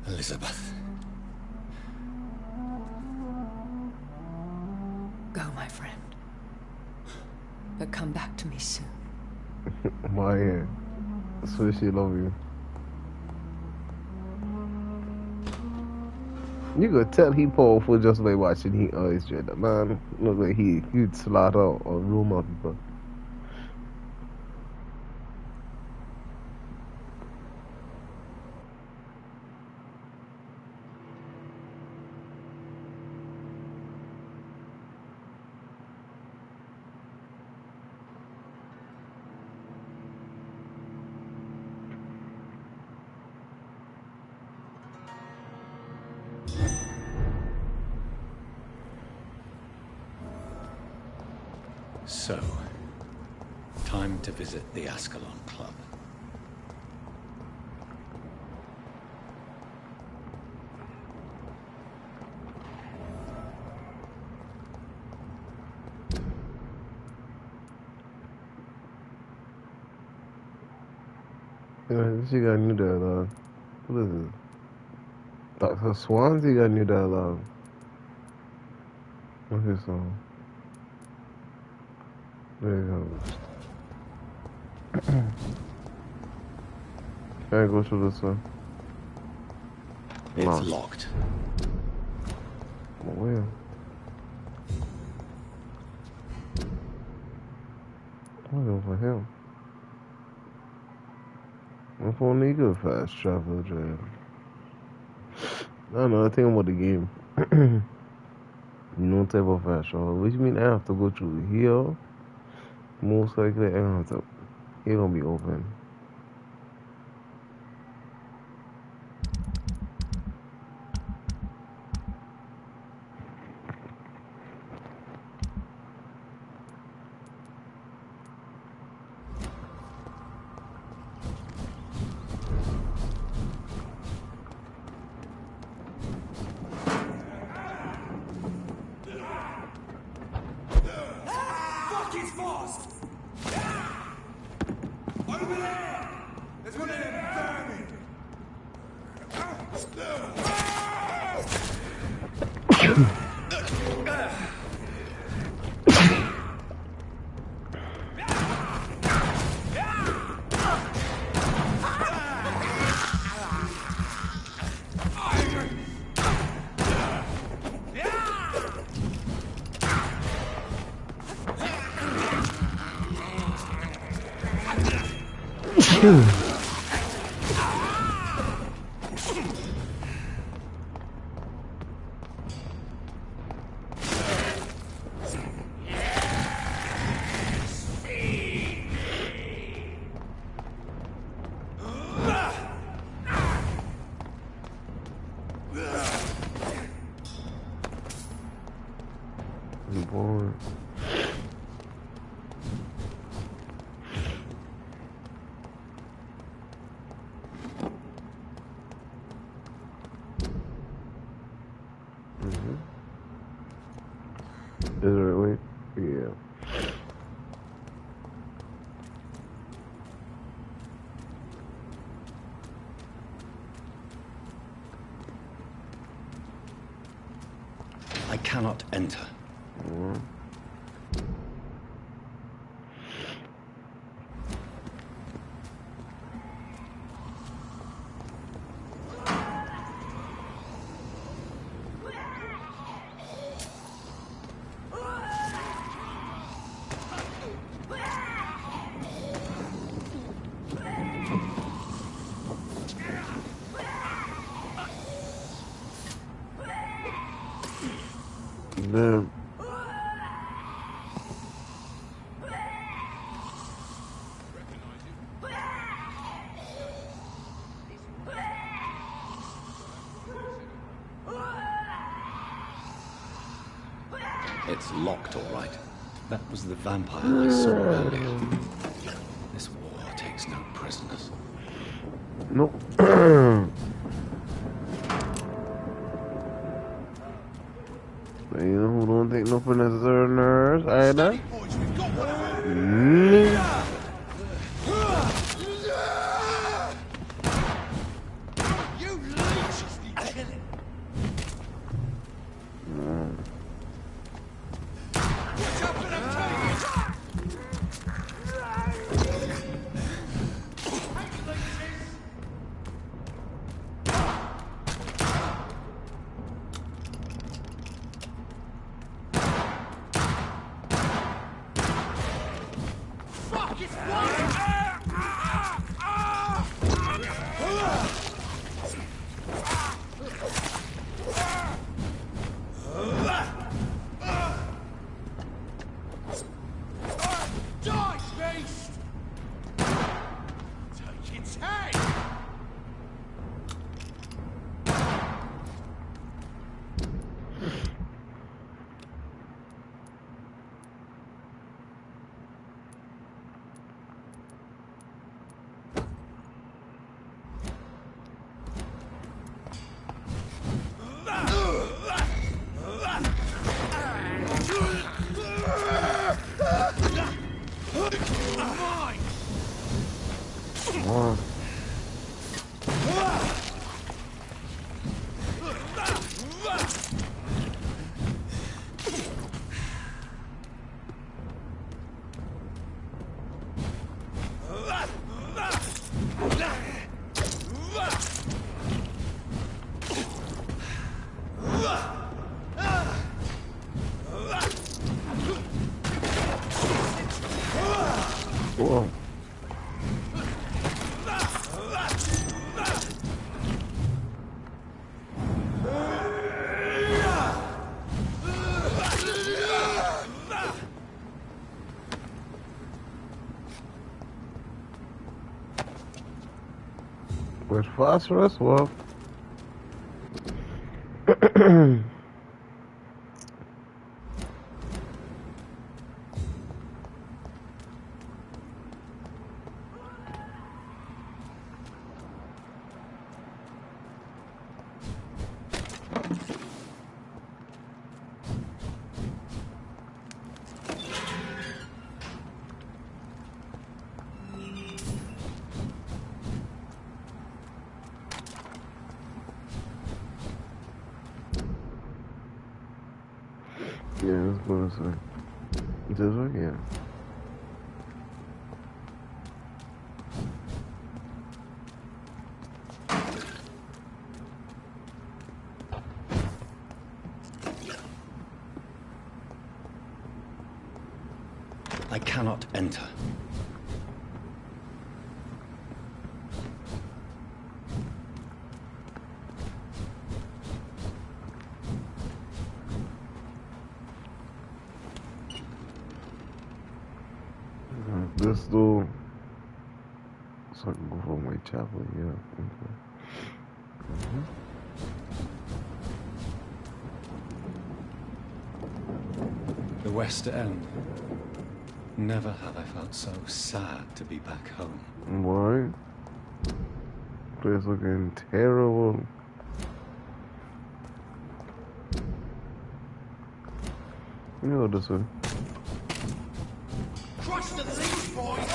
Elizabeth. Go, my friend. But come back to me soon. My hair. So she love you. You could tell he powerful just by watching he eyes, Jada. Man, look like he'd slaughter or room of people. So, time to visit the Ascalon Club. Yeah, she got new dialogue. What is it? Dr. Swansea got new dialogue. What's his song? There you go. Can I go through this one? It's locked. Where? I'm going for him. I'm for nigga fast travel, Jay. I don't know, I think about the game. No type of fast travel. Which mean I have to go through here. Most likely I have to. Here gonna be open. Boy. Is it really? Yeah. I cannot enter. It's locked, all right. That was the vampire I saw earlier. This war takes no prisoners. Nope. You know who don't take no prisoners either? Me. Whoa. With phosphorus? Well. Yeah, that's what I say. This way, yeah. I cannot enter. This door, so I can go for my chapel, yeah. Okay. The West End. Never have I felt so sad to be back home. Why? Place looking terrible. You know this way. Crush the leaves, boys!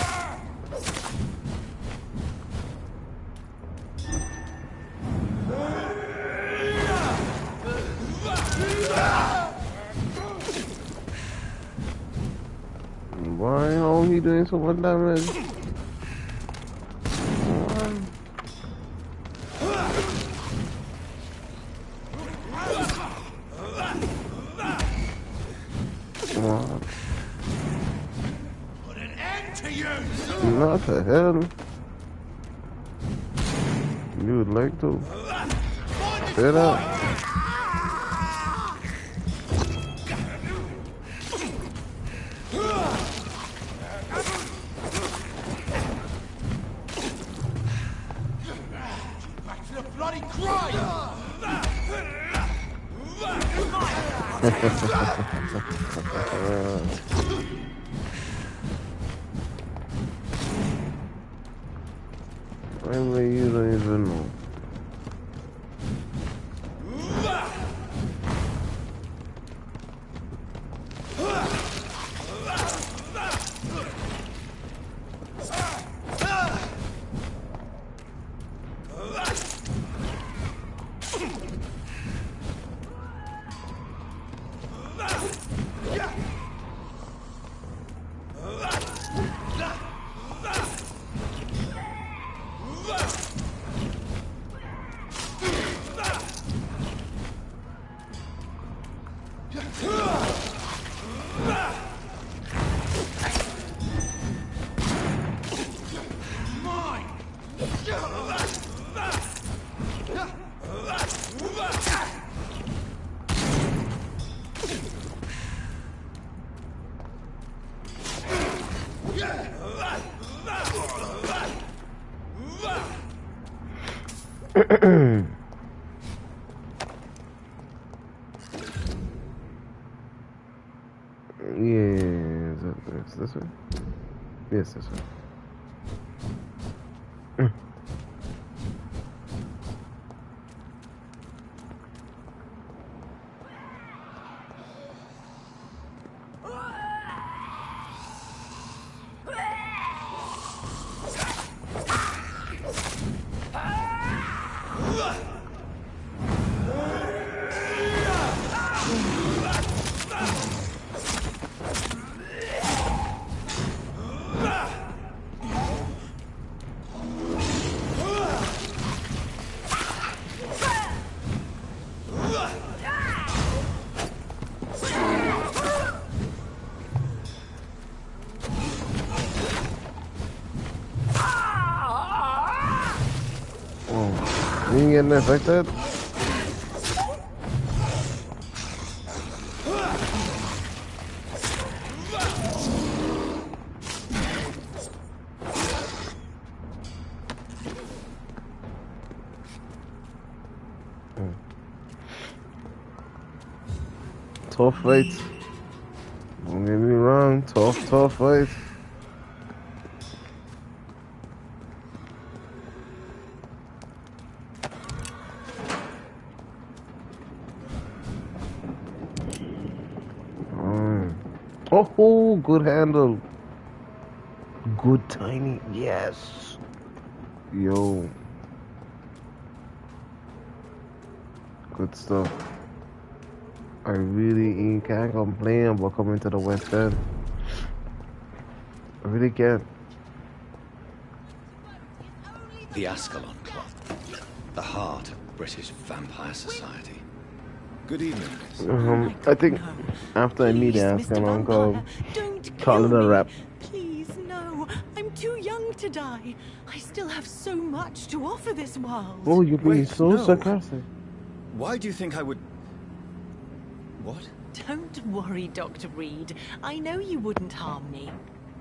Why are you doing so much damage? Come on. Put an end to you! Not the hell. You would like to. Sit up. Maybe you don't even know. Yeah, is this way? Yes, this way. You ain't getting affected? Tough fight. Don't get me wrong, tough fight. Oh, good handle. Good tiny. Yes. Yo. Good stuff. I really can't complain about coming to the West End. I really can't. The Ascalon Club. The heart of British Vampire Society. Good evening, miss. I think after I meet the Ascalon Club, Don't call kill it a me. wrap. Please, no. I'm too young to die. I still have so much to offer this world. Oh, you're being Wait, so no. sarcastic. Why do you think I would... What? Don't worry, Dr. Reed. I know you wouldn't harm me.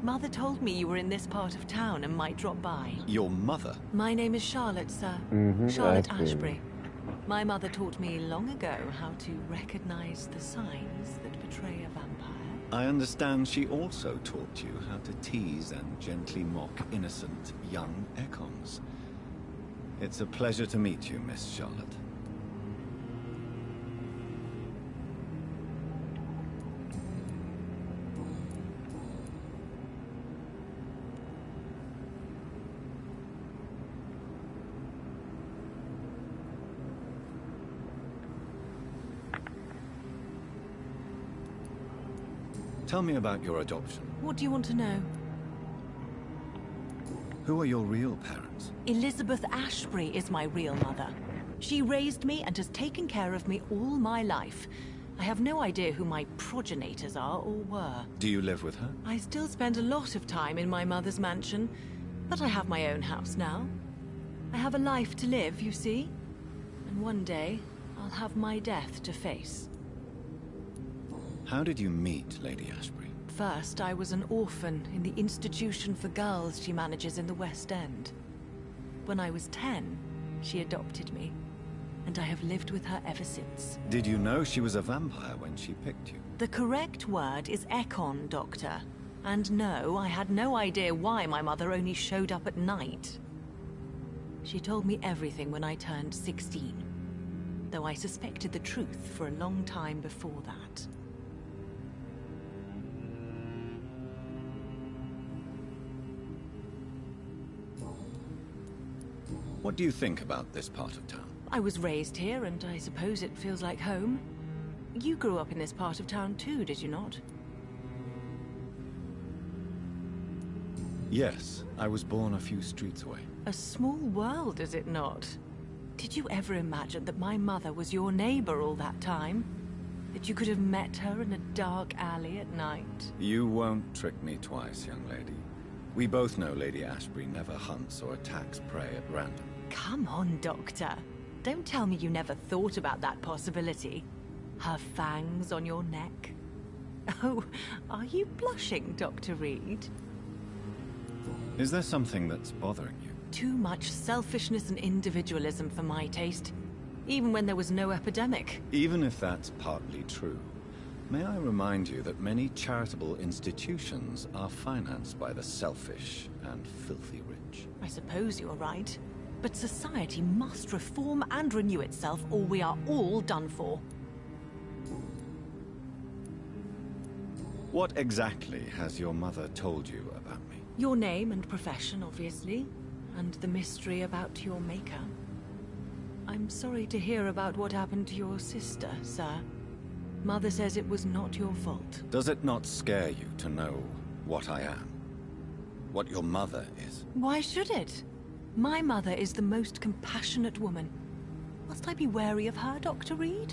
Mother told me you were in this part of town and might drop by. Your mother? My name is Charlotte, sir. Charlotte Ashbury. My mother taught me long ago how to recognize the signs that betray a vampire. I understand she also taught you how to tease and gently mock innocent young Ekons. It's a pleasure to meet you, Miss Charlotte. Tell me about your adoption. What do you want to know? Who are your real parents? Elizabeth Ashbury is my real mother. She raised me and has taken care of me all my life. I have no idea who my progenitors are or were. Do you live with her? I still spend a lot of time in my mother's mansion, but I have my own house now. I have a life to live, you see? And one day, I'll have my death to face. How did you meet Lady Ashbury? First, I was an orphan in the institution for girls she manages in the West End. When I was 10, she adopted me. and I have lived with her ever since. Did you know she was a vampire when she picked you? The correct word is Ekon, Doctor. And no, I had no idea why my mother only showed up at night. She told me everything when I turned 16, though I suspected the truth for a long time before that. What do you think about this part of town? I was raised here, and I suppose it feels like home. You grew up in this part of town too, did you not? Yes, I was born a few streets away. A small world, is it not? Did you ever imagine that my mother was your neighbor all that time? That you could have met her in a dark alley at night? You won't trick me twice, young lady. We both know Lady Ashbury never hunts or attacks prey at random. Come on, Doctor. Don't tell me you never thought about that possibility. Her fangs on your neck. Oh, are you blushing, Dr. Reed? Is there something that's bothering you? Too much selfishness and individualism for my taste. Even when there was no epidemic. Even if that's partly true, may I remind you that many charitable institutions are financed by the selfish and filthy rich? I suppose you're right. But society must reform and renew itself, or we are all done for. What exactly has your mother told you about me? Your name and profession, obviously, and the mystery about your maker. I'm sorry to hear about what happened to your sister, sir. Mother says it was not your fault. Does it not scare you to know what I am? What your mother is? Why should it? My mother is the most compassionate woman. Must I be wary of her, Dr. Reed?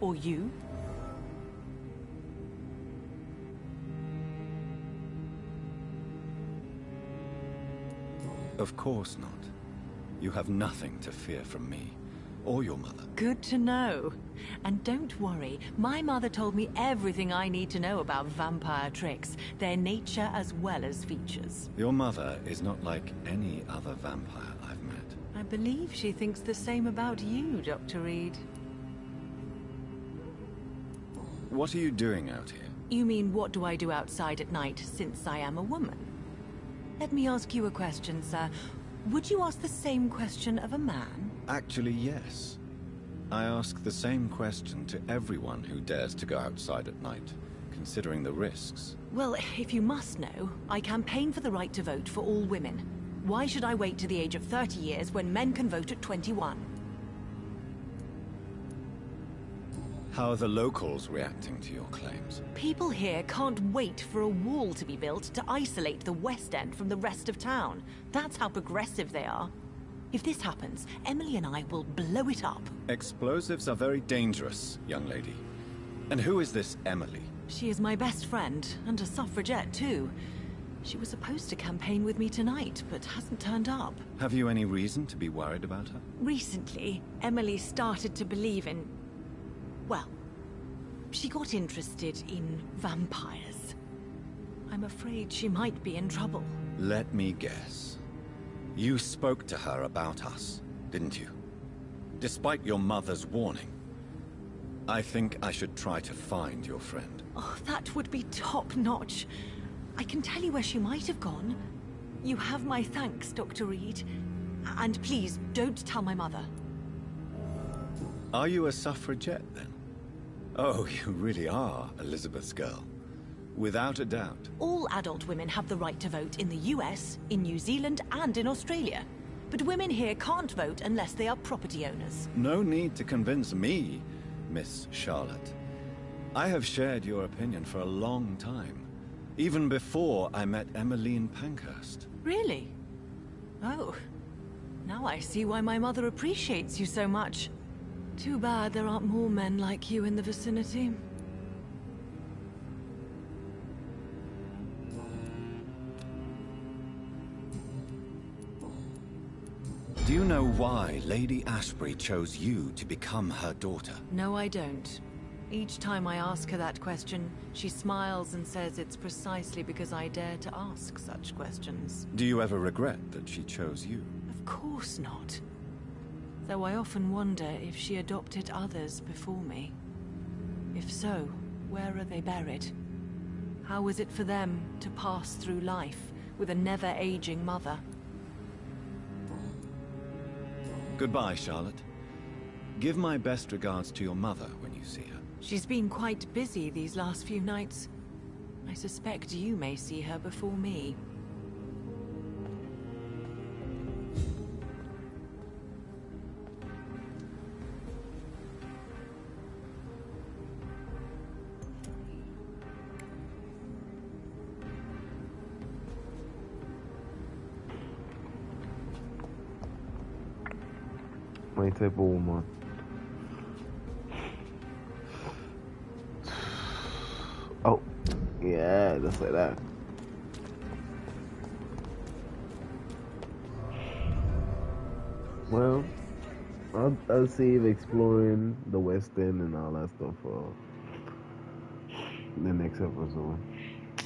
Or you? Of course not. You have nothing to fear from me, or your mother. Good to know. And don't worry, my mother told me everything I need to know about vampire tricks, their nature as well as features. Your mother is not like any other vampire I've met. I believe she thinks the same about you, Dr. Reed. What are you doing out here? You mean, what do I do outside at night, since I am a woman? Let me ask you a question, sir. Would you ask the same question of a man? Actually, yes. I ask the same question to everyone who dares to go outside at night, considering the risks. Well, if you must know, I campaign for the right to vote for all women. Why should I wait to the age of 30 years when men can vote at 21? How are the locals reacting to your claims? People here can't wait for a wall to be built to isolate the West End from the rest of town. That's how progressive they are. If this happens, Emily and I will blow it up. Explosives are very dangerous, young lady. And who is this Emily? She is my best friend, and a suffragette too. She was supposed to campaign with me tonight, but hasn't turned up. Have you any reason to be worried about her? Recently, Emily started to believe in... well, she got interested in vampires. I'm afraid she might be in trouble. Let me guess. You spoke to her about us, didn't you? Despite your mother's warning. I think I should try to find your friend. Oh, that would be top-notch. I can tell you where she might have gone. You have my thanks, Dr. Reed. And please, don't tell my mother. Are you a suffragette, then? Oh, you really are Elizabeth's girl. Without a doubt. All adult women have the right to vote in the US, in New Zealand, and in Australia. But women here can't vote unless they are property owners. No need to convince me, Miss Charlotte. I have shared your opinion for a long time. Even before I met Emmeline Pankhurst. Really? Oh. Now I see why my mother appreciates you so much. Too bad there aren't more men like you in the vicinity. Do you know why Lady Ashbury chose you to become her daughter? No, I don't. Each time I ask her that question, she smiles and says it's precisely because I dare to ask such questions. Do you ever regret that she chose you? Of course not. though I often wonder if she adopted others before me. If so, where are they buried? How is it for them to pass through life with a never-aging mother? Goodbye, Charlotte. Give my best regards to your mother when you see her. She's been quite busy these last few nights. I suspect you may see her before me. My type of woman. Oh, yeah, just like that. Well, I'll save exploring the West End and all that stuff for the next episode.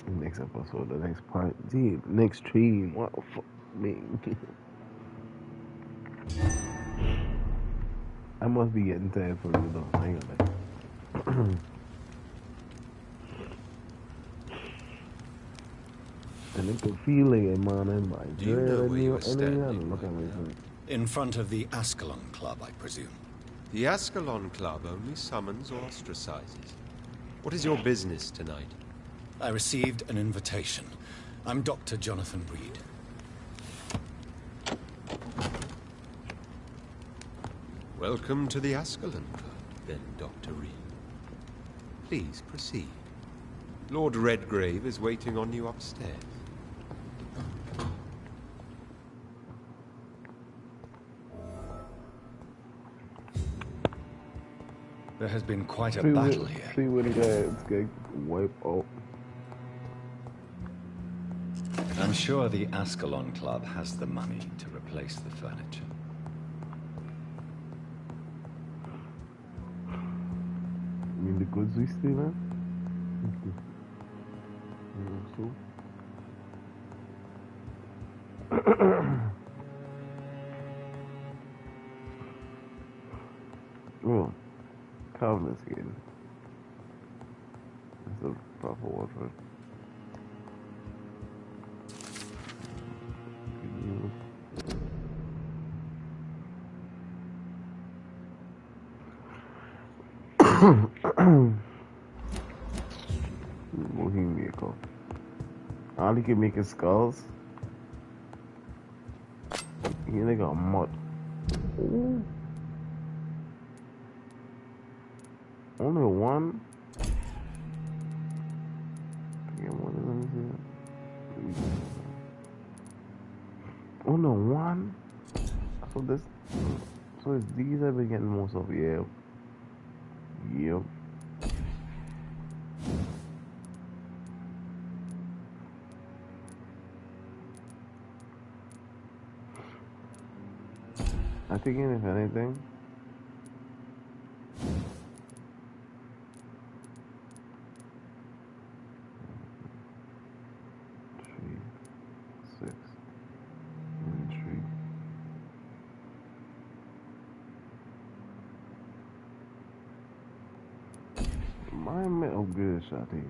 The next part. Gee, next stream. What the fuck, man? I must be getting tired for you though. I ain't gonna lie. And it can feel like it, man. Do you know where you were standing right now? In front of the Ascalon Club, I presume. The Ascalon Club only summons or ostracizes. What is your business tonight? I received an invitation. I'm Dr. Jonathan Reed. Welcome to the Ascalon Club, then, Dr. Reed. Please proceed. Lord Redgrave is waiting on you upstairs. There has been quite a battle here. See what he got wiped out. I'm sure the Ascalon Club has the money to replace the furniture. You mean the goods we steal, man? Oh, Calvin's again. That's a proper word for it. Moving vehicle. All he can make is skulls. Here they got mud. Ooh. Only one. Only one. So it's these I've been getting most of. Yeah. Yep. I think if anything, my metal good shot here.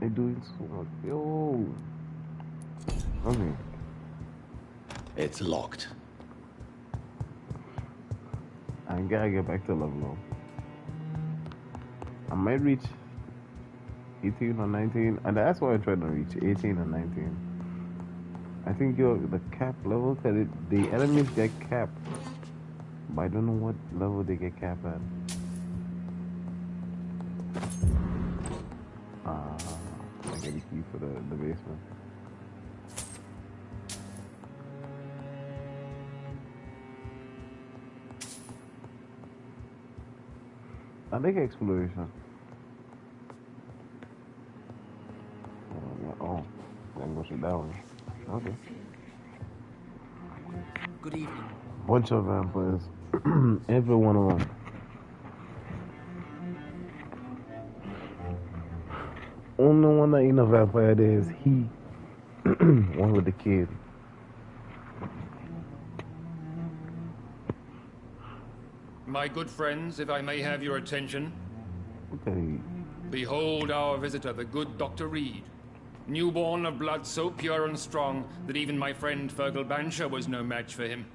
They doing so much. Yo. Okay. It's locked. I gotta get back to level. I might reach 18 or 19, and that's why I'm trying to reach 18 or 19. I think the cap level, cause the enemies get capped, but I don't know what level they get capped at. I get a key for the basement. I like exploration. Oh, then go sit down. Okay. Good evening. Bunch of vampires. Every one of them. only one that ain't a vampire there is he. One with the kid. My good friends, if I may have your attention. Okay. Behold our visitor, the good Dr. Reed. Newborn of blood so pure and strong that even my friend Fergal Bancher was no match for him.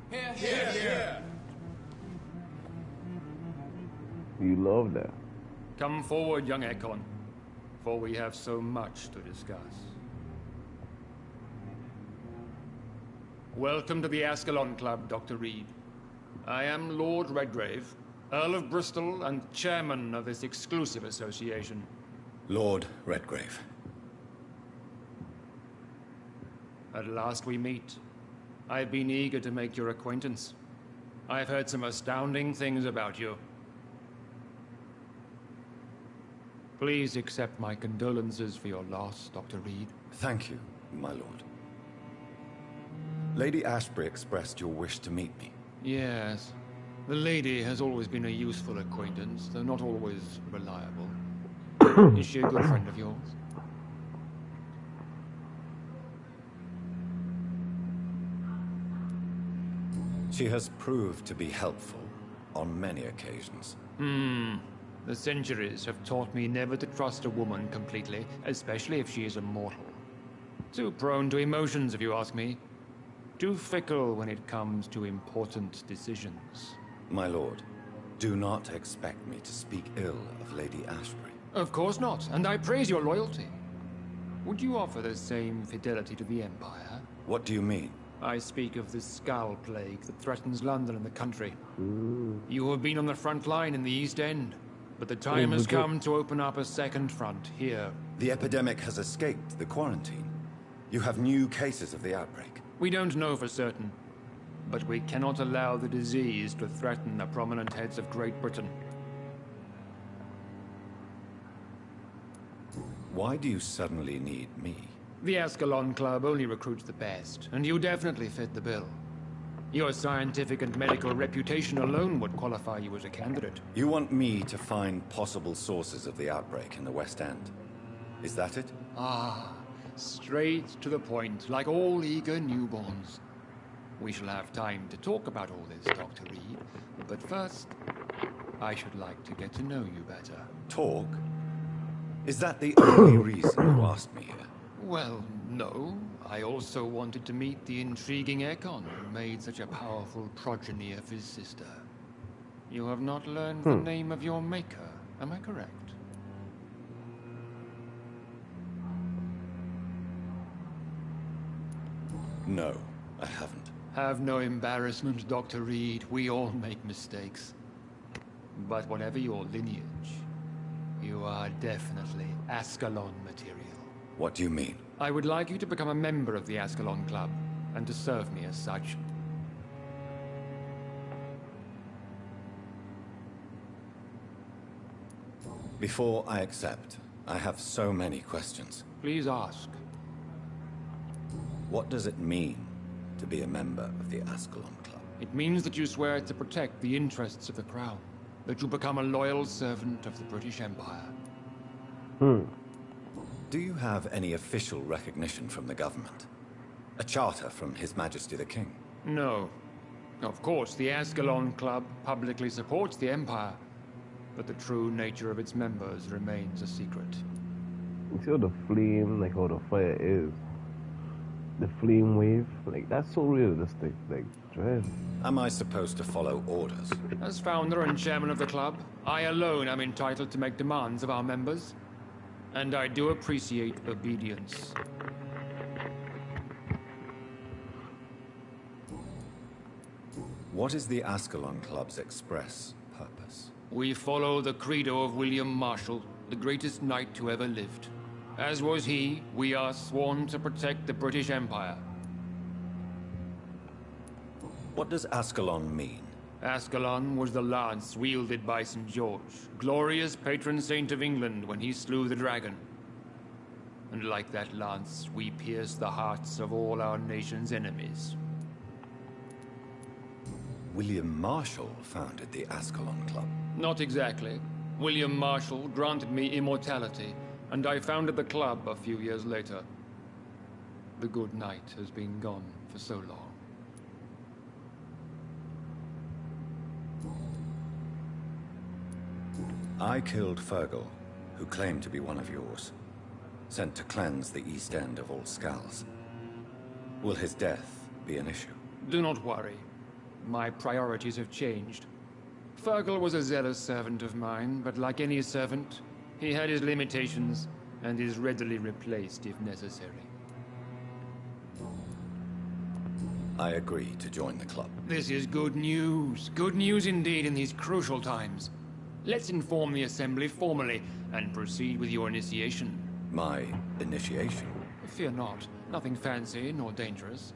Here, here, here. You love that. Come forward, young Ekon, for we have so much to discuss. Welcome to the Ascalon Club, Dr. Reed. I am Lord Redgrave, Earl of Bristol and chairman of this exclusive association. Lord Redgrave. At last we meet. I've been eager to make your acquaintance. I've heard some astounding things about you. Please accept my condolences for your loss, Dr. Reed. Thank you, my lord. Lady Ashbury expressed your wish to meet me. Yes. The lady has always been a useful acquaintance, though not always reliable. Is she a good friend of yours? She has proved to be helpful on many occasions. The centuries have taught me never to trust a woman completely, especially if she is a mortal. Too prone to emotions, if you ask me. Too fickle when it comes to important decisions. My lord, do not expect me to speak ill of Lady Ashbury. Of course not, and I praise your loyalty. Would you offer the same fidelity to the Empire? What do you mean? I speak of the Skull Plague that threatens London and the country. You have been on the front line in the East End, but the time has come to open up a second front here. The epidemic has escaped the quarantine. You have new cases of the outbreak. We don't know for certain, but we cannot allow the disease to threaten the prominent heads of Great Britain. Why do you suddenly need me? The Ascalon Club only recruits the best, and you definitely fit the bill. Your scientific and medical reputation alone would qualify you as a candidate. You want me to find possible sources of the outbreak in the West End. Is that it? Ah, straight to the point, like all eager newborns. We shall have time to talk about all this, Dr. Reed. But first, I should like to get to know you better. Talk? Is that the only reason you asked me here? Well, no. I also wanted to meet the intriguing Ekon, who made such a powerful progeny of his sister. You have not learned the name of your maker, am I correct? No, I haven't. Have no embarrassment, Dr. Reed. We all make mistakes. But whatever your lineage, you are definitely Ascalon material. What do you mean? I would like you to become a member of the Ascalon Club, and to serve me as such. Before I accept, I have so many questions. Please ask. What does it mean to be a member of the Ascalon Club? It means that you swear to protect the interests of the Crown, that you become a loyal servant of the British Empire. Do you have any official recognition from the government? A charter from His Majesty the King? No. Of course, the Ascalon Club publicly supports the Empire, but the true nature of its members remains a secret. You see how the flame, like how the fire is? The flame wave? Like, that's so realistic. Like, dread. Am I supposed to follow orders? As founder and chairman of the club, I alone am entitled to make demands of our members. And I do appreciate obedience. What is the Ascalon Club's express purpose? We follow the credo of William Marshall, the greatest knight who ever lived. As was he, we are sworn to protect the British Empire. What does Ascalon mean? Ascalon was the lance wielded by St. George, glorious patron saint of England when he slew the dragon. And like that lance, we pierce the hearts of all our nation's enemies. William Marshall founded the Ascalon Club. Not exactly. William Marshall granted me immortality, and I founded the club a few years later. The good knight has been gone for so long. I killed Fergal, who claimed to be one of yours. Sent to cleanse the East End of all Skulls. Will his death be an issue? Do not worry. My priorities have changed. Fergal was a zealous servant of mine, but like any servant, he had his limitations and is readily replaced if necessary. I agree to join the club. This is good news. Good news indeed in these crucial times. Let's inform the Assembly formally and proceed with your initiation. My initiation? Fear not. Nothing fancy nor dangerous.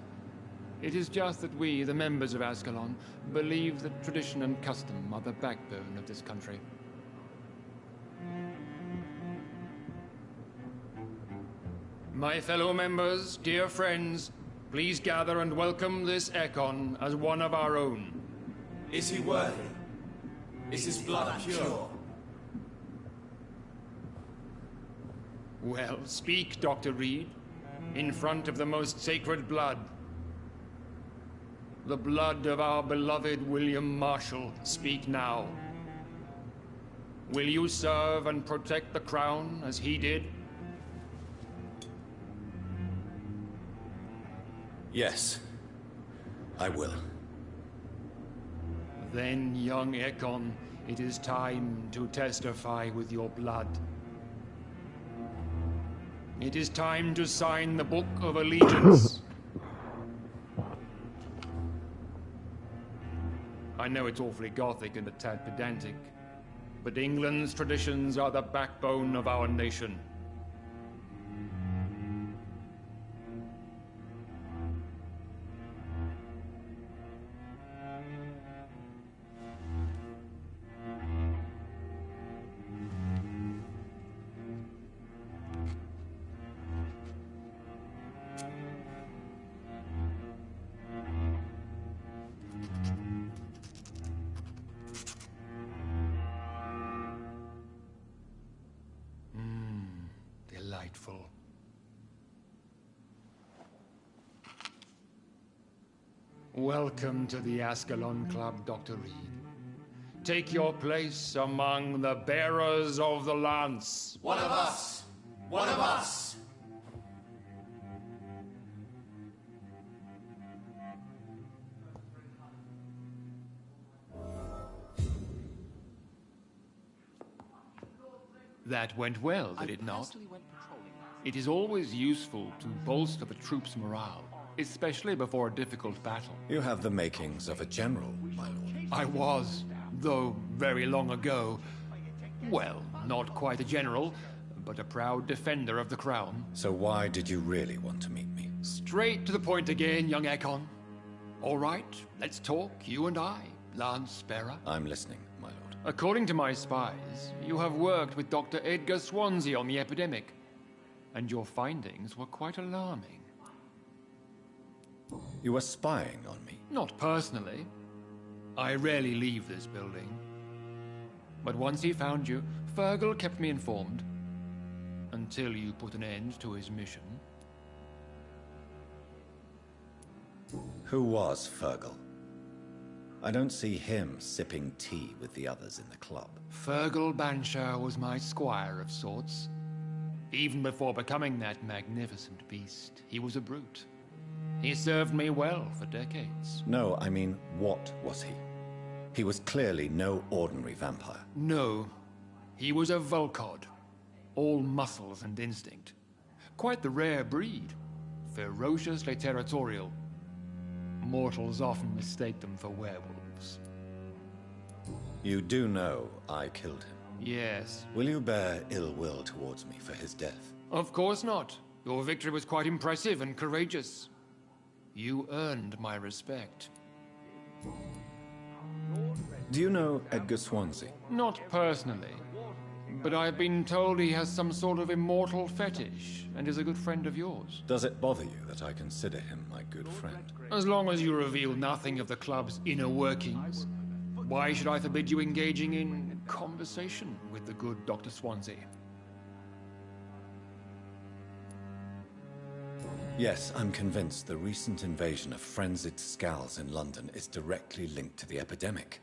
It is just that we, the members of Ascalon, believe that tradition and custom are the backbone of this country. My fellow members, dear friends, please gather and welcome this Ekon as one of our own. Is he worthy? Is his blood pure? Well, speak, Dr. Reed, in front of the most sacred blood. The blood of our beloved William Marshall. Speak now. Will you serve and protect the crown as he did? Yes, I will. Then, young Ekon, it is time to testify with your blood. It is time to sign the Book of Allegiance. I know it's awfully gothic and a tad pedantic, but England's traditions are the backbone of our nation. Delightful. Welcome to the Ascalon Club, Dr. Reed. Take your place among the bearers of the lance. One of us! One of us! That went well, did it not? It is always useful to bolster the troops' morale, especially before a difficult battle. You have the makings of a general, my lord. I was, though very long ago. Well, not quite a general, but a proud defender of the crown. So why did you really want to meet me? Straight to the point again, young Ekon. All right, let's talk, you and I, Lance Bearer. I'm listening, my lord. According to my spies, you have worked with Dr. Edgar Swansea on the epidemic, and your findings were quite alarming. You were spying on me? Not personally. I rarely leave this building. But once he found you, Fergal kept me informed. Until you put an end to his mission. Who was Fergal? I don't see him sipping tea with the others in the club. Fergal Banshire was my squire of sorts. Even before becoming that magnificent beast, he was a brute. He served me well for decades. No, I mean, what was he? He was clearly no ordinary vampire. No. He was a Volcod. All muscles and instinct. Quite the rare breed. Ferociously territorial. Mortals often mistake them for werewolves. You do know I killed him? Yes. Will you bear ill will towards me for his death? Of course not. Your victory was quite impressive and courageous. You earned my respect. Do you know Edgar Swansea? Not personally, but I've been told he has some sort of immortal fetish and is a good friend of yours. Does it bother you that I consider him my good friend? As long as you reveal nothing of the club's inner workings, why should I forbid you engaging in conversation with the good Dr. Swansea? Yes, I'm convinced the recent invasion of frenzied Scowls in London is directly linked to the epidemic.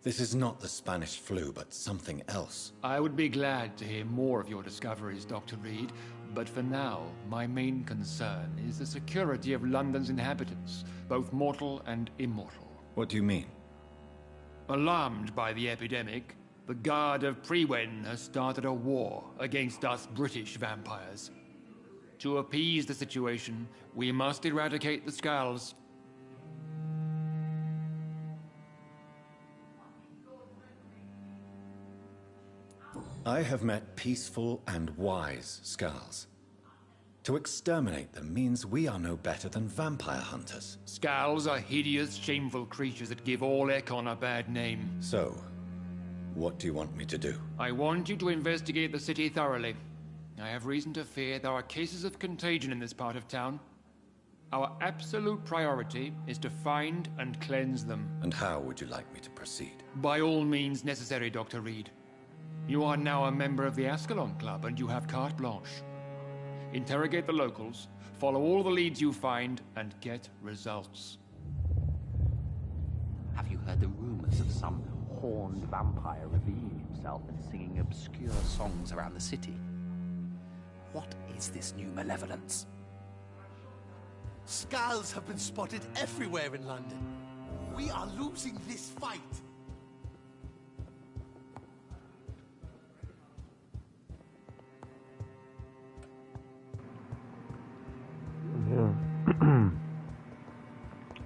This is not the Spanish flu, but something else. I would be glad to hear more of your discoveries, Dr. Reed, but for now, my main concern is the security of London's inhabitants, both mortal and immortal. What do you mean? Alarmed by the epidemic, the Guard of Prewen has started a war against us British vampires. To appease the situation, we must eradicate the Scowls. I have met peaceful and wise Scowls. To exterminate them means we are no better than vampire hunters. Scowls are hideous, shameful creatures that give all Ekon a bad name. So, what do you want me to do? I want you to investigate the city thoroughly. I have reason to fear there are cases of contagion in this part of town. Our absolute priority is to find and cleanse them. And how would you like me to proceed? By all means necessary, Dr. Reed. You are now a member of the Ascalon Club, and you have carte blanche. Interrogate the locals, follow all the leads you find, and get results. Have you heard the rumors of some horned vampire revealing himself and singing obscure songs around the city? What is this new malevolence? Skulls have been spotted everywhere in London. We are losing this fight. Yeah.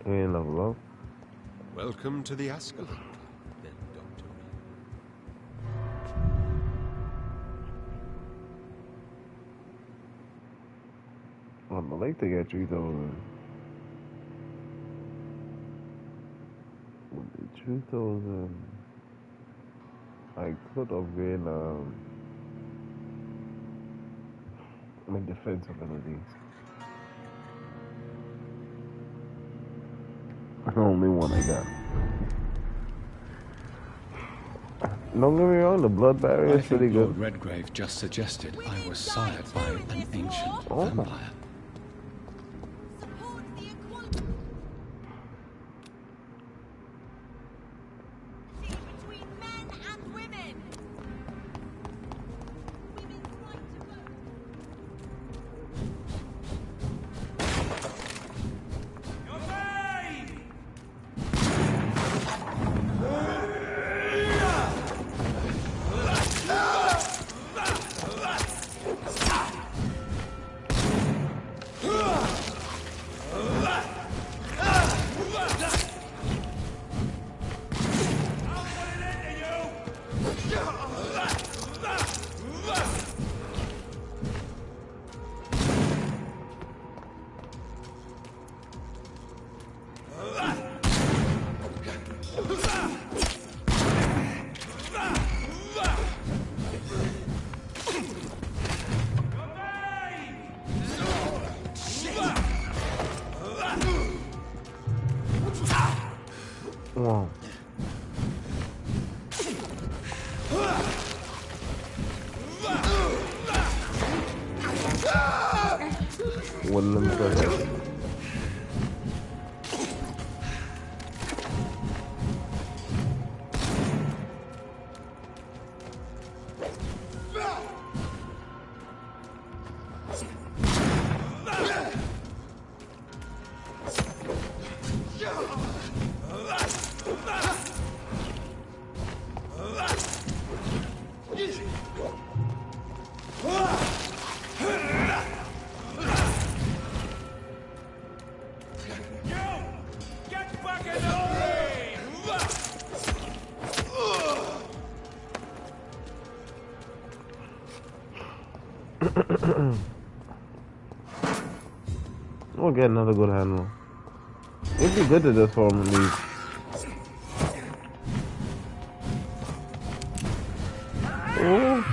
Ain't level up. Welcome to the Ascalon Club, then, Dr. I'd like to get 3,000. 3,000. I could upgrade my defense abilities. That's the only one I got. Don't get me wrong, the blood barrier is pretty good. Lord Redgrave just suggested I was sired by an ancient vampire. Wow. One of them guys. We'll get another good handle. It'd be good to just form at least. Oh.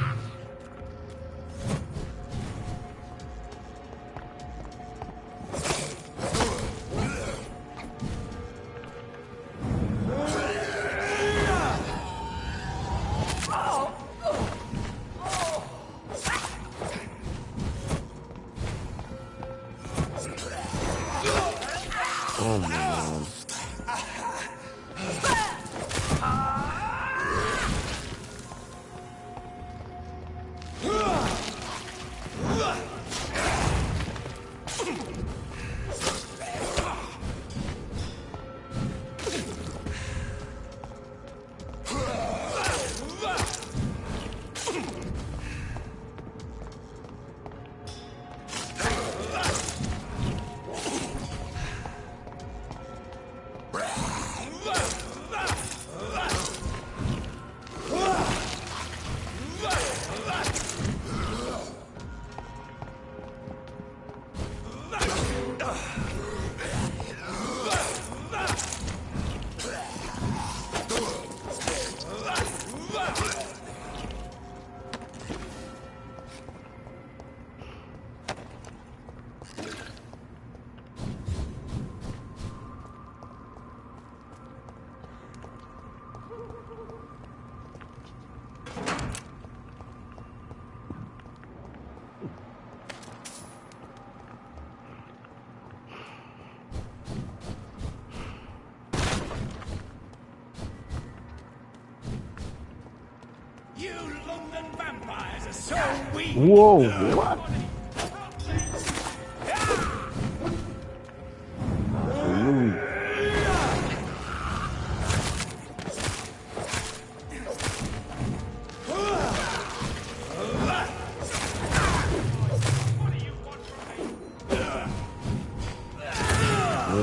You London vampires are so weak! Whoa, what? Louis.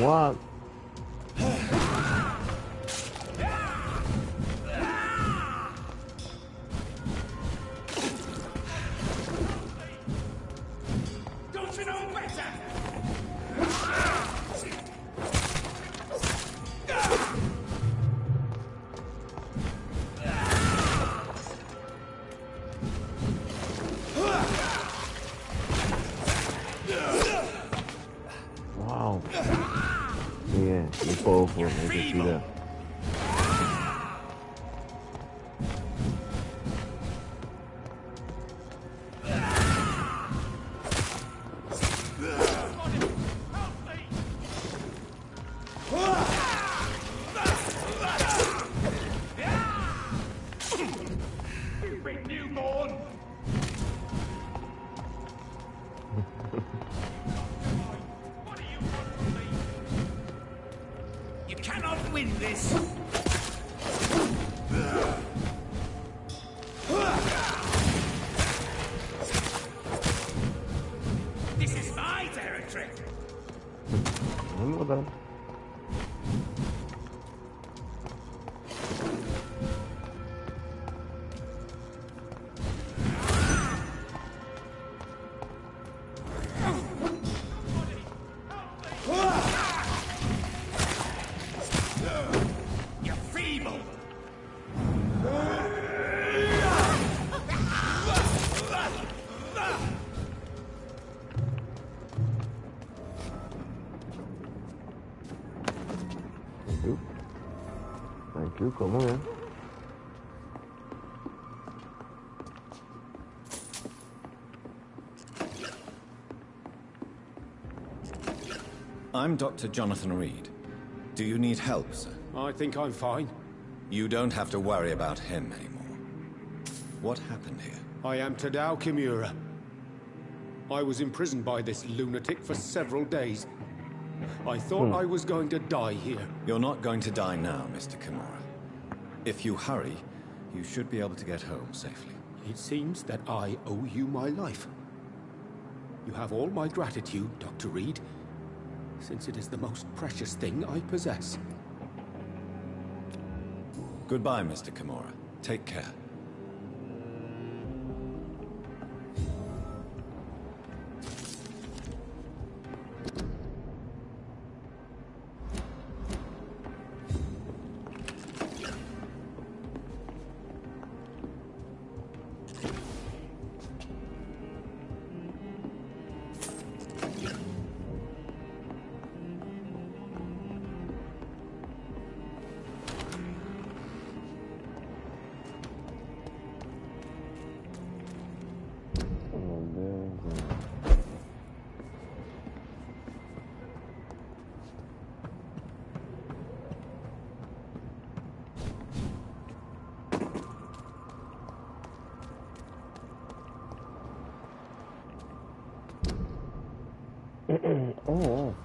What? Don't you know better? Wow. Yeah, you're powerful. I can see that. Stupid newborn! You cannot win this! This is my territory! I know that. You're feeble! Thank you. Thank you. Come on. I'm Dr. Jonathan Reed. Do you need help, sir? I think I'm fine. You don't have to worry about him anymore. What happened here? I am Tadao Kimura. I was imprisoned by this lunatic for several days. I thought I was going to die here. You're not going to die now, Mr. Kimura. If you hurry, you should be able to get home safely. It seems that I owe you my life. You have all my gratitude, Dr. Reed, since it is the most precious thing I possess. Goodbye, Mr. Kimura. Take care. Oh.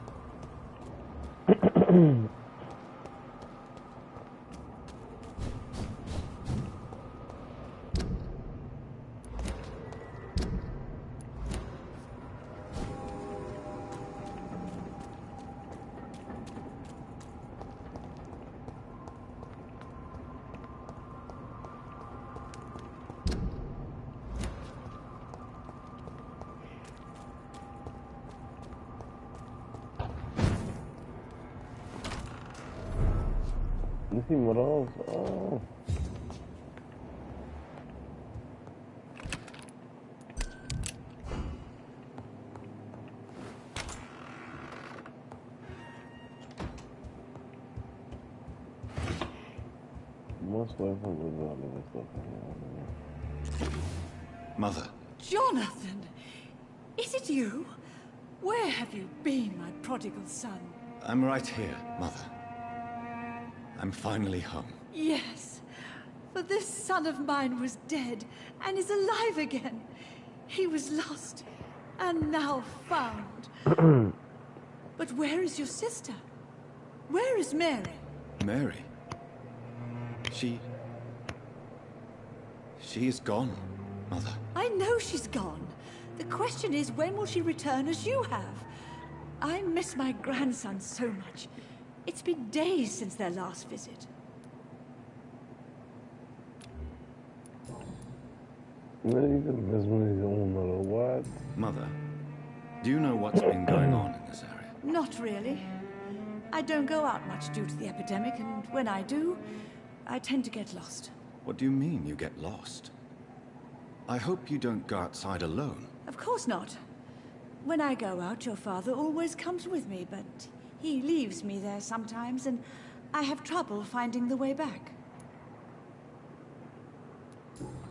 Decimos, oh. Most weapons stuff. Mother. Jonathan! Is it you? Where have you been, my prodigal son? I'm right here, Mother. I'm finally home. Yes, for this son of mine was dead and is alive again. He was lost and now found. But where is your sister? Where is Mary? Mary? She is gone, Mother. I know she's gone. The question is, when will she return as you have? I miss my grandson so much. It's been days since their last visit. Not even miss when he's on the what? Mother, do you know what's been going on in this area? Not really. I don't go out much due to the epidemic, and when I do, I tend to get lost. What do you mean you get lost? I hope you don't go outside alone. Of course not. When I go out, your father always comes with me, but he leaves me there sometimes, and I have trouble finding the way back.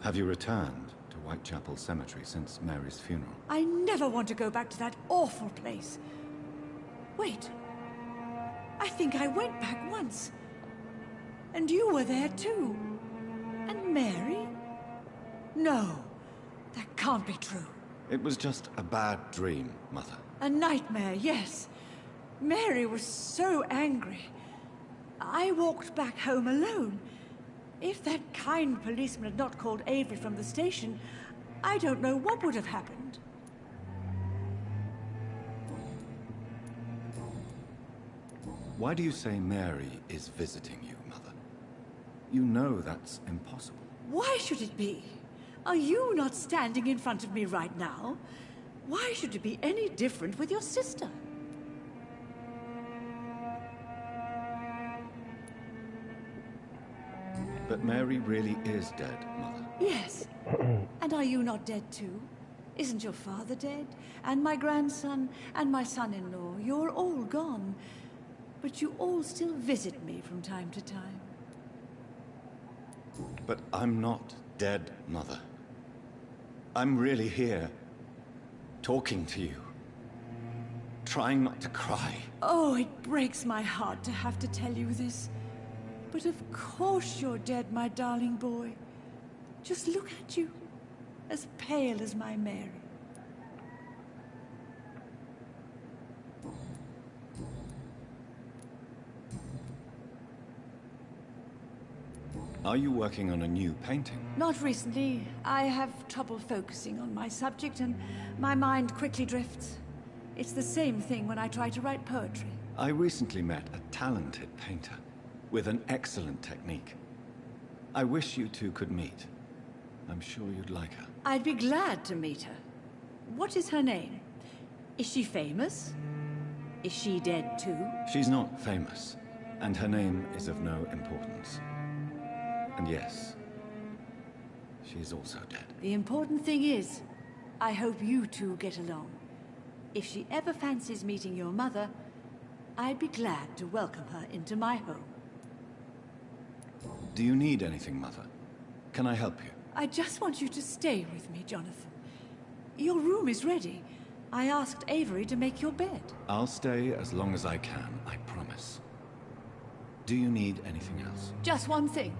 Have you returned to Whitechapel Cemetery since Mary's funeral? I never want to go back to that awful place. Wait. I think I went back once. And you were there too. And Mary? No, that can't be true. It was just a bad dream, Mother. A nightmare, yes. Mary was so angry. I walked back home alone. If that kind policeman had not called Avery from the station, I don't know what would have happened. Why do you say Mary is visiting you, Mother? You know that's impossible. Why should it be? Are you not standing in front of me right now? Why should it be any different with your sister? But Mary really is dead, Mother. Yes. And are you not dead too? Isn't your father dead? And my grandson? And my son-in-law? You're all gone. But you all still visit me from time to time. But I'm not dead, Mother. I'm really here, talking to you, trying not to cry. Oh, it breaks my heart to have to tell you this. But of course you're dead, my darling boy. Just look at you, as pale as my Mary. Are you working on a new painting? Not recently. I have trouble focusing on my subject, and my mind quickly drifts. It's the same thing when I try to write poetry. I recently met a talented painter with an excellent technique. I wish you two could meet. I'm sure you'd like her. I'd be glad to meet her. What is her name? Is she famous? Is she dead too? She's not famous, and her name is of no importance. And yes, she is also dead. The important thing is, I hope you two get along. If she ever fancies meeting your mother, I'd be glad to welcome her into my home. Do you need anything, Mother? Can I help you? I just want you to stay with me, Jonathan. Your room is ready. I asked Avery to make your bed. I'll stay as long as I can, I promise. Do you need anything else? Just one thing.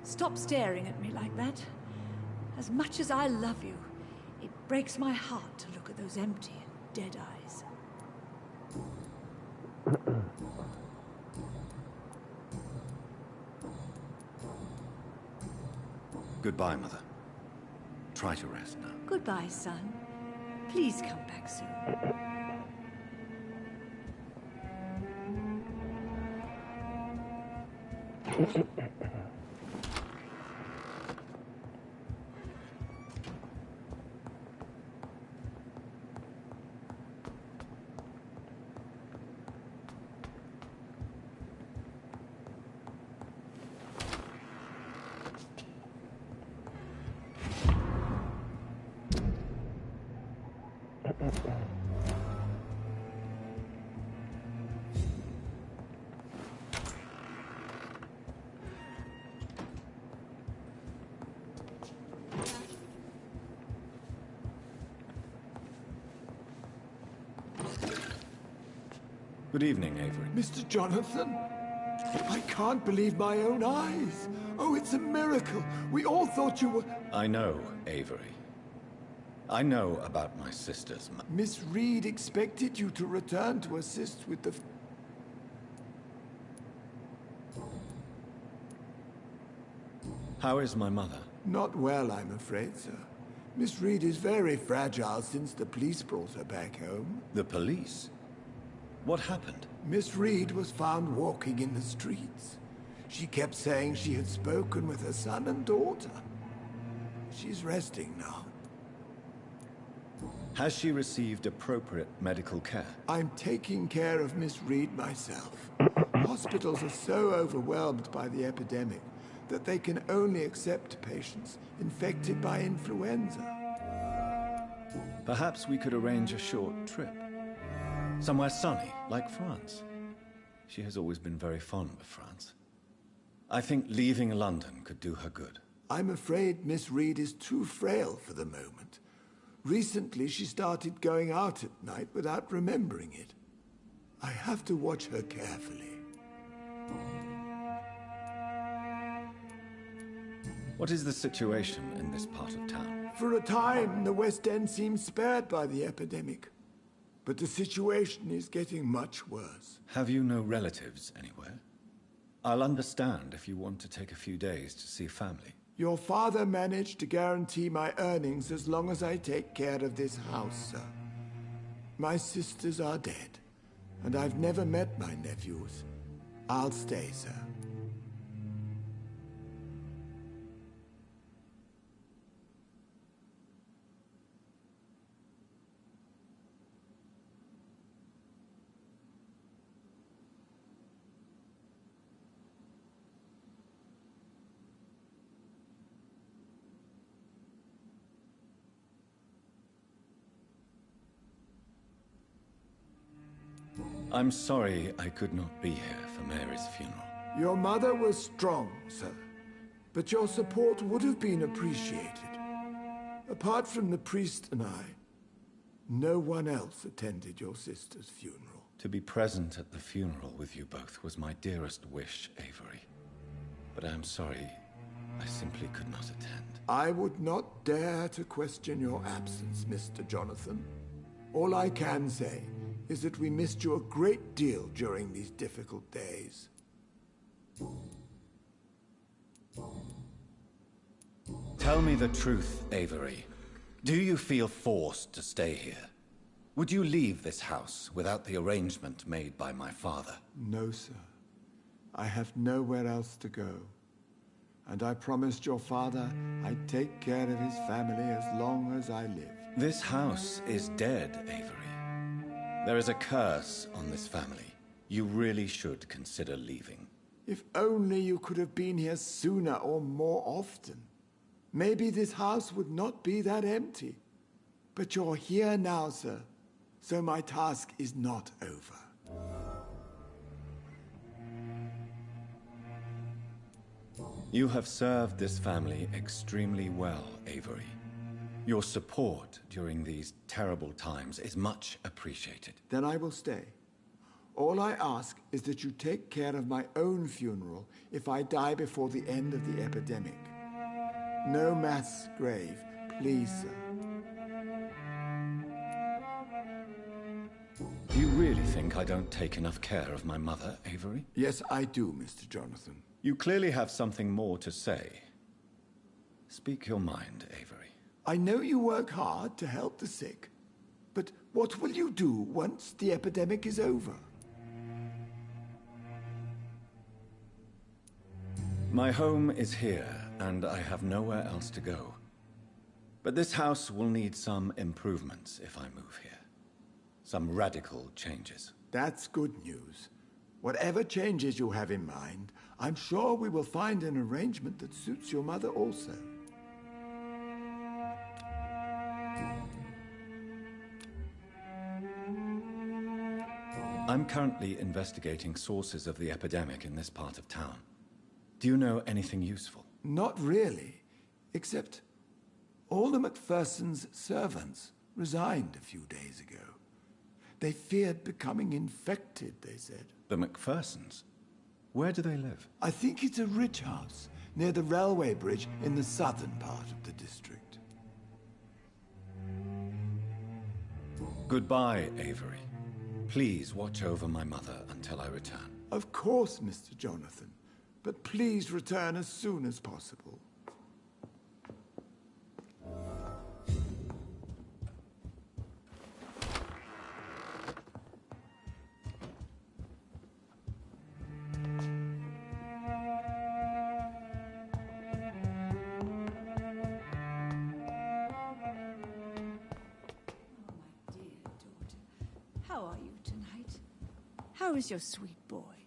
Stop staring at me like that. As much as I love you, it breaks my heart to look at those empty and dead eyes. Goodbye, Mother. Try to rest now. Goodbye, son. Please come back soon. Good evening, Avery. Mr. Jonathan, I can't believe my own eyes. Oh, it's a miracle. We all thought you were... I know, Avery. I know about my sister's... Miss Reed expected you to return to assist with the... How is my mother? Not well, I'm afraid, sir. Miss Reed is very fragile since the police brought her back home. The police? What happened? Miss Reed was found walking in the streets. She kept saying she had spoken with her son and daughter. She's resting now. Has she received appropriate medical care? I'm taking care of Miss Reed myself. Hospitals are so overwhelmed by the epidemic that they can only accept patients infected by influenza. Perhaps we could arrange a short trip. Somewhere sunny, like France. She has always been very fond of France. I think leaving London could do her good. I'm afraid Miss Reed is too frail for the moment. Recently, she started going out at night without remembering it. I have to watch her carefully. What is the situation in this part of town? For a time, the West End seemed spared by the epidemic. But the situation is getting much worse. Have you no relatives anywhere? I'll understand if you want to take a few days to see family. Your father managed to guarantee my earnings as long as I take care of this house, sir. My sisters are dead, and I've never met my nephews. I'll stay, sir. I'm sorry I could not be here for Mary's funeral. Your mother was strong, sir, but your support would have been appreciated. Apart from the priest and I, no one else attended your sister's funeral. To be present at the funeral with you both was my dearest wish, Avery. But I am sorry, I simply could not attend. I would not dare to question your absence, Mr. Jonathan. All I can say is that we missed you a great deal during these difficult days. Tell me the truth, Avery. Do you feel forced to stay here? Would you leave this house without the arrangement made by my father? No, sir. I have nowhere else to go. And I promised your father I'd take care of his family as long as I live. This house is dead, Avery. There is a curse on this family. You really should consider leaving. If only you could have been here sooner or more often. Maybe this house would not be that empty. But you're here now, sir. So my task is not over. You have served this family extremely well, Avery. Your support during these terrible times is much appreciated. Then I will stay. All I ask is that you take care of my own funeral if I die before the end of the epidemic. No mass grave, please, sir. Do you really think I don't take enough care of my mother, Avery? Yes, I do, Mr. Jonathan. You clearly have something more to say. Speak your mind, Avery. I know you work hard to help the sick, but what will you do once the epidemic is over? My home is here, and I have nowhere else to go. But this house will need some improvements if I move here. Some radical changes. That's good news. Whatever changes you have in mind, I'm sure we will find an arrangement that suits your mother also. I'm currently investigating sources of the epidemic in this part of town. Do you know anything useful? Not really, except all the Macpherson's servants resigned a few days ago. They feared becoming infected, they said. The MacPhersons? Where do they live? I think it's a rich house near the railway bridge in the southern part of the district. Goodbye, Avery. Please watch over my mother until I return. Of course, Mr. Jonathan. But please return as soon as possible. How are you tonight? How is your sweet boy?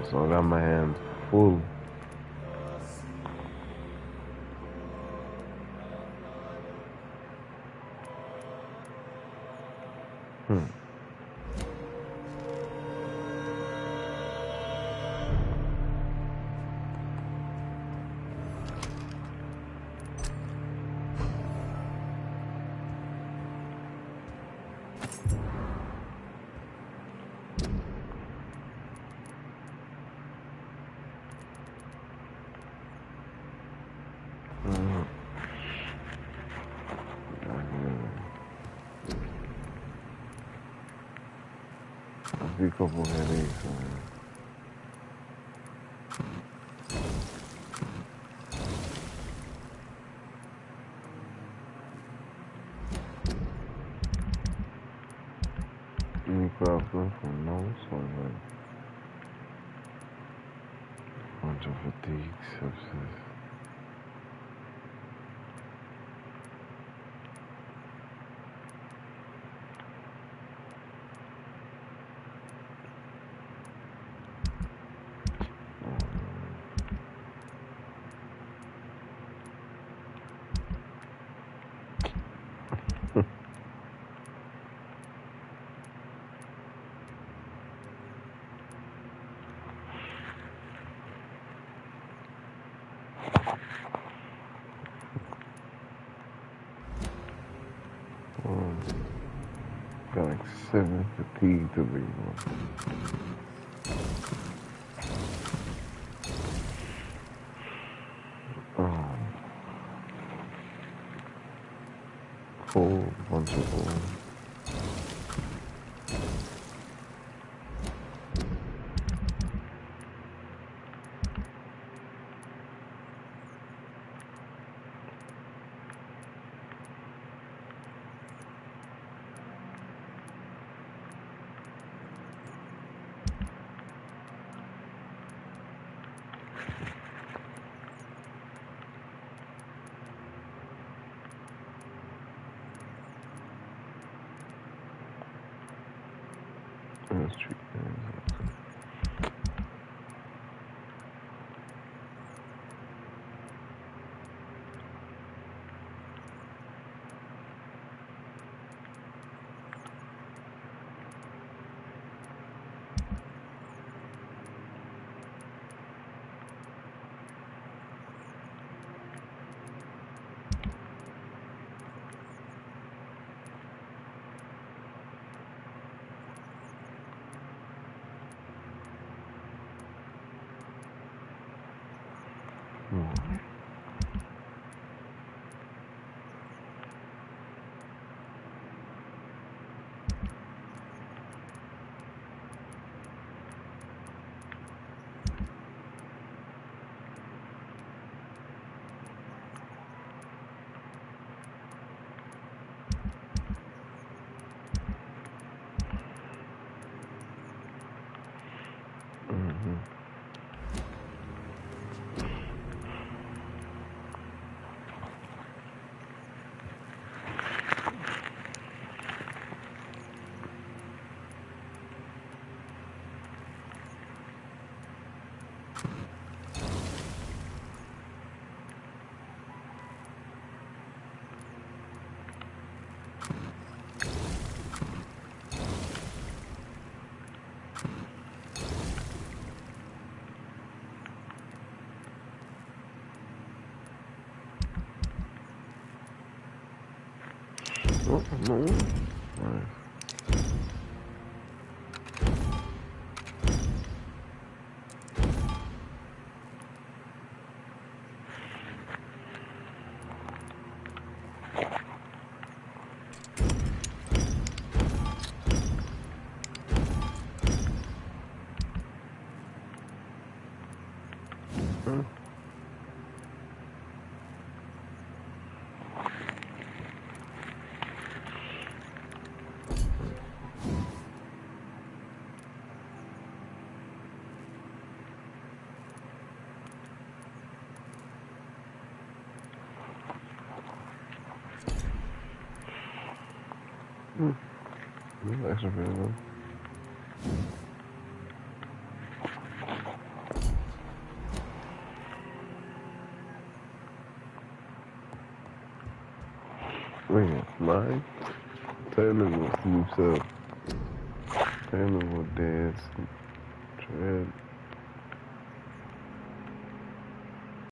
so I got my hands full. A couple headaches, man. Any problem from nose or like bunch of fatigue, sepsis. Got like 7 fatigue to be full bunch of them. Let's treat Oh, no. Nice. That's extra good, though. Man, mine? Taylor will sleep up. Taylor will dance. Tread.